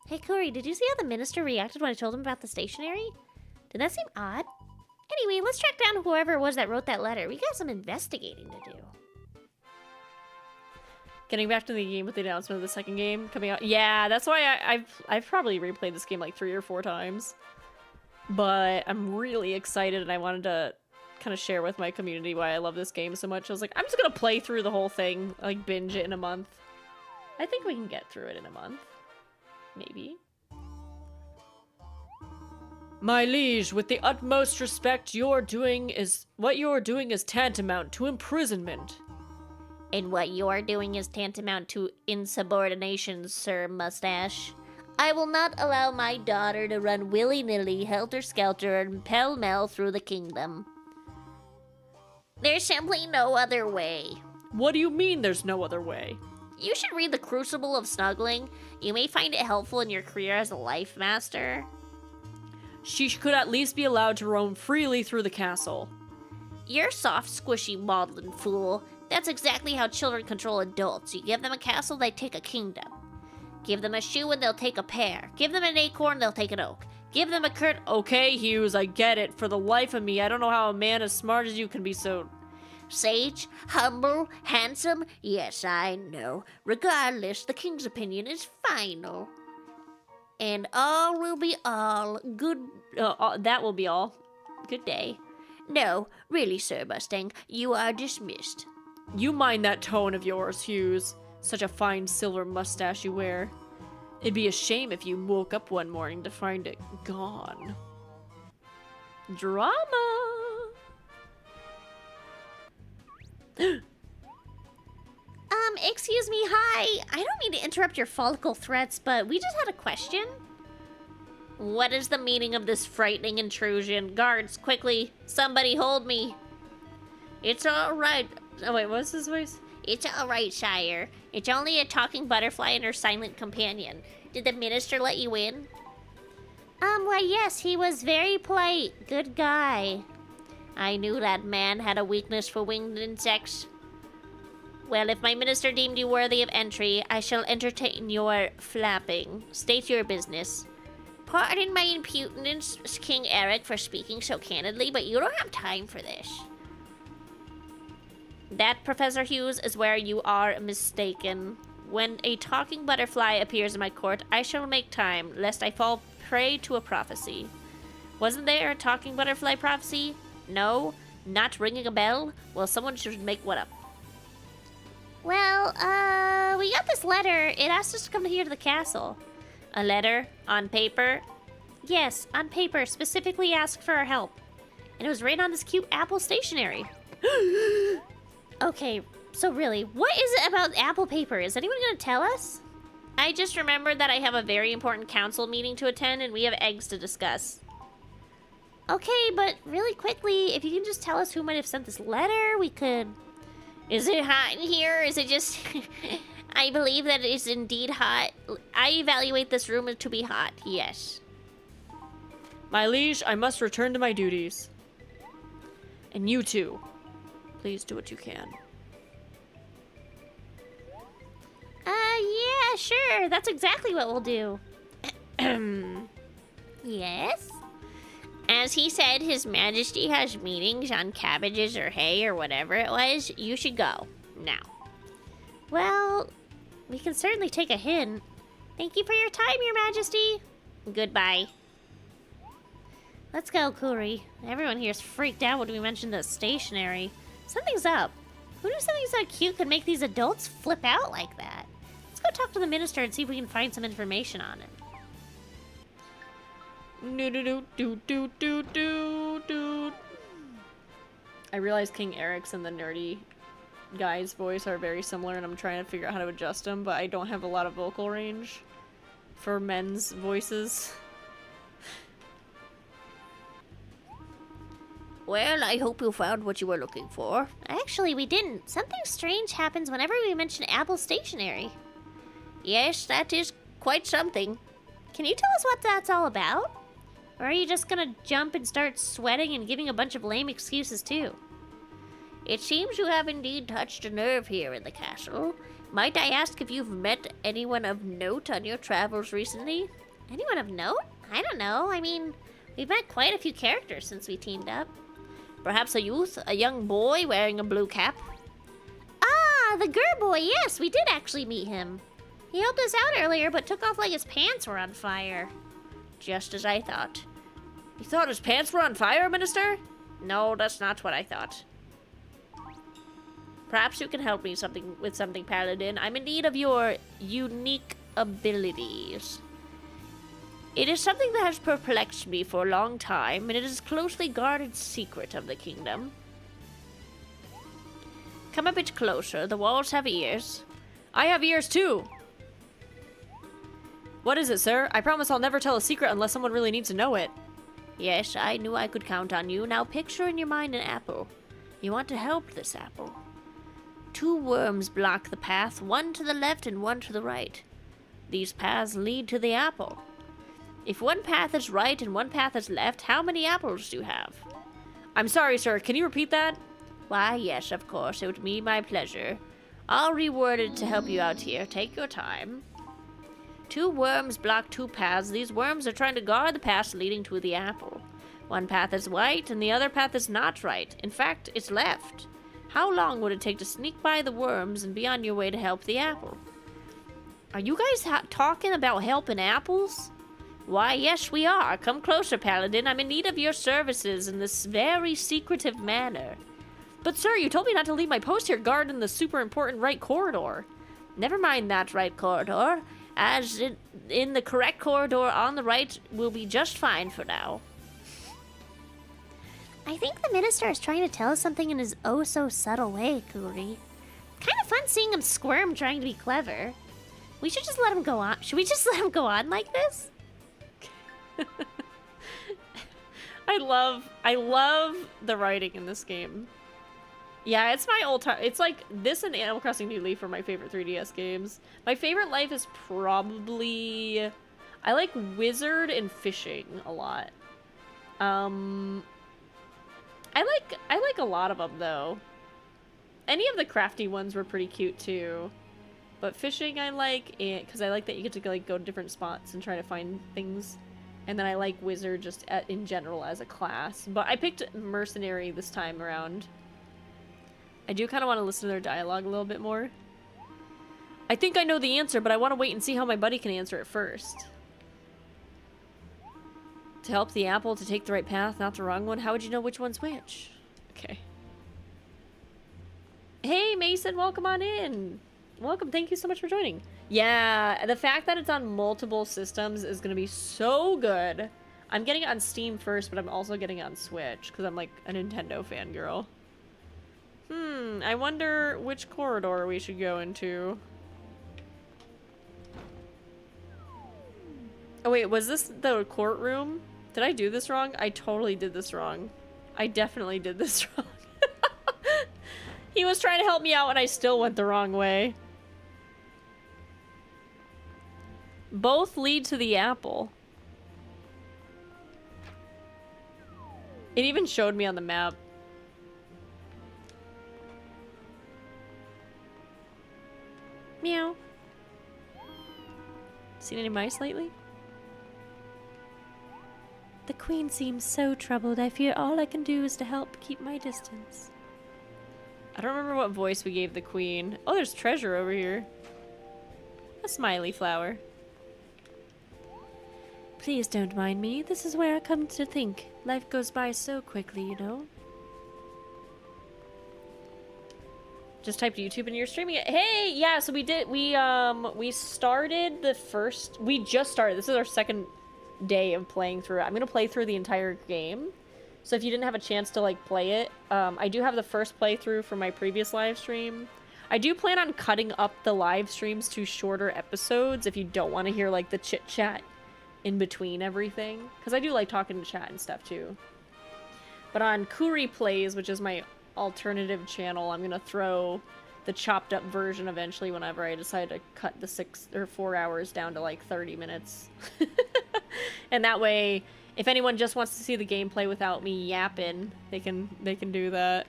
Hey, Kuri, did you see how the minister reacted when I told him about the stationery? Did that seem odd? Anyway, let's track down whoever it was that wrote that letter. We got some investigating to do. Getting back to the game with the announcement of the second game coming out. Yeah, that's why I've probably replayed this game like 3 or 4 times. But I'm really excited, and I wanted to kind of share with my community why I love this game so much. I was like, I'm just gonna play through the whole thing, like binge it in a month. I think we can get through it in a month. Maybe. My liege, with the utmost respect, what you're doing is tantamount to imprisonment. And what you're doing is tantamount to insubordination, Sir Mustache. I will not allow my daughter to run willy-nilly, helter-skelter, and pell-mell through the kingdom. There's simply no other way. What do you mean there's no other way? You should read The Crucible of Snuggling. You may find it helpful in your career as a life master. She could at least be allowed to roam freely through the castle. You're soft, squishy, maudlin fool. That's exactly how children control adults. You give them a castle, they take a kingdom. Give them a shoe and they'll take a pear. Give them an acorn, they'll take an oak. Give them a curt, okay, Hughes, I get it. For the life of me, I don't know how a man as smart as you can be so... Sage, humble, handsome? Yes, I know. Regardless, the king's opinion is final. And all will be all. Good... that will be all. Good day. No, really, Sir Mustang, you are dismissed. You mind that tone of yours, Hughes. Such a fine silver mustache you wear. It'd be a shame if you woke up one morning to find it gone. Drama! Excuse me, hi. I don't mean to interrupt your follicle threats, but we just had a question. What is the meaning of this frightening intrusion? Guards, quickly, somebody hold me. It's all right. Oh wait, what's his voice? It's all right, sire. It's only a talking butterfly and her silent companion. Did the minister let you in? Why, yes, he was very polite. Good guy. I knew that man had a weakness for winged insects. Well, if my minister deemed you worthy of entry, I shall entertain your flapping. State your business. Pardon my impudence, King Eric, for speaking so candidly, but you don't have time for this. That, Professor Hughes, is where you are mistaken. When a talking butterfly appears in my court, I shall make time, lest I fall prey to a prophecy. Wasn't there a talking butterfly prophecy? No? Not ringing a bell? Well, someone should make one up. Well, we got this letter. It asked us to come here to the castle. A letter? On paper? Yes, on paper, specifically asked for our help. And it was written on this cute Apple stationery. Okay, so really, what is it about Apple paper? Is anyone gonna tell us? I just remembered that I have a very important council meeting to attend and we have eggs to discuss. Okay, but really quickly, if you can just tell us who might have sent this letter, we could... Is it hot in here? Is it just... I believe that it is indeed hot. I evaluate this room to be hot, yes. My liege, I must return to my duties. And you too. Please do what you can. Yeah, sure. That's exactly what we'll do. Yes? As he said, His Majesty has meetings on cabbages or hay or whatever it was. You should go. Now. Well, we can certainly take a hint. Thank you for your time, Your Majesty. Goodbye. Let's go, Kuri. Everyone here is freaked out when we mentioned the stationery. Something's up. Who knew something so cute could make these adults flip out like that? Let's go talk to the minister and see if we can find some information on it. I realize King Eric's and the nerdy guy's voice are very similar, and I'm trying to figure out how to adjust them, but I don't have a lot of vocal range for men's voices. Well, I hope you found what you were looking for. Actually, we didn't. Something strange happens whenever we mention Apple stationery. Yes, that is quite something. Can you tell us what that's all about? Or are you just gonna jump and start sweating and giving a bunch of lame excuses too? It seems you have indeed touched a nerve here in the castle. Might I ask if you've met anyone of note on your travels recently? Anyone of note? I don't know. I mean, we've met quite a few characters since we teamed up. Perhaps a youth, a young boy wearing a blue cap? Ah, the Gur boy, yes, we did actually meet him. He helped us out earlier, but took off like his pants were on fire. Just as I thought. You thought his pants were on fire, Minister? No, that's not what I thought. Perhaps you can help me with something, Paladin. I'm in need of your unique abilities. It is something that has perplexed me for a long time, and it is a closely guarded secret of the kingdom. Come a bit closer. The walls have ears. I have ears too. What is it, sir? I promise I'll never tell a secret unless someone really needs to know it. Yes, I knew I could count on you. Now picture in your mind an apple. You want to help this apple. 2 worms block the path, one to the left and one to the right. These paths lead to the apple. If one path is right and one path is left, how many apples do you have? I'm sorry, sir. Can you repeat that? Why, yes, of course. It would be my pleasure. I'll reword it to help you out here. Take your time. 2 worms block 2 paths. These worms are trying to guard the paths leading to the apple. One path is right, and the other path is not right. In fact, it's left. How long would it take to sneak by the worms and be on your way to help the apple? Are you guys talking about helping apples? Why, yes, we are. Come closer, Paladin. I'm in need of your services in this very secretive manner. But sir, you told me not to leave my post here guarding the super important right corridor. Never mind that right corridor, as in the correct corridor on the right will be just fine for now. I think the minister is trying to tell us something in his oh-so-subtle way, Kuri. Kind of fun seeing him squirm trying to be clever. We should just let him go on. Should we just let him go on like this? I love the writing in this game. Yeah, it's my old time. It's like this and Animal Crossing New Leaf are my favorite 3DS games. My favorite life is probably I like Wizard and Fishing a lot. I like a lot of them though. Any of the crafty ones were pretty cute too. But Fishing I like it because I like that you get to like go to different spots and try to find things. And then I like Wizard just in general as a class. But I picked Mercenary this time around. I do kind of want to listen to their dialogue a little bit more. I think I know the answer, but I want to wait and see how my buddy can answer it first. To help the apple to take the right path, not the wrong one? How would you know which one's which? Okay. Hey, Mason, welcome on in. Welcome, thank you so much for joining. Yeah, the fact that it's on multiple systems is going to be so good. I'm getting it on Steam first, but I'm also getting it on Switch, because I'm like a Nintendo fangirl. I wonder which corridor we should go into. Oh wait, was this the courtroom? Did I do this wrong? I totally did this wrong. I definitely did this wrong. He was trying to help me out and I still went the wrong way. Both lead to the apple. It even showed me on the map. Meow. Seen any mice lately? The queen seems so troubled. I fear all I can do is to help keep my distance. I don't remember what voice we gave the queen. Oh, there's treasure over here. A smiley flower. Please don't mind me. This is where I come to think. Life goes by so quickly, you know. Just typed YouTube and you're streaming it. Hey, yeah, so we started the first, we just started. This is our second day of playing through it. I'm gonna play through the entire game. So if you didn't have a chance to like play it, I do have the first playthrough from my previous live stream. I do plan on cutting up the live streams to shorter episodes if you don't want to hear like the chit chat in between everything. Because I do like talking to chat and stuff too. But on Kuri Plays, which is my alternative channel, I'm gonna throw the chopped up version eventually whenever I decide to cut the 6 or 4 hours down to like 30 minutes. And that way, if anyone just wants to see the gameplay without me yapping, they can do that.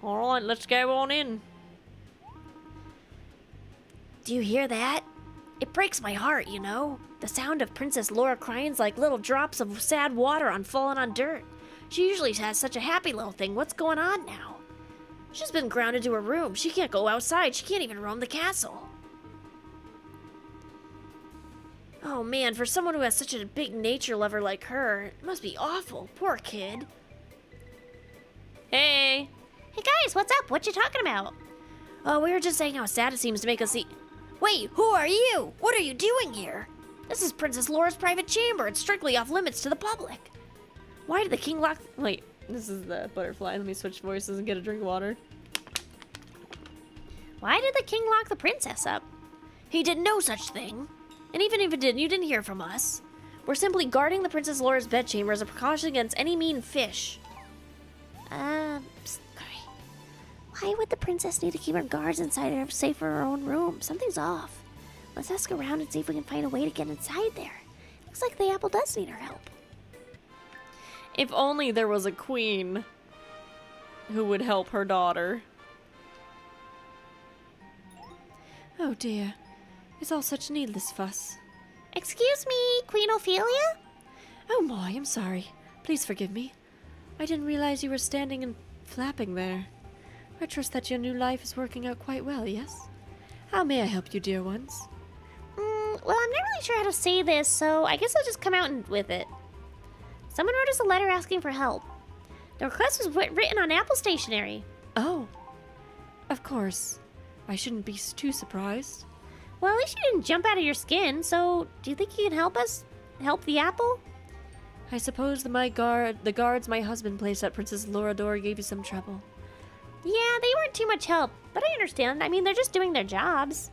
Alright, let's go on in. Do you hear that? It breaks my heart, you know? The sound of Princess Laura crying's like little drops of sad water on falling on dirt. She usually has such a happy little thing. What's going on now? She's been grounded to her room. She can't go outside. She can't even roam the castle. Oh man, for someone who has such a big nature lover like her, it must be awful. Poor kid. Hey! Hey guys, what's up? What you talking about? Oh, we were just saying how sad it seems to make us see. Wait, who are you? What are you doing here? This is Princess Laura's private chamber. It's strictly off limits to the public. Why did the king lock... Wait, this is the butterfly. Let me switch voices and get a drink of water. Why did the king lock the princess up? He did no such thing. And even if it did, you didn't hear from us. We're simply guarding the Princess Laura's bedchamber as a precaution against any mean fish. Sorry. Why would the princess need to keep her guards inside her safe for her own room? Something's off. Let's ask around and see if we can find a way to get inside there. Looks like the apple does need our help. If only there was a queen who would help her daughter. Oh dear. It's all such needless fuss. Excuse me, Queen Ophelia? Oh my, I'm sorry. Please forgive me. I didn't realize you were standing and flapping there. I trust that your new life is working out quite well, yes? How may I help you, dear ones? Well, I'm not really sure how to say this, so I guess I'll just come out with it. Someone wrote us a letter asking for help. The request was written on Apple stationery. Oh, of course. I shouldn't be too surprised. Well, at least you didn't jump out of your skin, so do you think you can help us? Help the apple? I suppose the guards my husband placed at Princess Lorador gave you some trouble. Yeah, they weren't too much help, but I understand. I mean, they're just doing their jobs.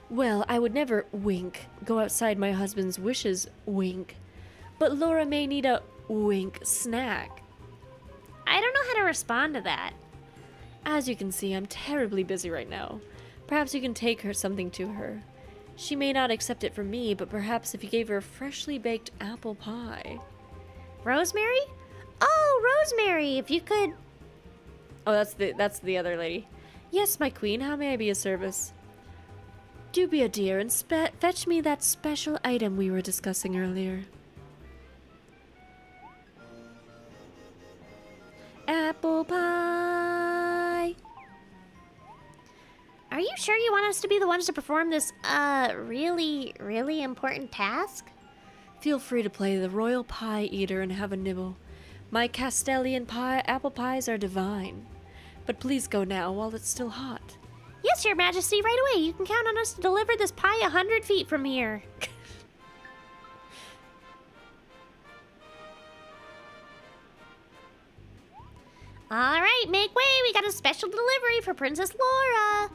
Well, I would never go outside my husband's wishes, But Laura may need a snack. I don't know how to respond to that. As you can see, I'm terribly busy right now. Perhaps you can take her something to her. She may not accept it from me, but perhaps if you gave her a freshly baked apple pie. Rosemary? Oh, Rosemary, if you could... Oh, that's the other lady. Yes, my queen, how may I be of service? Do be a dear and fetch me that special item we were discussing earlier. Apple pie! Are you sure you want us to be the ones to perform this, really, really important task? Feel free to play the royal pie eater and have a nibble. My Castilian apple pies are divine. But please go now while it's still hot. Yes, Your Majesty, right away. You can count on us to deliver this pie 100 feet from here. All right, make way. We got a special delivery for Princess Laura.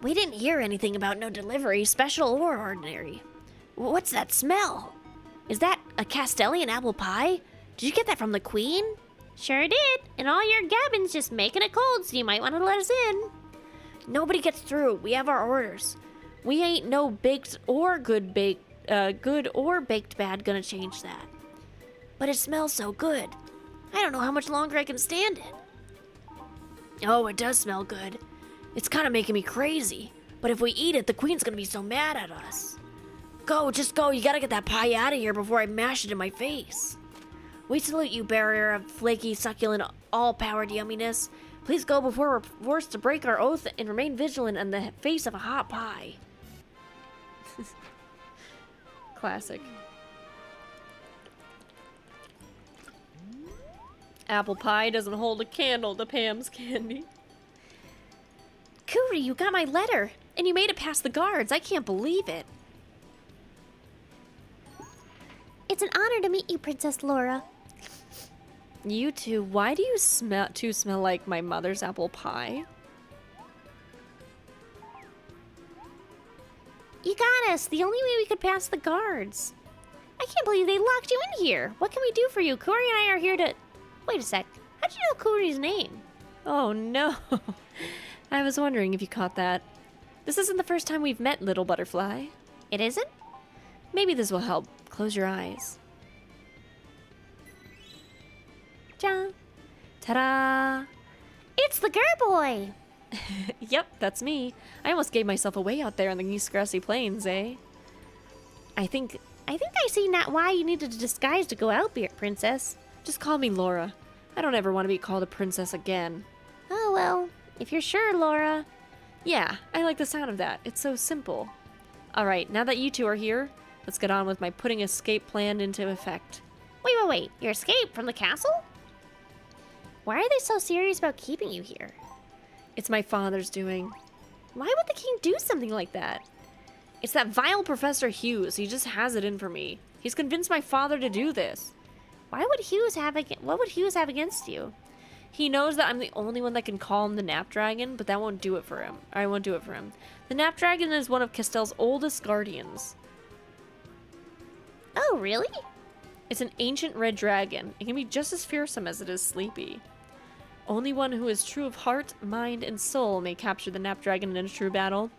We didn't hear anything about no delivery, special or ordinary. What's that smell? Is that a Castilian apple pie? Did you get that from the Queen? Sure did. And all your gabbin's just making it cold, so you might want to let us in. Nobody gets through. We have our orders. We ain't no baked or good or baked bad gonna change that. But it smells so good. I don't know how much longer I can stand it. Oh, it does smell good. It's kind of making me crazy. But if we eat it, the Queen's gonna be so mad at us. Go, just go. You gotta get that pie out of here before I mash it in my face. We salute you, barrier of flaky, succulent, all-powered yumminess. Please go before we're forced to break our oath and remain vigilant in the face of a hot pie. Classic. Apple pie doesn't hold a candle to Pam's candy. Cootie, you got my letter, and you made it past the guards. I can't believe it. It's an honor to meet you, Princess Laura. You two, why do you smell like my mother's apple pie? You got us. The only way we could pass the guards. I can't believe they locked you in here. What can we do for you? Corey and I are here to... Wait a sec. How'd you know Corey's name? Oh no. I was wondering if you caught that. This isn't the first time we've met, little butterfly. It isn't? Maybe this will help. Close your eyes. Ja. Ta-da! It's the girl boy. Yep, that's me. I almost gave myself away out there on the East Grassy Plains, eh? I think I see not why you needed a disguise to go out, Princess. Just call me Laura. I don't ever want to be called a princess again. Oh, well, if you're sure, Laura. Yeah, I like the sound of that. It's so simple. Alright, now that you two are here, let's get on with my putting escape plan into effect. Wait. Your escape from the castle? Why are they so serious about keeping you here? It's my father's doing. Why would the king do something like that? It's that vile Professor Hughes. He just has it in for me. He's convinced my father to do this. What would Hughes have against you? He knows that I'm the only one that can call him the Nap Dragon, but that won't do it for him. I won't do it for him. The Nap Dragon is one of Castell's oldest guardians. Oh, really? It's an ancient red dragon. It can be just as fearsome as it is sleepy. Only one who is true of heart, mind, and soul may capture the Nap Dragon in a true battle.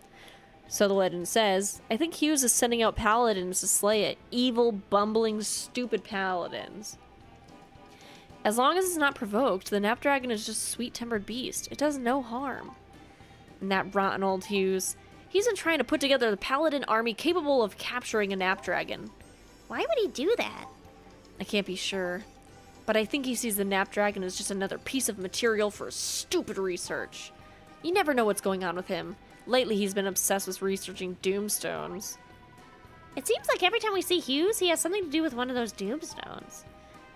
So the legend says. I think Hughes is sending out paladins to slay it. Evil, bumbling, stupid paladins. As long as it's not provoked, the Nap Dragon is just a sweet-tempered beast. It does no harm. And that rotten old Hughes. He's been trying to put together the paladin army capable of capturing a Napdragon. Why would he do that? I can't be sure, but I think he sees the Napdragon as just another piece of material for stupid research. You never know what's going on with him. Lately, he's been obsessed with researching doomstones. It seems like every time we see Hughes, he has something to do with one of those doomstones.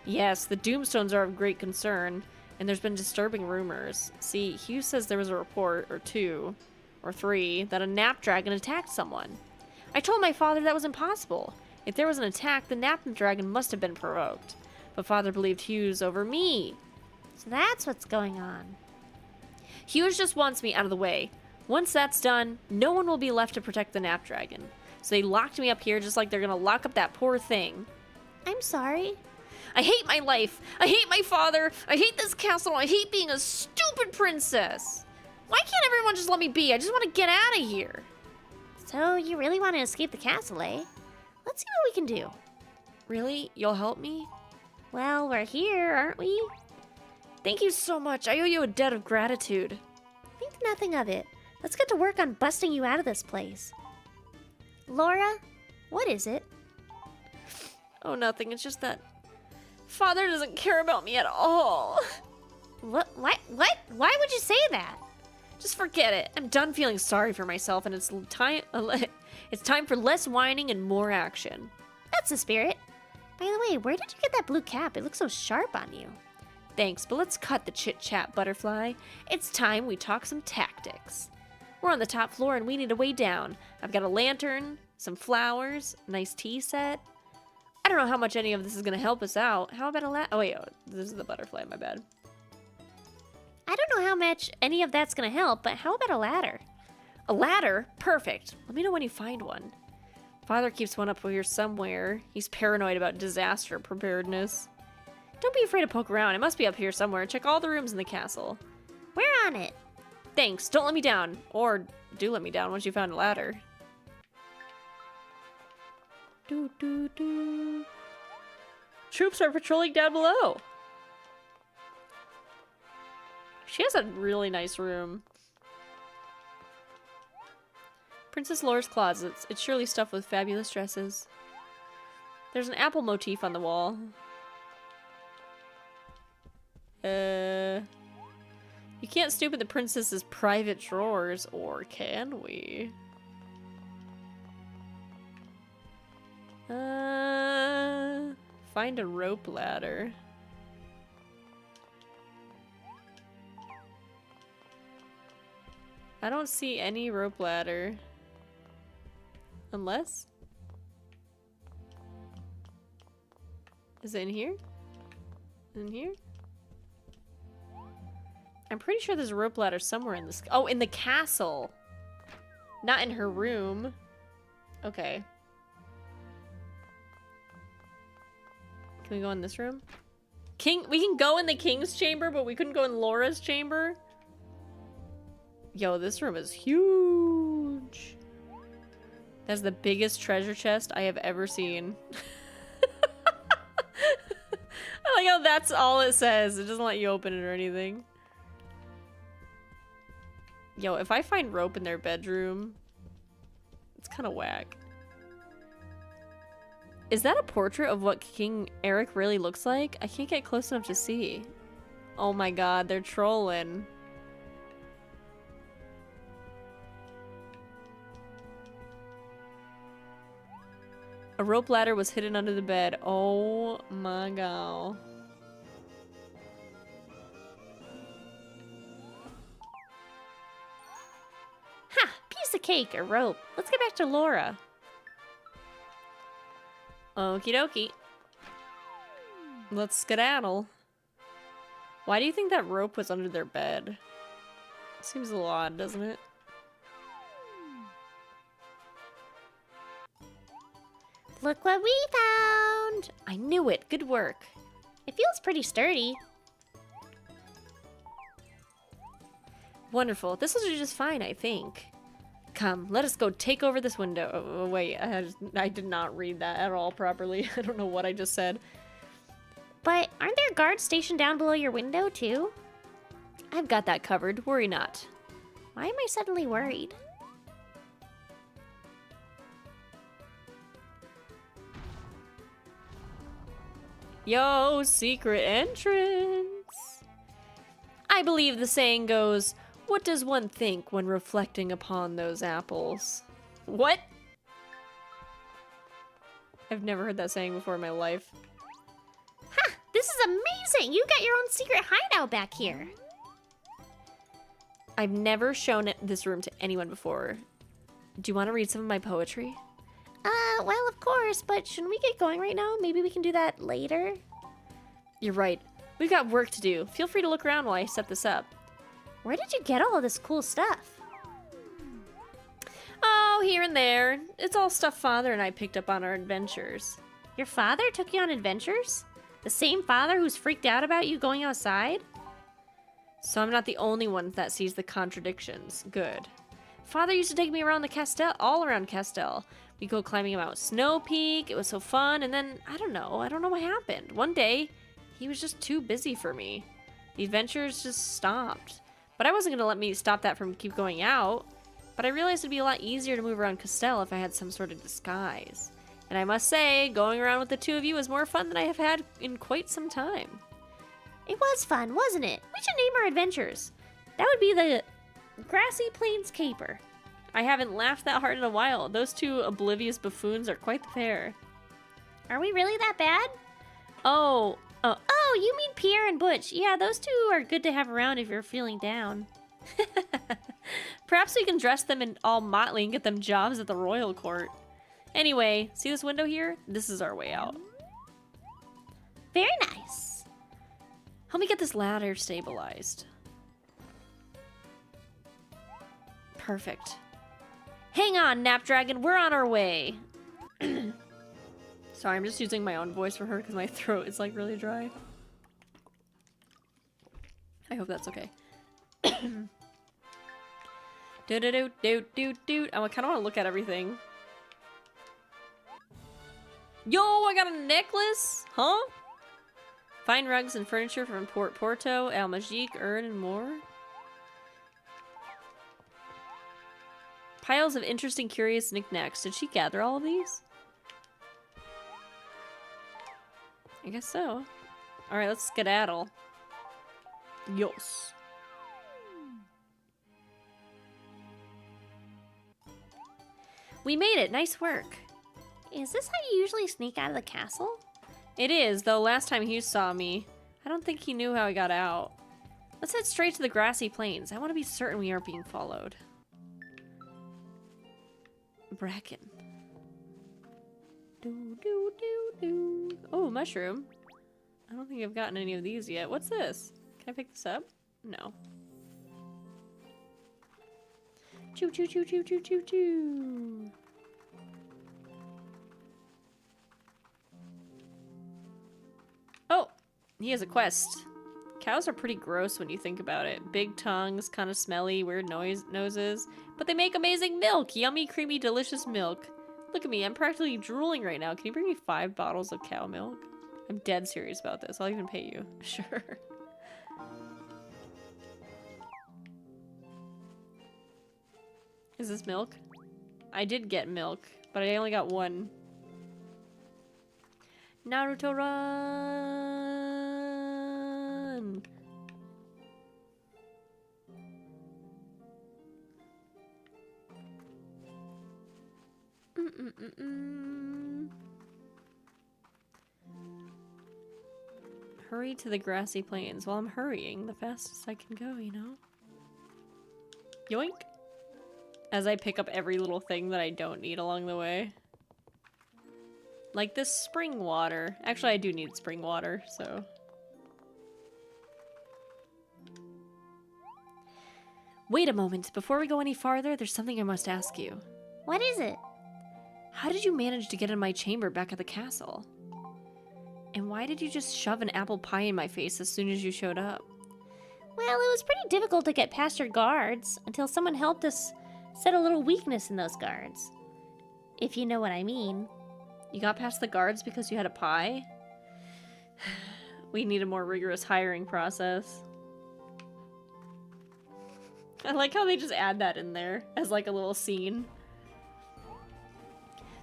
Yes, the doomstones are of great concern, and there's been disturbing rumors. See, Hughes says there was a report, or 2, or 3, that a Napdragon attacked someone. I told my father that was impossible. If there was an attack, the Napdragon must have been provoked. But father believed Hughes over me. So that's what's going on. Hughes just wants me out of the way. Once that's done, no one will be left to protect the Napdragon. So they locked me up here just like they're gonna lock up that poor thing. I'm sorry. I hate my life. I hate my father. I hate this castle. I hate being a stupid princess. Why can't everyone just let me be? I just want to get out of here. So you really want to escape the castle, eh? Let's see what we can do. Really? You'll help me? Well, we're here, aren't we? Thank you so much. I owe you a debt of gratitude. Think nothing of it. Let's get to work on busting you out of this place. Laura, what is it? Oh, nothing. It's just that father doesn't care about me at all. What? Why would you say that? Just forget it. I'm done feeling sorry for myself, and it's time. It's time for less whining and more action. That's the spirit. By the way, where did you get that blue cap? It looks so sharp on you. Thanks, but let's cut the chit-chat, Butterfly. It's time we talk some tactics. We're on the top floor, and we need a way down. I've got a lantern, some flowers, a nice tea set. I don't know how much any of this is going to help us out. How about a oh, wait, this is the butterfly, my bad. I don't know how much any of that's gonna help, but how about a ladder? A ladder? Perfect. Let me know when you find one. Father keeps one up here somewhere. He's paranoid about disaster preparedness. Don't be afraid to poke around. It must be up here somewhere. Check all the rooms in the castle. We're on it. Thanks. Don't let me down. Or do let me down once you found a ladder. Troops are patrolling down below. She has a really nice room. Princess Laura's closets. It's surely stuffed with fabulous dresses. There's an apple motif on the wall. You can't snoop in the princess's private drawers, or can we? Find a rope ladder. I don't see any rope ladder. Unless? Is it in here? In here? I'm pretty sure there's a rope ladder somewhere in this. Oh, in the castle. Not in her room. Okay. Can we go in this room? We can go in the king's chamber, but we couldn't go in Laura's chamber. Yo, this room is huge. That's the biggest treasure chest I have ever seen. I like how that's all it says. It doesn't let you open it or anything. Yo, if I find rope in their bedroom, it's kind of whack. Is that a portrait of what King Eric really looks like? I can't get close enough to see. Oh my god, they're trolling. A rope ladder was hidden under the bed. Oh my god. Ha! Piece of cake or rope. Let's get back to Laura. Okie dokie. Let's skedaddle. Why do you think that rope was under their bed? Seems a little odd, doesn't it? Look what we found! I knew it. Good work. It feels pretty sturdy. Wonderful. This will do just fine, I think. Come, let us go take over this window. Oh, wait, I did not read that at all properly. I don't know what I just said. But aren't there guards stationed down below your window, too? I've got that covered. Worry not. Why am I suddenly worried? Yo, secret entrance. I believe the saying goes, what does one think when reflecting upon those apples? What? I've never heard that saying before in my life. Ha! This is amazing! You got your own secret hideout back here. I've never shown this room to anyone before. Do you want to read some of my poetry? Well, of course, but shouldn't we get going right now? Maybe we can do that later? You're right. We've got work to do. Feel free to look around while I set this up. Where did you get all of this cool stuff? Oh, here and there. It's all stuff Father and I picked up on our adventures. Your father took you on adventures? The same father who's freaked out about you going outside? So I'm not the only one that sees the contradictions. Good. Father used to take me around the Castell, all around Castell. We go climbing Mount Snow Peak. It was so fun. And then, I don't know what happened. One day, he was just too busy for me. The adventures just stopped. But I wasn't going to let me stop that from keep going out. But I realized it'd be a lot easier to move around Castell if I had some sort of disguise. And I must say, going around with the two of you is more fun than I have had in quite some time. It was fun, wasn't it? We should name our adventures. That would be the Grassy Plains Caper. I haven't laughed that hard in a while. Those two oblivious buffoons are quite the pair. Are we really that bad? Oh, Oh, you mean Pierre and Butch. Yeah, those two are good to have around if you're feeling down. perhaps we can dress them in all motley and get them jobs at the royal court. Anyway, see this window here? This is our way out. Very nice. Help me get this ladder stabilized. Perfect. Hang on, Napdragon, we're on our way. Sorry, I'm just using my own voice for her because my throat is like really dry. I hope that's okay. Do-do-do-do-do-do. I kind of want to look at everything. Yo, I got a necklace! Huh? Fine rugs and furniture from Port Porto, El Magique, Ern, and more. Piles of interesting, curious knickknacks. Did she gather all of these? I guess so. Alright, let's skedaddle. Yes. We made it! Nice work! Is this how you usually sneak out of the castle? It is, though last time he saw me, I don't think he knew how I got out. Let's head straight to the grassy plains. I want to be certain we aren't being followed. Bracken. Oh, mushroom. I don't think I've gotten any of these yet. What's this? Can I pick this up? No. Choo choo choo choo choo choo choo. Oh, he has a quest. Cows are pretty gross when you think about it. Big tongues, kind of smelly, weird noses. But they make amazing milk. Yummy, creamy, delicious milk. Look at me, I'm practically drooling right now. Can you bring me 5 bottles of cow milk? I'm dead serious about this. I'll even pay you. Sure. Is this milk? I did get milk, but I only got 1. Naruto run! Hurry to the grassy plains. Well, I'm hurrying the fastest I can go, you know? Yoink! As I pick up every little thing that I don't need along the way. Like this spring water. Actually, I do need spring water, so... Wait a moment. Before we go any farther, there's something I must ask you. What is it? How did you manage to get in my chamber back at the castle? And why did you just shove an apple pie in my face as soon as you showed up? Well, it was pretty difficult to get past your guards until someone helped us set a little weakness in those guards. If you know what I mean. You got past the guards because you had a pie? We need a more rigorous hiring process. I like how they just add that in there as like a little scene.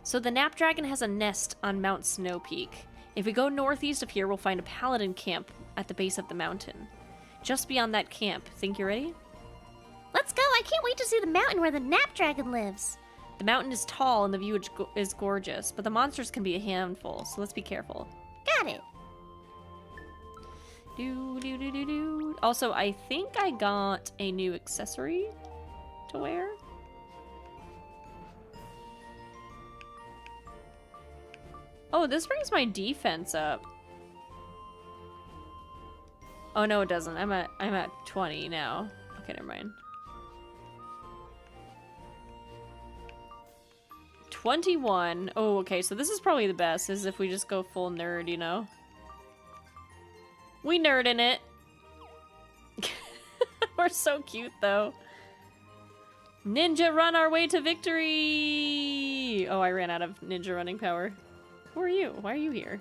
So the Napdragon has a nest on Mount Snow Peak. If we go northeast of here, we'll find a paladin camp at the base of the mountain. Just beyond that camp. Think you're ready? Let's go! I can't wait to see the mountain where the Nap Dragon lives. The mountain is tall and the view is gorgeous, but the monsters can be a handful, so let's be careful. Got it. Also, I think I got a new accessory to wear. Oh, this brings my defense up. Oh no, it doesn't. I'm at 20 now. Okay, never mind. 21. Oh, okay, so this is probably the best, is if we just go full nerd, you know? We nerd in it. We're so cute, though. Ninja run our way to victory! Oh, I ran out of ninja running power. Who are you? Why are you here?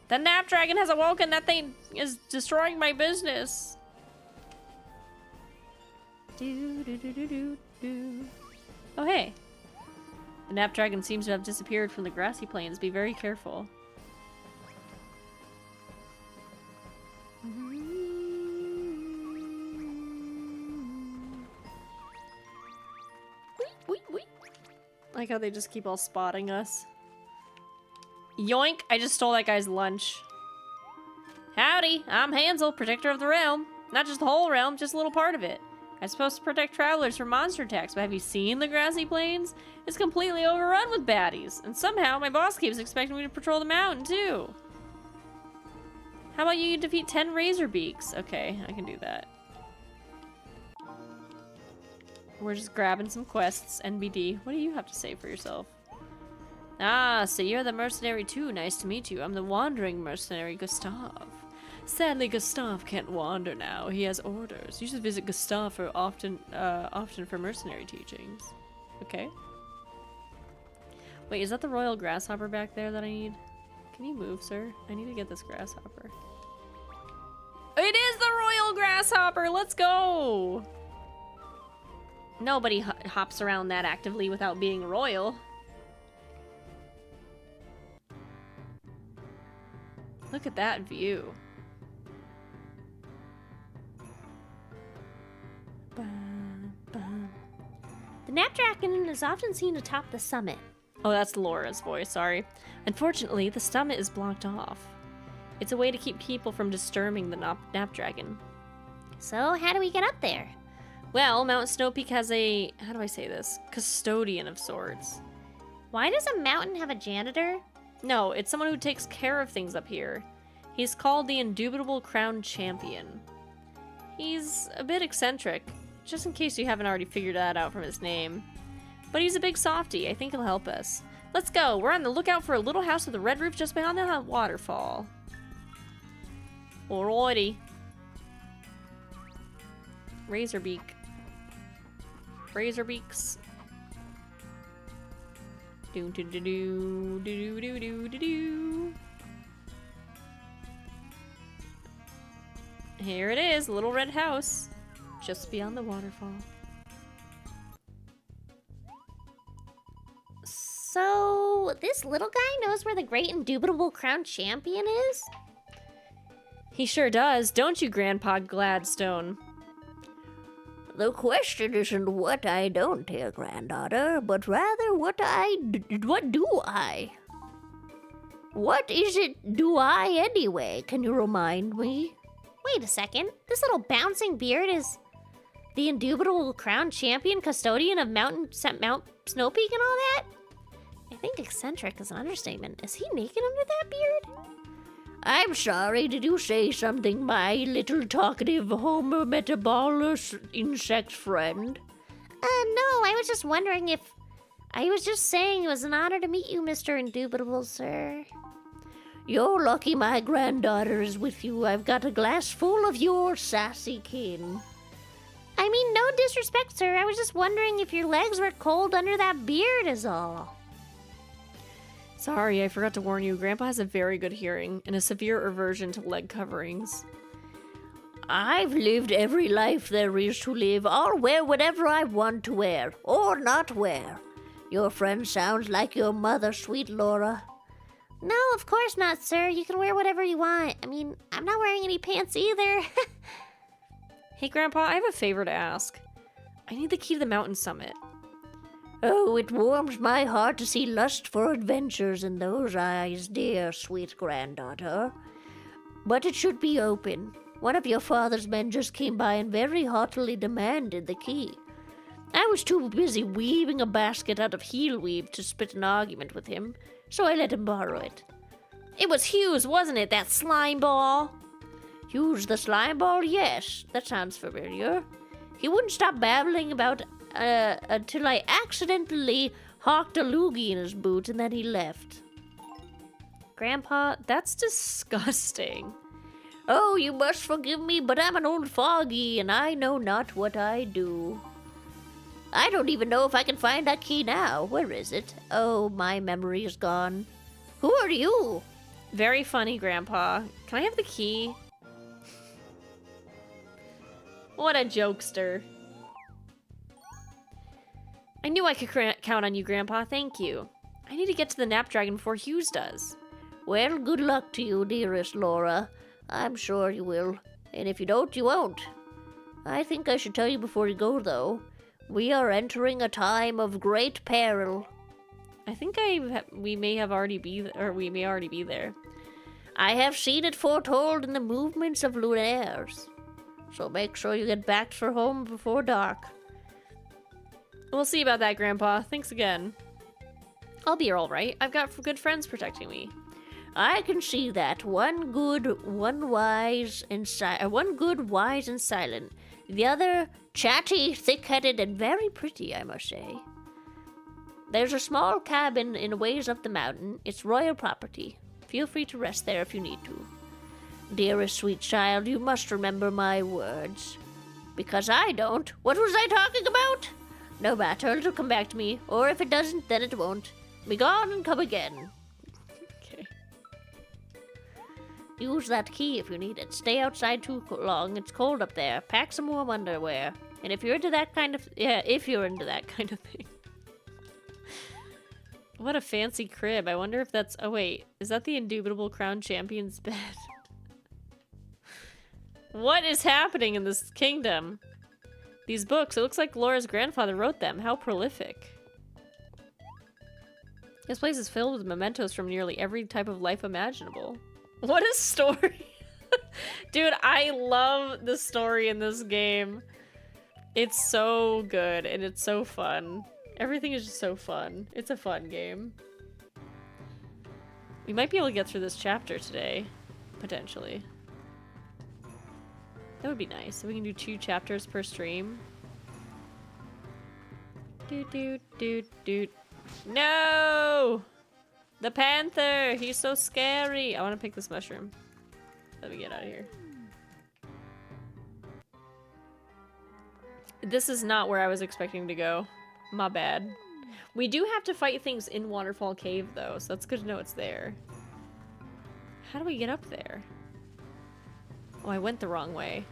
The Nap Dragon has awoken! That thing is destroying my business! Oh, hey. The Nap Dragon seems to have disappeared from the grassy plains. Be very careful. I like how they just keep all spotting us. Yoink! I just stole that guy's lunch. Howdy! I'm Hansel, protector of the realm. Not just the whole realm, just a little part of it. I'm supposed to protect travelers from monster attacks, but have you seen the grassy plains? It's completely overrun with baddies. And somehow my boss keeps expecting me to patrol the mountain, too. How about you defeat 10 Razorbeaks? Okay, I can do that. We're just grabbing some quests. NBD. What do you have to say for yourself? Ah, so you're the mercenary too. Nice to meet you. I'm the wandering mercenary, Gustav. Sadly, Gustav can't wander now. He has orders. You should visit Gustav for often for mercenary teachings. Okay. Wait, is that the royal grasshopper back there that I need? Can you move, sir? I need to get this grasshopper. It is the royal grasshopper! Let's go! Nobody hops around that actively without being royal. Look at that view. The Nap Dragon is often seen atop the summit. Oh, that's Laura's voice, sorry. Unfortunately, the summit is blocked off. It's a way to keep people from disturbing the Nap Dragon. So, how do we get up there? Well, Mount Snowpeak has a, how do I say this? Custodian of sorts. Why does a mountain have a janitor? No, it's someone who takes care of things up here. He's called the Indubitable Crown Champion. He's a bit eccentric, just in case you haven't already figured that out from his name. But he's a big softy. I think he'll help us. Let's go. We're on the lookout for a little house with a red roof just behind the waterfall. Alrighty. Razorbeak. Razorbeaks. Do do do do do do do do do. Here it is, little red house, just beyond the waterfall. So, this little guy knows where the great Indubitable Crown Champion is? He sure does, don't you, Grandpa Gladstone? The question isn't what I don't, dear granddaughter, but rather what do I? What is it do I anyway? Can you remind me? Wait a second. This little bouncing beard is the Indubitable Crown Champion, custodian of Mount Snowpeak and all that? I think eccentric is an understatement. Is he naked under that beard? I'm sorry, did you say something, my little talkative Homer Metabolus insect friend? No, I was just wondering if... I was just saying it was an honor to meet you, Mr. Indubitable, sir. You're lucky my granddaughter is with you. I've got a glass full of your sassy kin. I mean, no disrespect, sir. I was just wondering if your legs were cold under that beard is all. Sorry, I forgot to warn you. Grandpa has a very good hearing and a severe aversion to leg coverings. I've lived every life there is to live. I'll wear whatever I want to wear, or not wear. Your friend sounds like your mother, sweet Laura. No, of course not, sir. You can wear whatever you want. I mean, I'm not wearing any pants either. Hey, Grandpa, I have a favor to ask. I need the key to the mountain summit. Oh, it warms my heart to see lust for adventures in those eyes, dear sweet granddaughter. But it should be open. One of your father's men just came by and very haughtily demanded the key. I was too busy weaving a basket out of heel weave to spit an argument with him, so I let him borrow it. It was Hughes, wasn't it? That slime ball? Hughes the slime ball? Yes, that sounds familiar. He wouldn't stop babbling about until I accidentally hawked a loogie in his boot and then he left. Grandpa, that's disgusting. Oh, you must forgive me, but I'm an old foggy and I know not what I do. I don't even know if I can find that key now. Where is it? Oh, my memory is gone. Who are you? Very funny, Grandpa. Can I have the key? What a jokester. I knew I could count on you, Grandpa. Thank you. I need to get to the Knapdragon before Hughes does. Well, good luck to you, dearest Laura. I'm sure you will. And if you don't, you won't. I think I should tell you before you go, though. We are entering a time of great peril. I think we may already be there. I have seen it foretold in the movements of lunaires. So make sure you get back for home before dark. We'll see about that, Grandpa. Thanks again. I'll be all right. I've got good friends protecting me. I can see that. One good, wise, and silent. The other chatty, thick-headed, and very pretty, I must say. There's a small cabin in a ways up the mountain. It's royal property. Feel free to rest there if you need to. Dearest sweet child, you must remember my words. Because I don't. What was I talking about? No matter, it'll come back to me. Or if it doesn't, then it won't. Be gone and come again. Okay. Use that key if you need it. Stay outside too long. It's cold up there. Pack some warm underwear. And if you're into that kind of... if you're into that kind of thing. What a fancy crib. I wonder if that's... Oh, wait. Is that the Indubitable Crown Champion's bed? What is happening in this kingdom? These books, it looks like Laura's grandfather wrote them. How prolific. This place is filled with mementos from nearly every type of life imaginable. What a story! Dude, I love the story in this game. It's so good and it's so fun. Everything is just so fun. It's a fun game. We might be able to get through this chapter today, potentially. That would be nice. So we can do 2 chapters per stream. Doot. No! The panther! He's so scary! I want to pick this mushroom. Let me get out of here. This is not where I was expecting to go. My bad. We do have to fight things in Waterfall Cave, though, so that's good to know it's there. How do we get up there? Oh, I went the wrong way.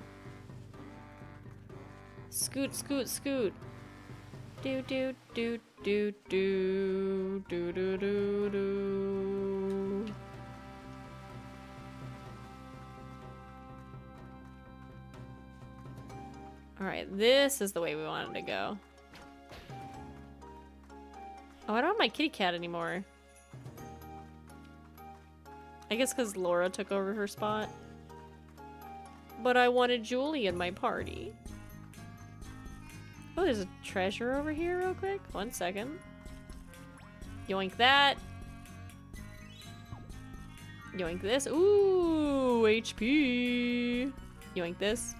Scoot. Do. Alright, this is the way we wanted to go. Oh, I don't have my kitty cat anymore. I guess because Laura took over her spot. But I wanted Julie in my party. Oh, there's a treasure over here real quick. 1 second. Yoink that. Yoink this. Ooh, HP. Yoink this.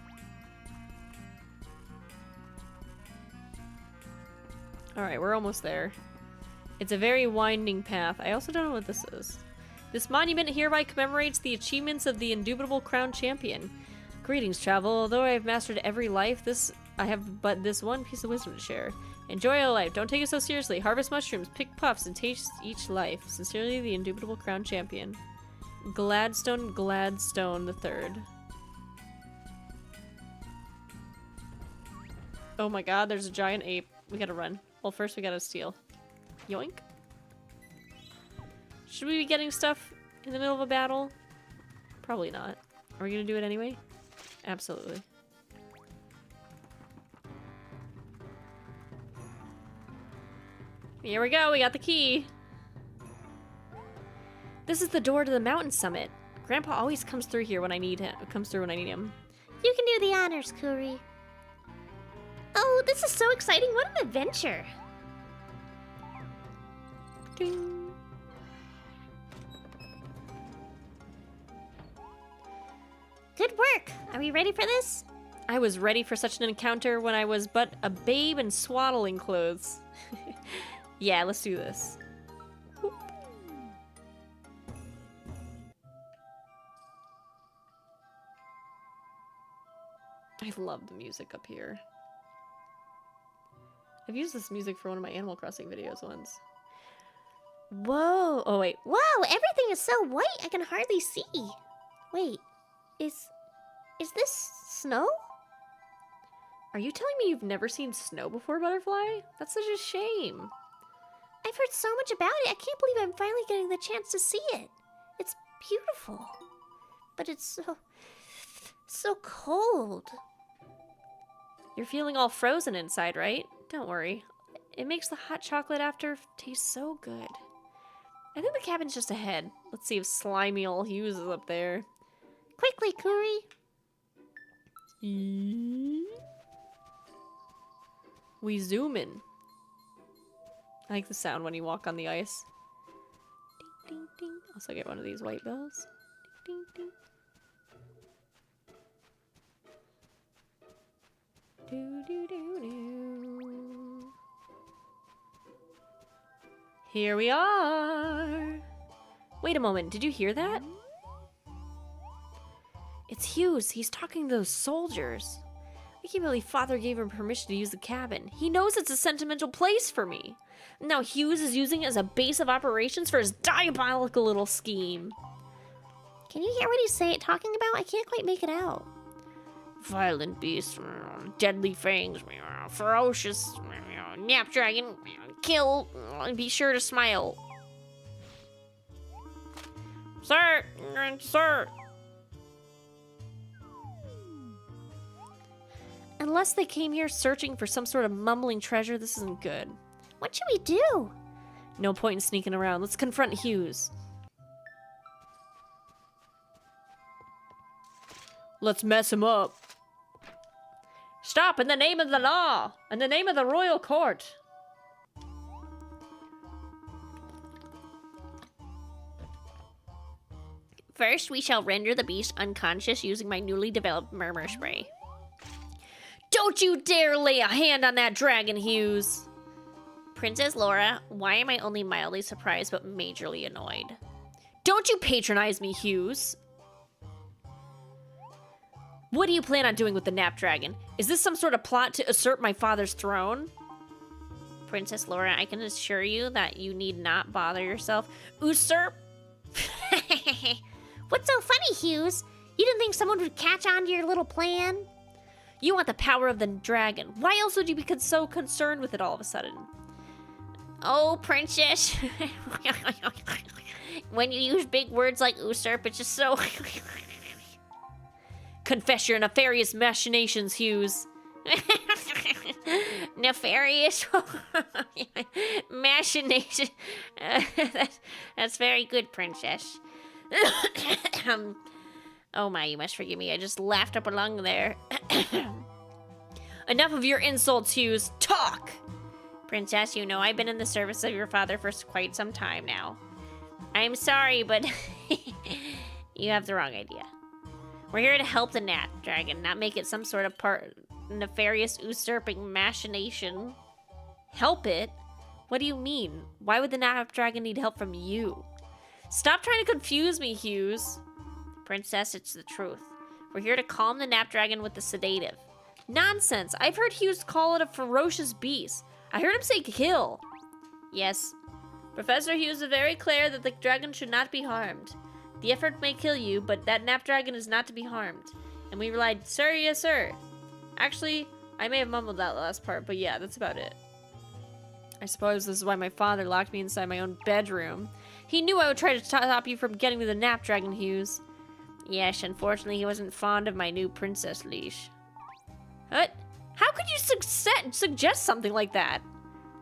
Alright, we're almost there. It's a very winding path. I also don't know what this is. This monument hereby commemorates the achievements of the Indubitable Crown Champion. Greetings, travel. Although I have mastered every life, I have but this one piece of wisdom to share. Enjoy your life. Don't take it so seriously. Harvest mushrooms, pick puffs, and taste each life. Sincerely, the Indubitable Crown Champion. Gladstone III. Oh my god, there's a giant ape. We gotta run. Well, first we gotta steal. Yoink. Should we be getting stuff in the middle of a battle? Probably not. Are we gonna do it anyway? Absolutely. Here we go, we got the key. This is the door to the mountain summit. Grandpa always comes through here when I need him. You can do the honors, Kuri. Oh, this is so exciting. What an adventure. Ding. Good work. Are we ready for this? I was ready for such an encounter when I was but a babe in swaddling clothes. Yeah, let's do this. Whoop. I love the music up here. I've used this music for one of my Animal Crossing videos once. Whoa. Oh, wait. Wow, everything is so white I can hardly see. Wait, is this snow? Are you telling me you've never seen snow before, Butterfly? That's such a shame. I've heard so much about it. I can't believe I'm finally getting the chance to see it. It's beautiful. But it's so cold. You're feeling all frozen inside, right? Don't worry. It makes the hot chocolate after taste so good. I think the cabin's just ahead. Let's see if slimy old Hughes is up there. Quickly, Kuri. We zoom in. I like the sound when you walk on the ice. Ding, ding, ding. Also get one of these white bells. Ding, ding, ding. Do, do, do, do. Here we are. Wait a moment. Did you hear that? It's Hughes. He's talking to those soldiers. I can't believe Father gave him permission to use the cabin. He knows it's a sentimental place for me. Now Hughes is using it as a base of operations for his diabolical little scheme. Can you hear what he's talking about? I can't quite make it out. Violent beast, deadly fangs, ferocious, nap dragon, kill, and be sure to smile. Sir, sir. Unless they came here searching for some sort of mumbling treasure, this isn't good. What should we do? No point in sneaking around. Let's confront Hughes. Let's mess him up. Stop in the name of the law! In the name of the royal court! First, we shall render the beast unconscious using my newly developed murmur spray. Don't you dare lay a hand on that dragon, Hughes! Princess Laura, why am I only mildly surprised but majorly annoyed? Don't you patronize me, Hughes! What do you plan on doing with the nap dragon? Is this some sort of plot to usurp my father's throne? Princess Laura, I can assure you that you need not bother yourself. Usurp? What's so funny, Hughes? You didn't think someone would catch on to your little plan? You want the power of the dragon. Why else would you be so concerned with it all of a sudden? Oh, princess. When you use big words like usurp, it's just so... Confess your nefarious machinations, Hughes. Nefarious? Machination. That's very good, princess. Oh my, you must forgive me. I just laughed up a lung there. Enough of your insults, Hughes. Talk! Princess, you know I've been in the service of your father for quite some time now. I'm sorry, but you have the wrong idea. We're here to help the Nat Dragon, not make it some sort of nefarious usurping machination. Help it? What do you mean? Why would the Nat Dragon need help from you? Stop trying to confuse me, Hughes. Princess, it's the truth. We're here to calm the Nap Dragon with the sedative. Nonsense! I've heard Hughes call it a ferocious beast. I heard him say kill. Yes. Professor Hughes is very clear that the dragon should not be harmed. The effort may kill you, but that Nap Dragon is not to be harmed. And we relied, sir, yes, sir. Actually, I may have mumbled that last part, but yeah, that's about it. I suppose this is why my father locked me inside my own bedroom. He knew I would try to stop you from getting to the nap dragon, Hughes. Yes, unfortunately, he wasn't fond of my new princess leash. What? How could you suggest something like that?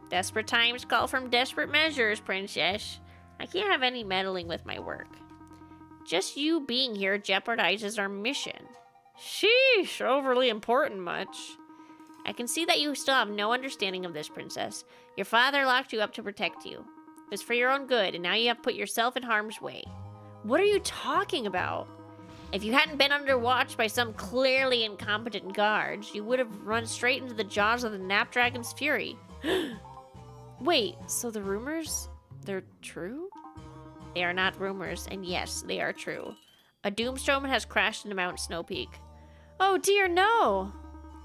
Desperate times call for desperate measures, princess. I can't have any meddling with my work. Just you being here jeopardizes our mission. Sheesh, overly important much. I can see that you still have no understanding of this, princess. Your father locked you up to protect you. It was for your own good, and now you have put yourself in harm's way. What are you talking about? If you hadn't been under watch by some clearly incompetent guards, you would have run straight into the jaws of the Napdragon's fury. Wait, so the rumors, they're true? They are not rumors, and yes, they are true. A doomstone has crashed into Mount Snowpeak. Oh dear, no!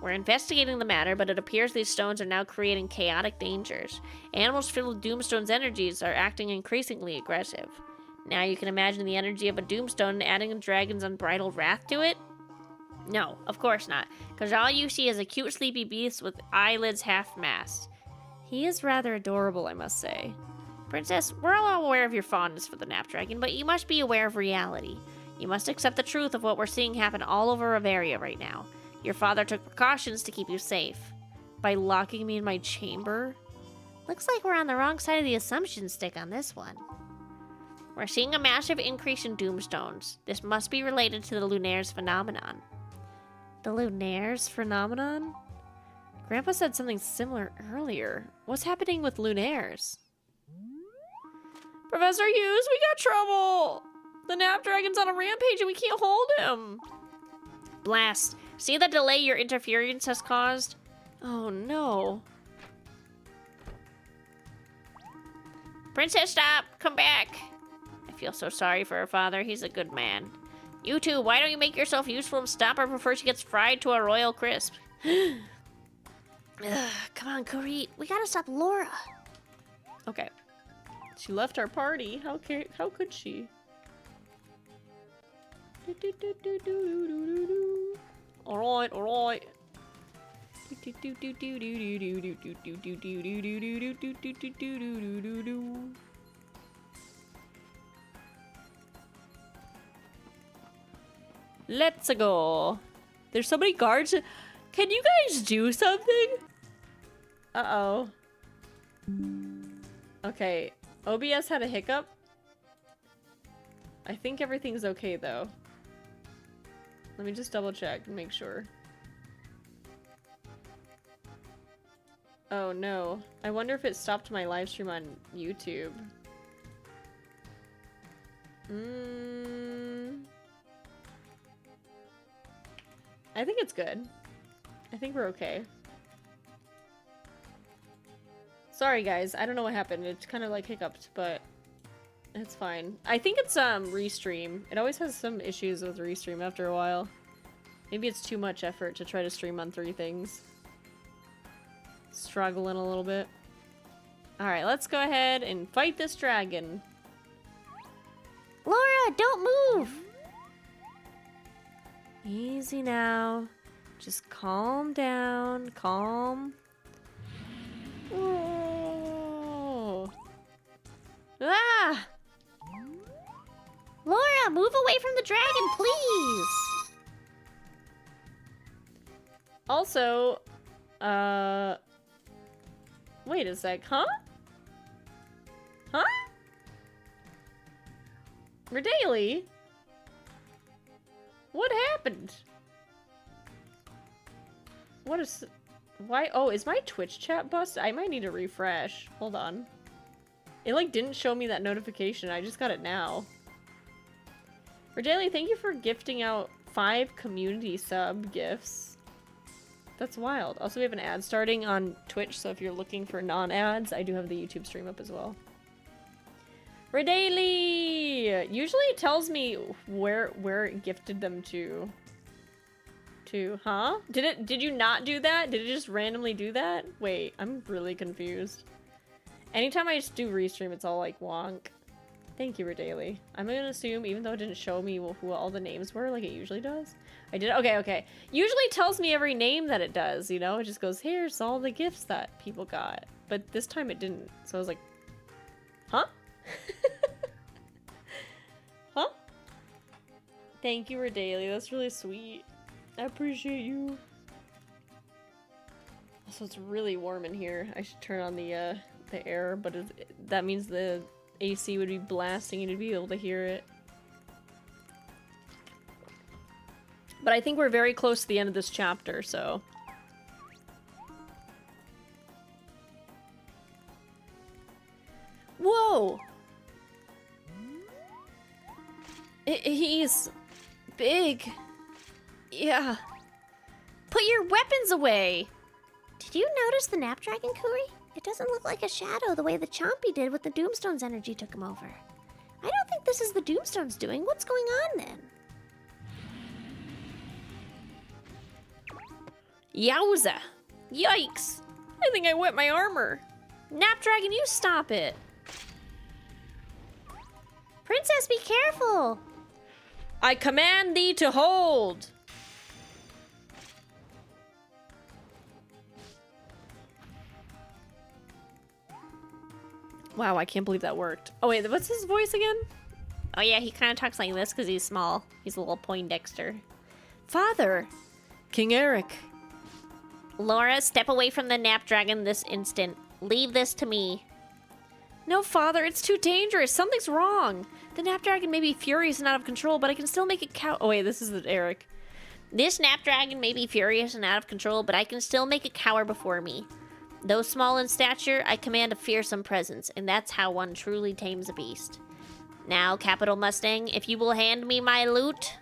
We're investigating the matter, but it appears these stones are now creating chaotic dangers. Animals filled with Doomstone's energies are acting increasingly aggressive. Now you can imagine the energy of a Doomstone adding a dragon's unbridled wrath to it? No, of course not, because all you see is a cute sleepy beast with eyelids half-masked. He is rather adorable, I must say. Princess, we're all aware of your fondness for the Napdragon, but you must be aware of reality. You must accept the truth of what we're seeing happen all over Bavaria right now. Your father took precautions to keep you safe. By locking me in my chamber? Looks like we're on the wrong side of the assumption stick on this one. We're seeing a massive increase in Doomstones. This must be related to the Lunaires phenomenon. The Lunaires phenomenon? Grandpa said something similar earlier. What's happening with Lunaires? Professor Hughes, we got trouble! The Napdragon's on a rampage and we can't hold him! Blast! See the delay your interference has caused? Oh no. Princess, stop! Come back! I feel so sorry for her father. He's a good man. You two, why don't you make yourself useful and stop her before she gets fried to a royal crisp? Come on, Karit. We gotta stop Laura. Okay. She left our party. How could she? Alright, alright. Let's go. There's so many guards. Can you guys do something? Uh-oh. Okay. OBS had a hiccup. I think everything's okay though. Let me just double check and make sure. Oh no. I wonder if it stopped my live stream on YouTube. I think it's good. I think we're okay. Sorry guys, I don't know what happened. It's kind of like hiccuped, but it's fine. I think it's restream. It always has some issues with restream after a while. Maybe it's too much effort to try to stream on 3 things. Struggling a little bit. Alright, let's go ahead and fight this dragon. Laura, don't move! Easy now. Just calm down. Calm. Whoa. Ah! Laura, move away from the dragon, please! Also, wait a sec, huh? Huh? Redaily? What happened? What is... Why? Oh, is my Twitch chat busted? I might need to refresh. Hold on. It, like, didn't show me that notification. I just got it now. Redaily, thank you for gifting out 5 community sub gifts. That's wild. Also, we have an ad starting on Twitch, so if you're looking for non-ads, I do have the YouTube stream up as well. Redaily! Usually it tells me where it gifted them to. Huh? Did you not do that? Did it just randomly do that? Wait, I'm really confused. Anytime I just do restream, it's all like wonk. Thank you, Redaily. I'm gonna assume, even though it didn't show me who all the names were like it usually does. I did, okay. Usually it tells me every name that it does, you know? It just goes, here's all the gifts that people got. But this time it didn't, so I was like, huh? Thank you, Redalia. That's really sweet. I appreciate you. Also, it's really warm in here. I should turn on the air, but that means the AC would be blasting and you'd be able to hear it. But I think we're very close to the end of this chapter, so... Whoa! He's... big. Yeah. Put your weapons away! Did you notice the Napdragon, Kuri? It doesn't look like a shadow the way the Chompy did with the Doomstone's energy took him over. I don't think this is the Doomstone's doing. What's going on then? Yowza! Yikes! I think I wet my armor. Napdragon, you stop it! Princess, be careful! I command thee to hold! Wow, I can't believe that worked. Oh wait, what's his voice again? Oh yeah, he kind of talks like this because he's small. He's a little Poindexter. Father! King Eric. Laura, step away from the Napdragon this instant. Leave this to me. No, Father, it's too dangerous. Something's wrong. The Napdragon may be furious and out of control, but I can still make it Oh wait, this is Eric. This Napdragon may be furious and out of control, but I can still make it cower before me. Though small in stature, I command a fearsome presence, and that's how one truly tames a beast. Now, Capital Mustang, if you will hand me my loot...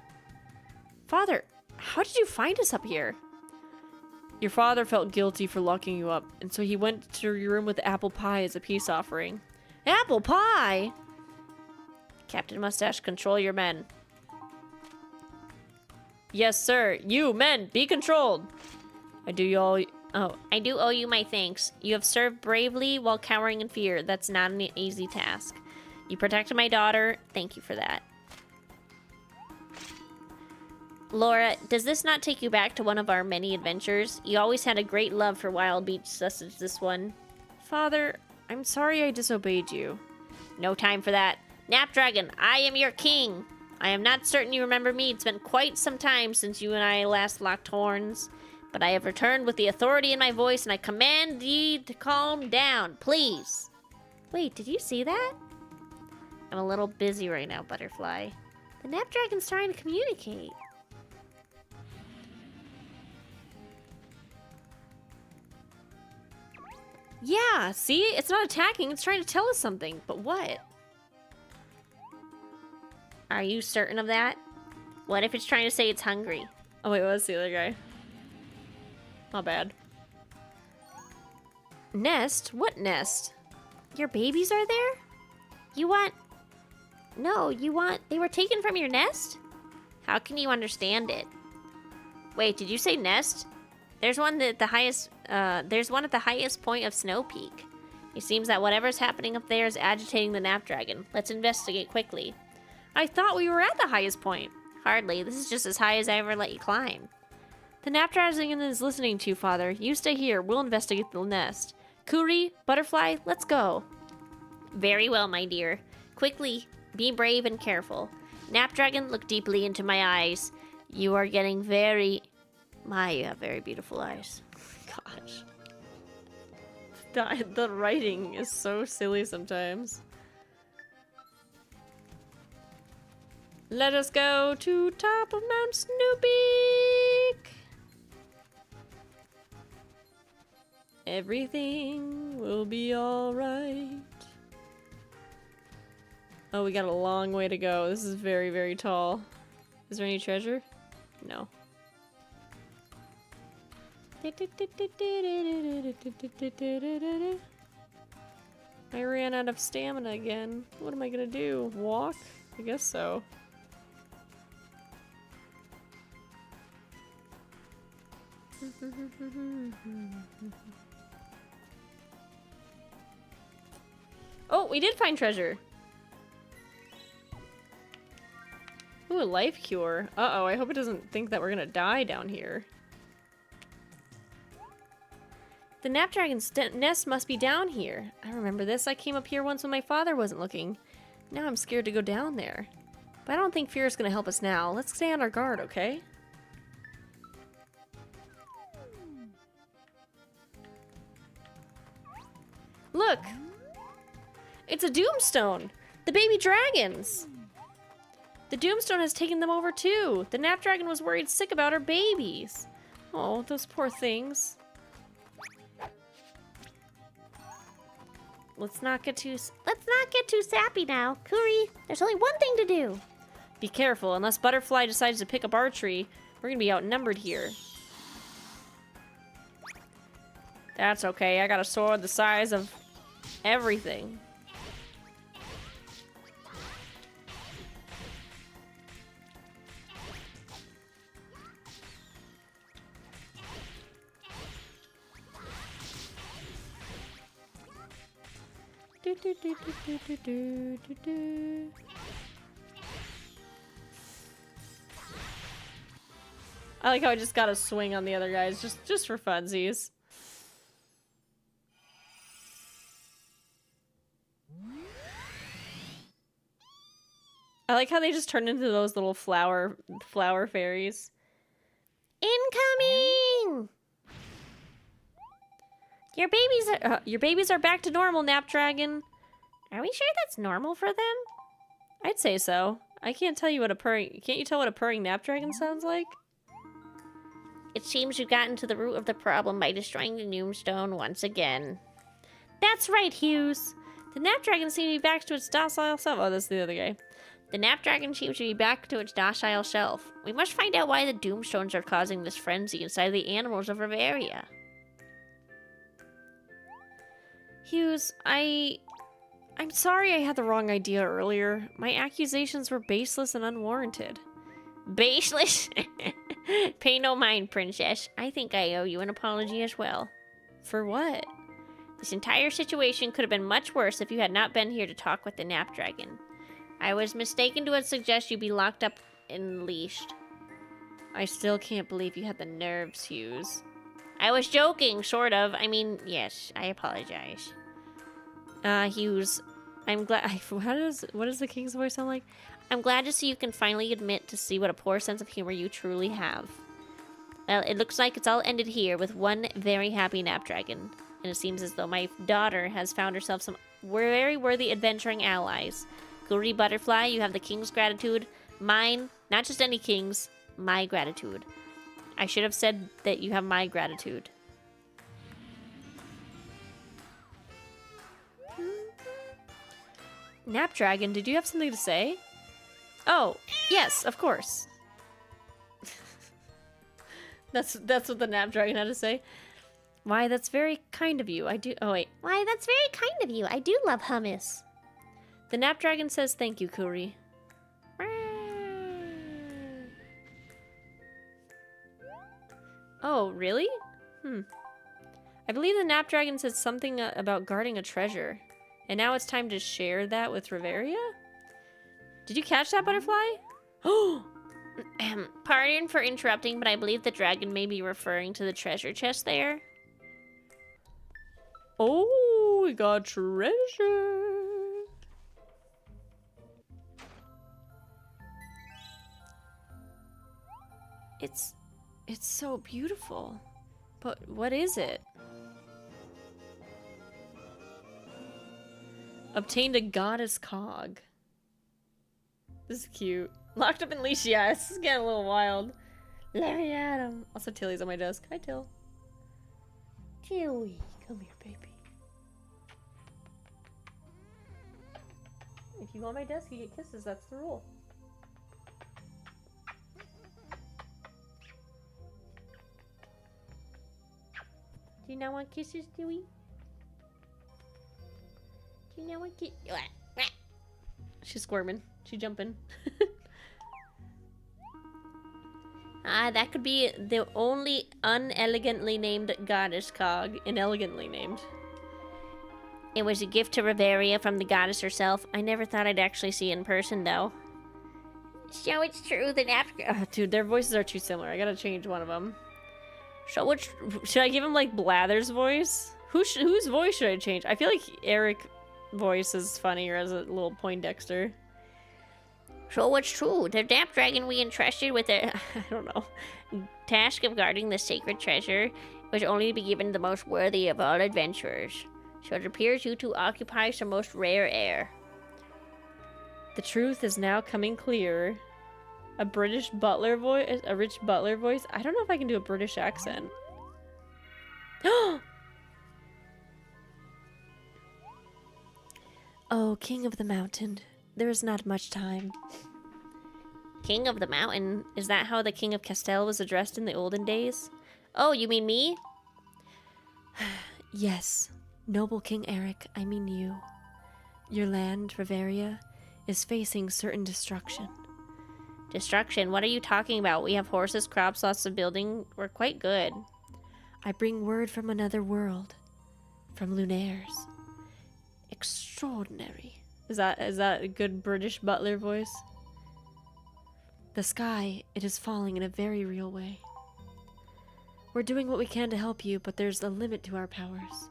Father, how did you find us up here? Your father felt guilty for locking you up, and so he went to your room with apple pie as a peace offering. Apple pie? Captain Mustache, control your men. Yes, sir. You, men, be controlled. I do owe you my thanks. You have served bravely while cowering in fear. That's not an easy task. You protected my daughter. Thank you for that. Laura, does this not take you back to one of our many adventures? You always had a great love for Wild Beach, such as this one. Father, I'm sorry I disobeyed you. No time for that. Napdragon, I am your king. I am not certain you remember me. It's been quite some time since you and I last locked horns. But I have returned with the authority in my voice, and I command thee to calm down, please. Wait, did you see that? I'm a little busy right now, Butterfly. The Napdragon's trying to communicate. Yeah, see? It's not attacking, it's trying to tell us something. But what? Are you certain of that? What if it's trying to say it's hungry? Oh wait, what's the other guy? Not bad. Nest? What nest? Your babies are there? You want... No, you want... They were taken from your nest? How can you understand it? Wait, did you say nest? There's one at the highest... there's one at the highest point of Snow Peak. It seems that whatever's happening up there is agitating the Napdragon. Let's investigate quickly. I thought we were at the highest point. Hardly. This is just as high as I ever let you climb. The Napdragon is listening to you, Father. You stay here. We'll investigate the nest. Kuri, Butterfly, let's go. Very well, my dear. Quickly, be brave and careful. Napdragon, look deeply into my eyes. You are getting very... you have very beautiful eyes. Gosh. The writing is so silly sometimes. Let us go to top of Mount Snoopy. Everything will be alright. Oh, we got a long way to go. This is very, very tall. Is there any treasure? No. I ran out of stamina again. What am I gonna do? Walk? I guess so. Oh, we did find treasure. Ooh, a life cure. Uh-oh, I hope it doesn't think that we're gonna die down here. The Napdragon's nest must be down here. I remember this. I came up here once when my father wasn't looking. Now I'm scared to go down there. But I don't think fear is going to help us now. Let's stay on our guard, okay? Look! It's a Doomstone! The baby dragons! The Doomstone has taken them over too! The Napdragon was worried sick about her babies! Oh, those poor things. Let's not get too sappy now. Kuri, there's only one thing to do. Be careful, unless Butterfly decides to pick up archery, we're gonna be outnumbered here. That's okay, I got a sword the size of everything. I like how I just got a swing on the other guys, just for funsies. I like how they just turned into those little flower fairies. Incoming! Your babies are back to normal, Napdragon. Are we sure that's normal for them? I'd say so. I can't tell you what a purring. Can't you tell what a purring Napdragon sounds like? It seems you've gotten to the root of the problem by destroying the Doomstone once again. That's right, Hughes. The Napdragon seems to be back to its docile self. Oh, that's the other guy. The Napdragon seems to be back to its docile self. We must find out why the Doomstones are causing this frenzy inside the animals of Riveria. Hughes, I'm sorry I had the wrong idea earlier. My accusations were baseless and unwarranted. Baseless? Pay no mind, Princess. I think I owe you an apology as well. For what? This entire situation could have been much worse if you had not been here to talk with the Napdragon. I was mistaken to suggest you be locked up and leashed. I still can't believe you had the nerves, Hughes. I was joking, sort of. I mean, yes, I apologize. Hughes, I'm glad. What does the king's voice sound like? I'm glad to see you can finally admit to see what a poor sense of humor you truly have. Well, it looks like it's all ended here with one very happy Napdragon. And it seems as though my daughter has found herself some very worthy adventuring allies. Kuri Butterfly, you have the king's gratitude. Mine, not just any king's, my gratitude. I should have said that you have my gratitude. Napdragon, did you have something to say? Oh, yes, of course. That's what the Napdragon had to say. Why, that's very kind of you. Oh, wait. Why, that's very kind of you. I do love hummus. The Napdragon says thank you, Kuri. Oh, really? I believe the Napdragon said something about guarding a treasure. And now it's time to share that with Riveria? Did you catch that, Butterfly? Oh! Pardon for interrupting, but I believe the dragon may be referring to the treasure chest there. Oh, we got treasure! It's so beautiful. But what is it? Obtained a goddess cog. This is cute. Locked up in leash, yeah, this is getting a little wild. Let me at him. Also, Tilly's on my desk. Hi, Till. Tilly, come here, baby. If you go on my desk, you get kisses. That's the rule. Do you not want kisses, Dewey? Do you not want kisses? She's squirming. She's jumping. That could be the only unelegantly named goddess cog. Inelegantly named. It was a gift to Riveria from the goddess herself. I never thought I'd actually see it in person, though. So it's true that after... Dude, their voices are too similar. I gotta change one of them. So which... Should I give him, like, Blather's voice? Whose voice should I change? I feel like Eric's voice is funnier as a little Poindexter. So what's true? The damp dragon we entrusted with the I don't know. task of guarding the sacred treasure was only to be given the most worthy of all adventurers. So it appears you two occupy some most rare air. The truth is now coming clear. A British butler voice, a rich butler voice. I don't know if I can do a British accent. Oh, King of the Mountain, there is not much time. King of the mountain? Is that how the King of Castell was addressed in the olden days? Oh, you mean me? Yes, noble King Eric, I mean you. Your land, Riveria, is facing certain destruction. Destruction? What are you talking about? We have horses, crops, lots of building. We're quite good. I bring word from another world, from Lunaires. Extraordinary. Is that a good British butler voice? The sky, it is falling in a very real way. We're doing what we can to help you, but there's a limit to our powers.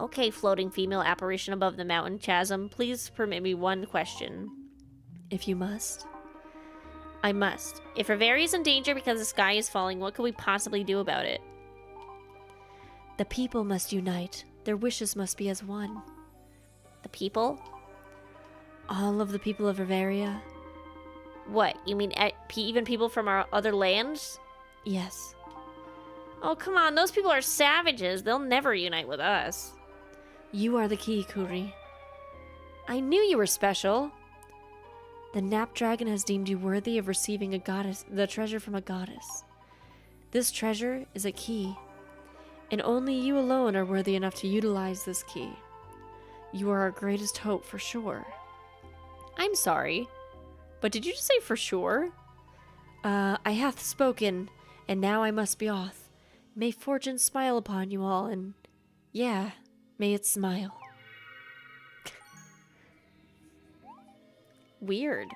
Okay, floating female apparition above the mountain chasm, please permit me one question. If you must. I must. If Riveria is in danger because the sky is falling, what could we possibly do about it? The people must unite. Their wishes must be as one. The people? All of the people of Riveria? What, you mean even people from our other lands? Yes. Oh, come on, those people are savages. They'll never unite with us. You are the key, Kuri. I knew you were special. The Nap Dragon has deemed you worthy of receiving the treasure from a goddess. This treasure is a key, and only you alone are worthy enough to utilize this key. You are our greatest hope for sure. I'm sorry, but did you just say for sure? I hath spoken, and now I must be off. May fortune smile upon you all, and yeah, may it smile. Weird.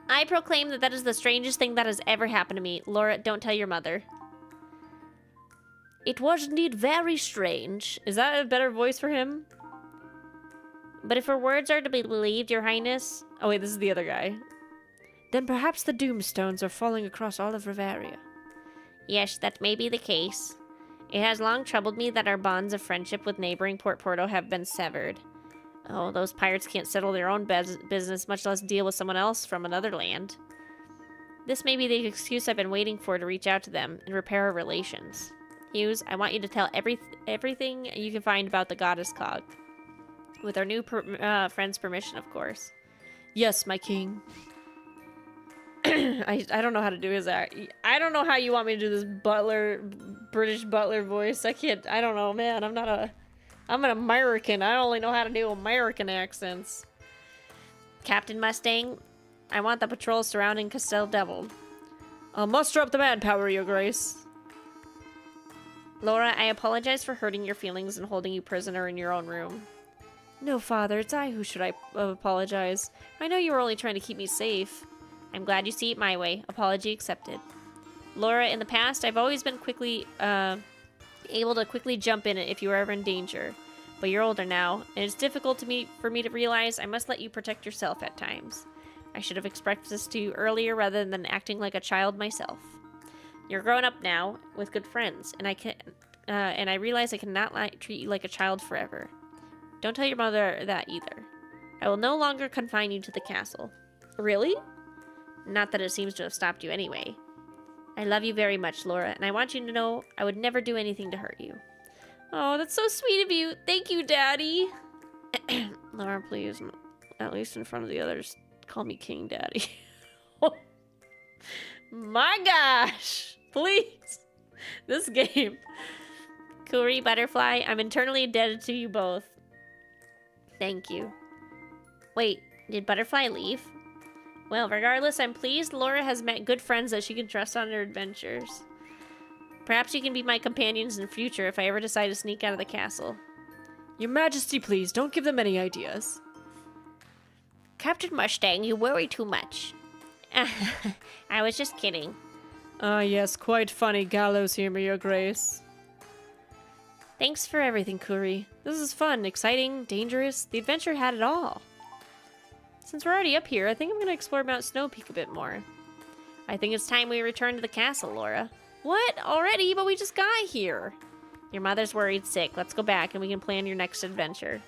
I proclaim that that is the strangest thing that has ever happened to me. Laura, don't tell your mother. It was indeed very strange. Is that a better voice for him? But if her words are to be believed, Your Highness... Oh wait, this is the other guy. Then perhaps the Doomstones are falling across all of Riveria. Yes, that may be the case. It has long troubled me that our bonds of friendship with neighboring Port Porto have been severed. Oh, those pirates can't settle their own business, much less deal with someone else from another land. This may be the excuse I've been waiting for to reach out to them and repair our relations. Hughes, I want you to tell everything you can find about the goddess Cog. With our new friend's permission, of course. Yes, my king. I don't know how to do his act. I don't know how you want me to do this British butler voice. I don't know, man. I'm an American. I only know how to do American accents. Captain Mustang, I want the patrol surrounding Castell Devil. I'll muster up the manpower, Your Grace. Laura, I apologize for hurting your feelings and holding you prisoner in your own room. No, Father, it's I who should apologize. I know you were only trying to keep me safe. I'm glad you see it my way. Apology accepted. Laura, in the past, I've always been able to quickly jump in it if you were ever in danger. But you're older now, and it's difficult for me to realize I must let you protect yourself at times. I should have expressed this to you earlier rather than acting like a child myself. You're grown up now, with good friends, and I realize I cannot treat you like a child forever. Don't tell your mother that either. I will no longer confine you to the castle. Really? Not that it seems to have stopped you anyway. I love you very much, Laura, and I want you to know I would never do anything to hurt you. Oh, that's so sweet of you. Thank you, Daddy. Laura, please, at least in front of the others, call me King Daddy. My gosh. Please. This game. Kuri, Butterfly, I'm eternally indebted to you both. Thank you. Wait, did Butterfly leave? Well, regardless, I'm pleased Laura has met good friends that she can trust on her adventures. Perhaps you can be my companions in the future if I ever decide to sneak out of the castle. Your Majesty, please, don't give them any ideas. Captain Mustang, you worry too much. I was just kidding. Ah, yes, quite funny gallows humor, Your Grace. Thanks for everything, Kuri. This is fun, exciting, dangerous. The adventure had it all. Since we're already up here, I think I'm gonna explore Mount Snow Peak a bit more. I think it's time we return to the castle, Laura. What? Already? But we just got here. Your mother's worried sick. Let's go back and we can plan your next adventure.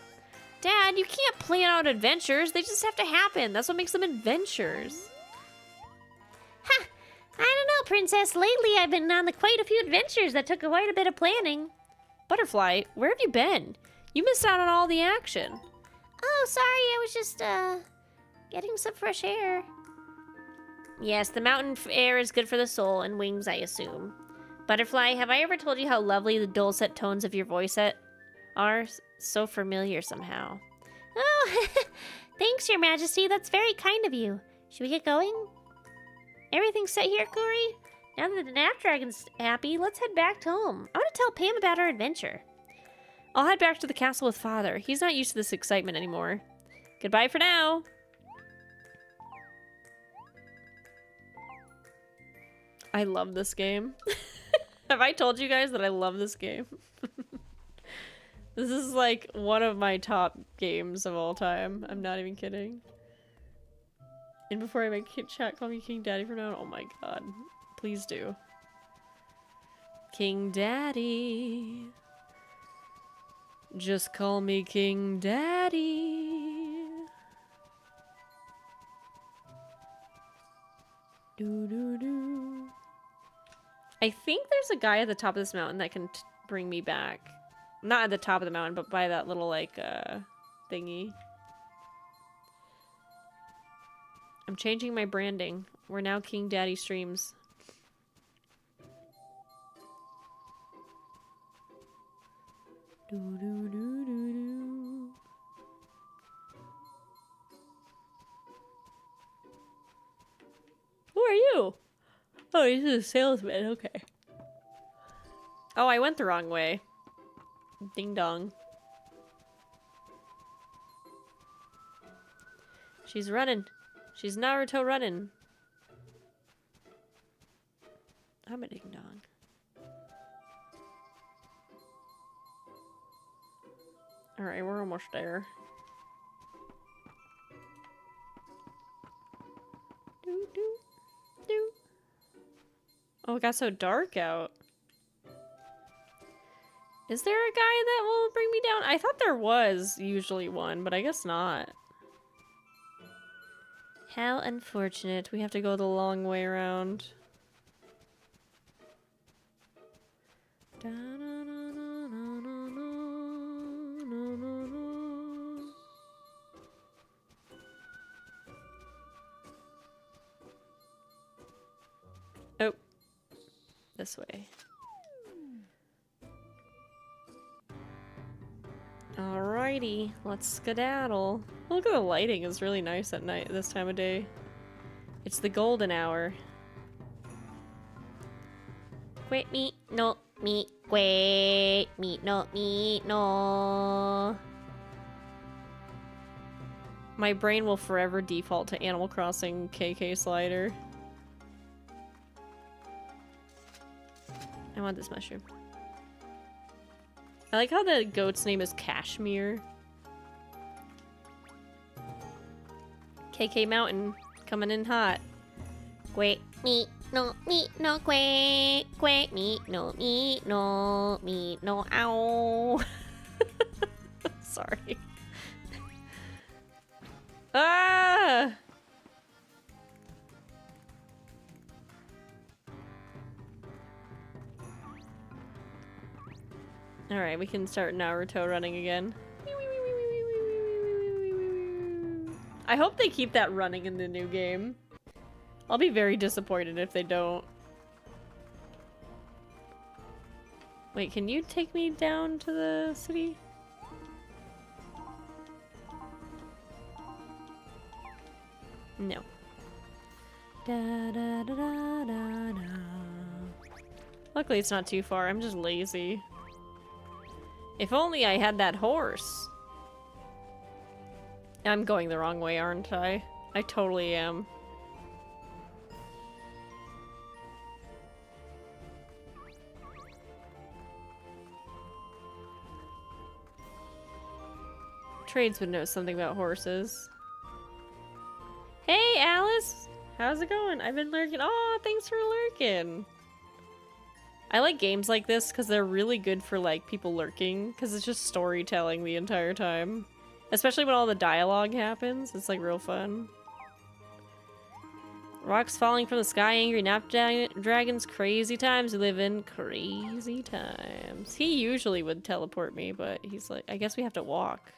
Dad, you can't plan out adventures. They just have to happen. That's what makes them adventures. Ha! I don't know, Princess. Lately, I've been on quite a few adventures that took quite a bit of planning. Butterfly, where have you been? You missed out on all the action. Oh, sorry. I was just, getting some fresh air. Yes, the mountain air is good for the soul and wings, I assume. Butterfly, have I ever told you how lovely the dulcet tones of your voice are? So familiar somehow. Oh, thanks, Your Majesty. That's very kind of you. Should we get going? Everything set here, Corey? Now that the Nap Dragon's happy, let's head back home. I want to tell Pam about our adventure. I'll head back to the castle with Father. He's not used to this excitement anymore. Goodbye for now. I love this game. Have I told you guys that I love this game? This is like one of my top games of all time. I'm not even kidding. And before I make chat call me King Daddy from now on, oh my god. Please do. King Daddy. Just call me King Daddy. Do do do. I think there's a guy at the top of this mountain that can bring me back. Not at the top of the mountain, but by that little, like, thingy. I'm changing my branding. We're now King Daddy Streams. Do, do, do, do, do. Who are you? Oh, he's a salesman. Okay. Oh, I went the wrong way. Ding dong. She's running. She's Naruto running. I'm a ding dong. Alright, we're almost there. Do, do, do. Oh, it got so dark out. Is there a guy that will bring me down? I thought there was usually one, but I guess not. How unfortunate. We have to go the long way around. Oh. This way. Alrighty, let's skedaddle. Look at the lighting, it's really nice at night this time of day. It's the golden hour. Quit me, no, me, quit me, no. My brain will forever default to Animal Crossing KK slider. I want this mushroom. I like how the goat's name is Kashmir. KK Mountain, coming in hot. Quit me, no, quit me, no, ow. Sorry. Ah! Alright, we can start Naruto running again. I hope they keep that running in the new game. I'll be very disappointed if they don't. Wait, can you take me down to the city? No. Da, da, da, da, da, da. Luckily it's not too far, I'm just lazy. If only I had that horse. I'm going the wrong way, aren't I? I totally am. Trades would know something about horses. Alice. How's it going? I've been lurking. Oh, thanks for lurking. I like games like this because they're really good for like people lurking because it's just storytelling the entire time. Especially when all the dialogue happens. It's like real fun. Rocks falling from the sky, angry dragons, crazy times we live in. Crazy times. He usually would teleport me, but he's like, I guess we have to walk.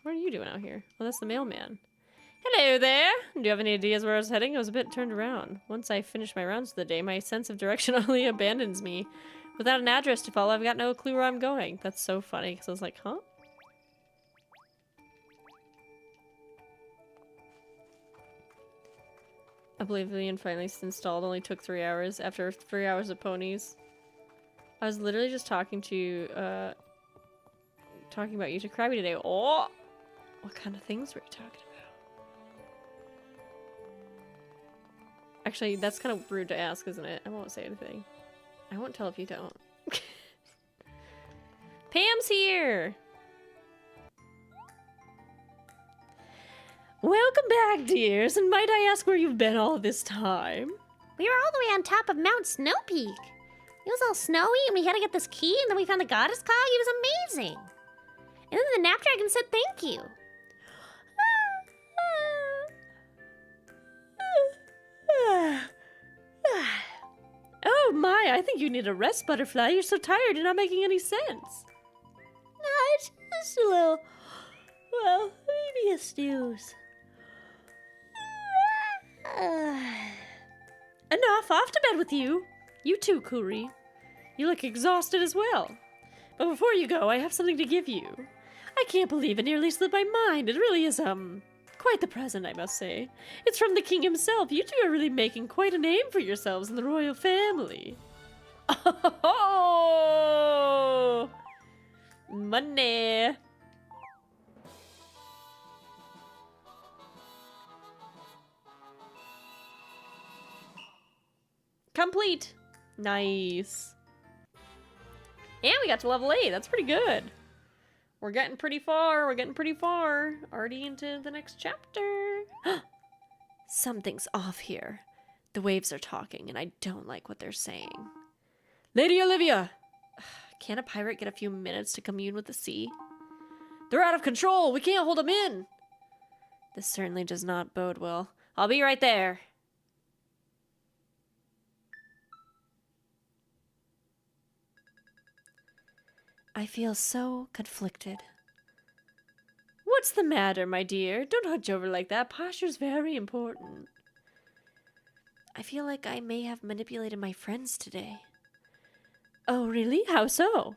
What are you doing out here? Oh, that's the mailman. Hello there! Do you have any ideas where I was heading? I was a bit turned around. Once I finish my rounds for the day, my sense of direction only abandons me. Without an address to follow, I've got no clue where I'm going. That's so funny, because I was like, huh? Oblivion finally installed. Only took 3 hours. After 3 hours of ponies. I was literally just talking about you to Krabby today. Oh! What kind of things were you talking about? Actually, that's kind of rude to ask, isn't it? I won't say anything. I won't tell if you don't. Pam's here! Welcome back, dears, and might I ask where you've been all this time? We were all the way on top of Mount Snow Peak. It was all snowy, and we had to get this key, and then we found the goddess cog. It was amazing. And then the Nap Dragon said thank you. Oh my, I think you need a rest, Butterfly. You're so tired, you're not making any sense. It's just a little, well, maybe a snooze. Enough, off to bed with you. You too, Kuri. You look exhausted as well. But before you go, I have something to give you. I can't believe it nearly slipped my mind. It really is, quite the present, I must say. It's from the king himself. You two are really making quite a name for yourselves in the royal family. Oh! Money! Complete! Nice. And we got to level 8. That's pretty good. We're getting pretty far. We're getting pretty far. Already into the next chapter. Something's off here. The waves are talking, and I don't like what they're saying. Lady Olivia! Can't a pirate get a few minutes to commune with the sea? They're out of control. We can't hold them in. This certainly does not bode well. I'll be right there. I feel so conflicted. What's the matter, my dear? Don't hunch over like that. Posture's very important. I feel like I may have manipulated my friends today. Oh, really? How so?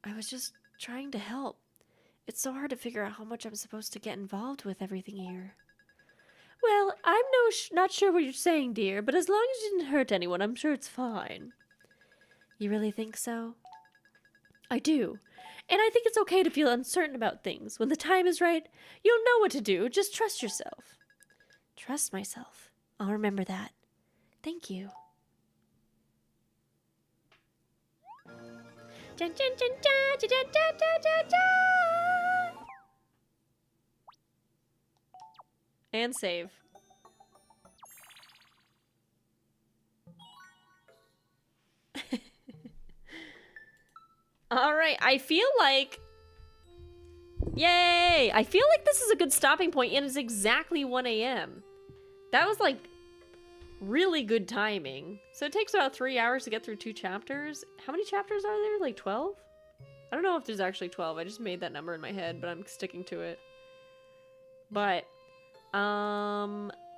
I was just trying to help. It's so hard to figure out how much I'm supposed to get involved with everything here. Well, I'm not sure what you're saying, dear, but as long as you didn't hurt anyone, I'm sure it's fine. You really think so? I do. And I think it's okay to feel uncertain about things. When the time is right, you'll know what to do. Just trust yourself. Trust myself. I'll remember that. Thank you. Dun, dun, dun, dun, dun, dun, dun, dun, dun. And save. Alright, I feel like... Yay! I feel like this is a good stopping point, and it's exactly 1 a.m. That was, like, really good timing. So it takes about 3 hours to get through 2 chapters. How many chapters are there? Like 12? I don't know if there's actually 12. I just made that number in my head, but I'm sticking to it. But,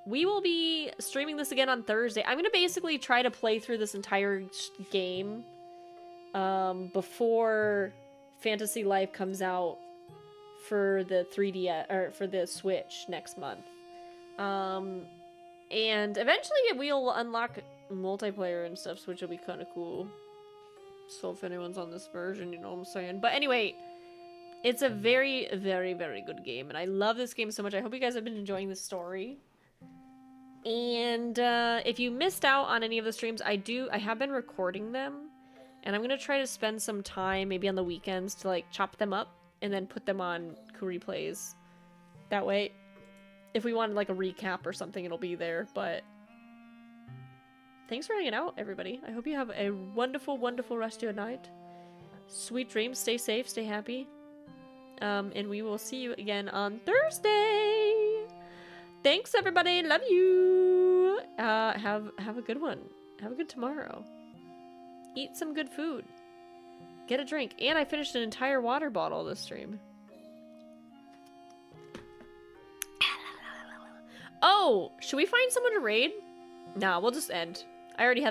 we will be streaming this again on Thursday. I'm gonna basically try to play through this entire game before Fantasy Life comes out for the 3DS or for the Switch next month. And eventually we'll unlock multiplayer and stuff, which will be kind of cool. So if anyone's on this version, you know what I'm saying. But anyway, it's a very, very, very good game, and I love this game so much. I hope you guys have been enjoying the story. And if you missed out on any of the streams, I have been recording them. And I'm gonna try to spend some time, maybe on the weekends, to like chop them up and then put them on Kuri Plays. That way, if we wanted like a recap or something, it'll be there. But thanks for hanging out, everybody. I hope you have a wonderful, wonderful rest of your night. Sweet dreams. Stay safe. Stay happy. And we will see you again on Thursday. Thanks, everybody. Love you. Have a good one. Have a good tomorrow. Eat some good food. Get a drink. And I finished an entire water bottle this stream. Oh, should we find someone to raid? Nah, we'll just end. I already have the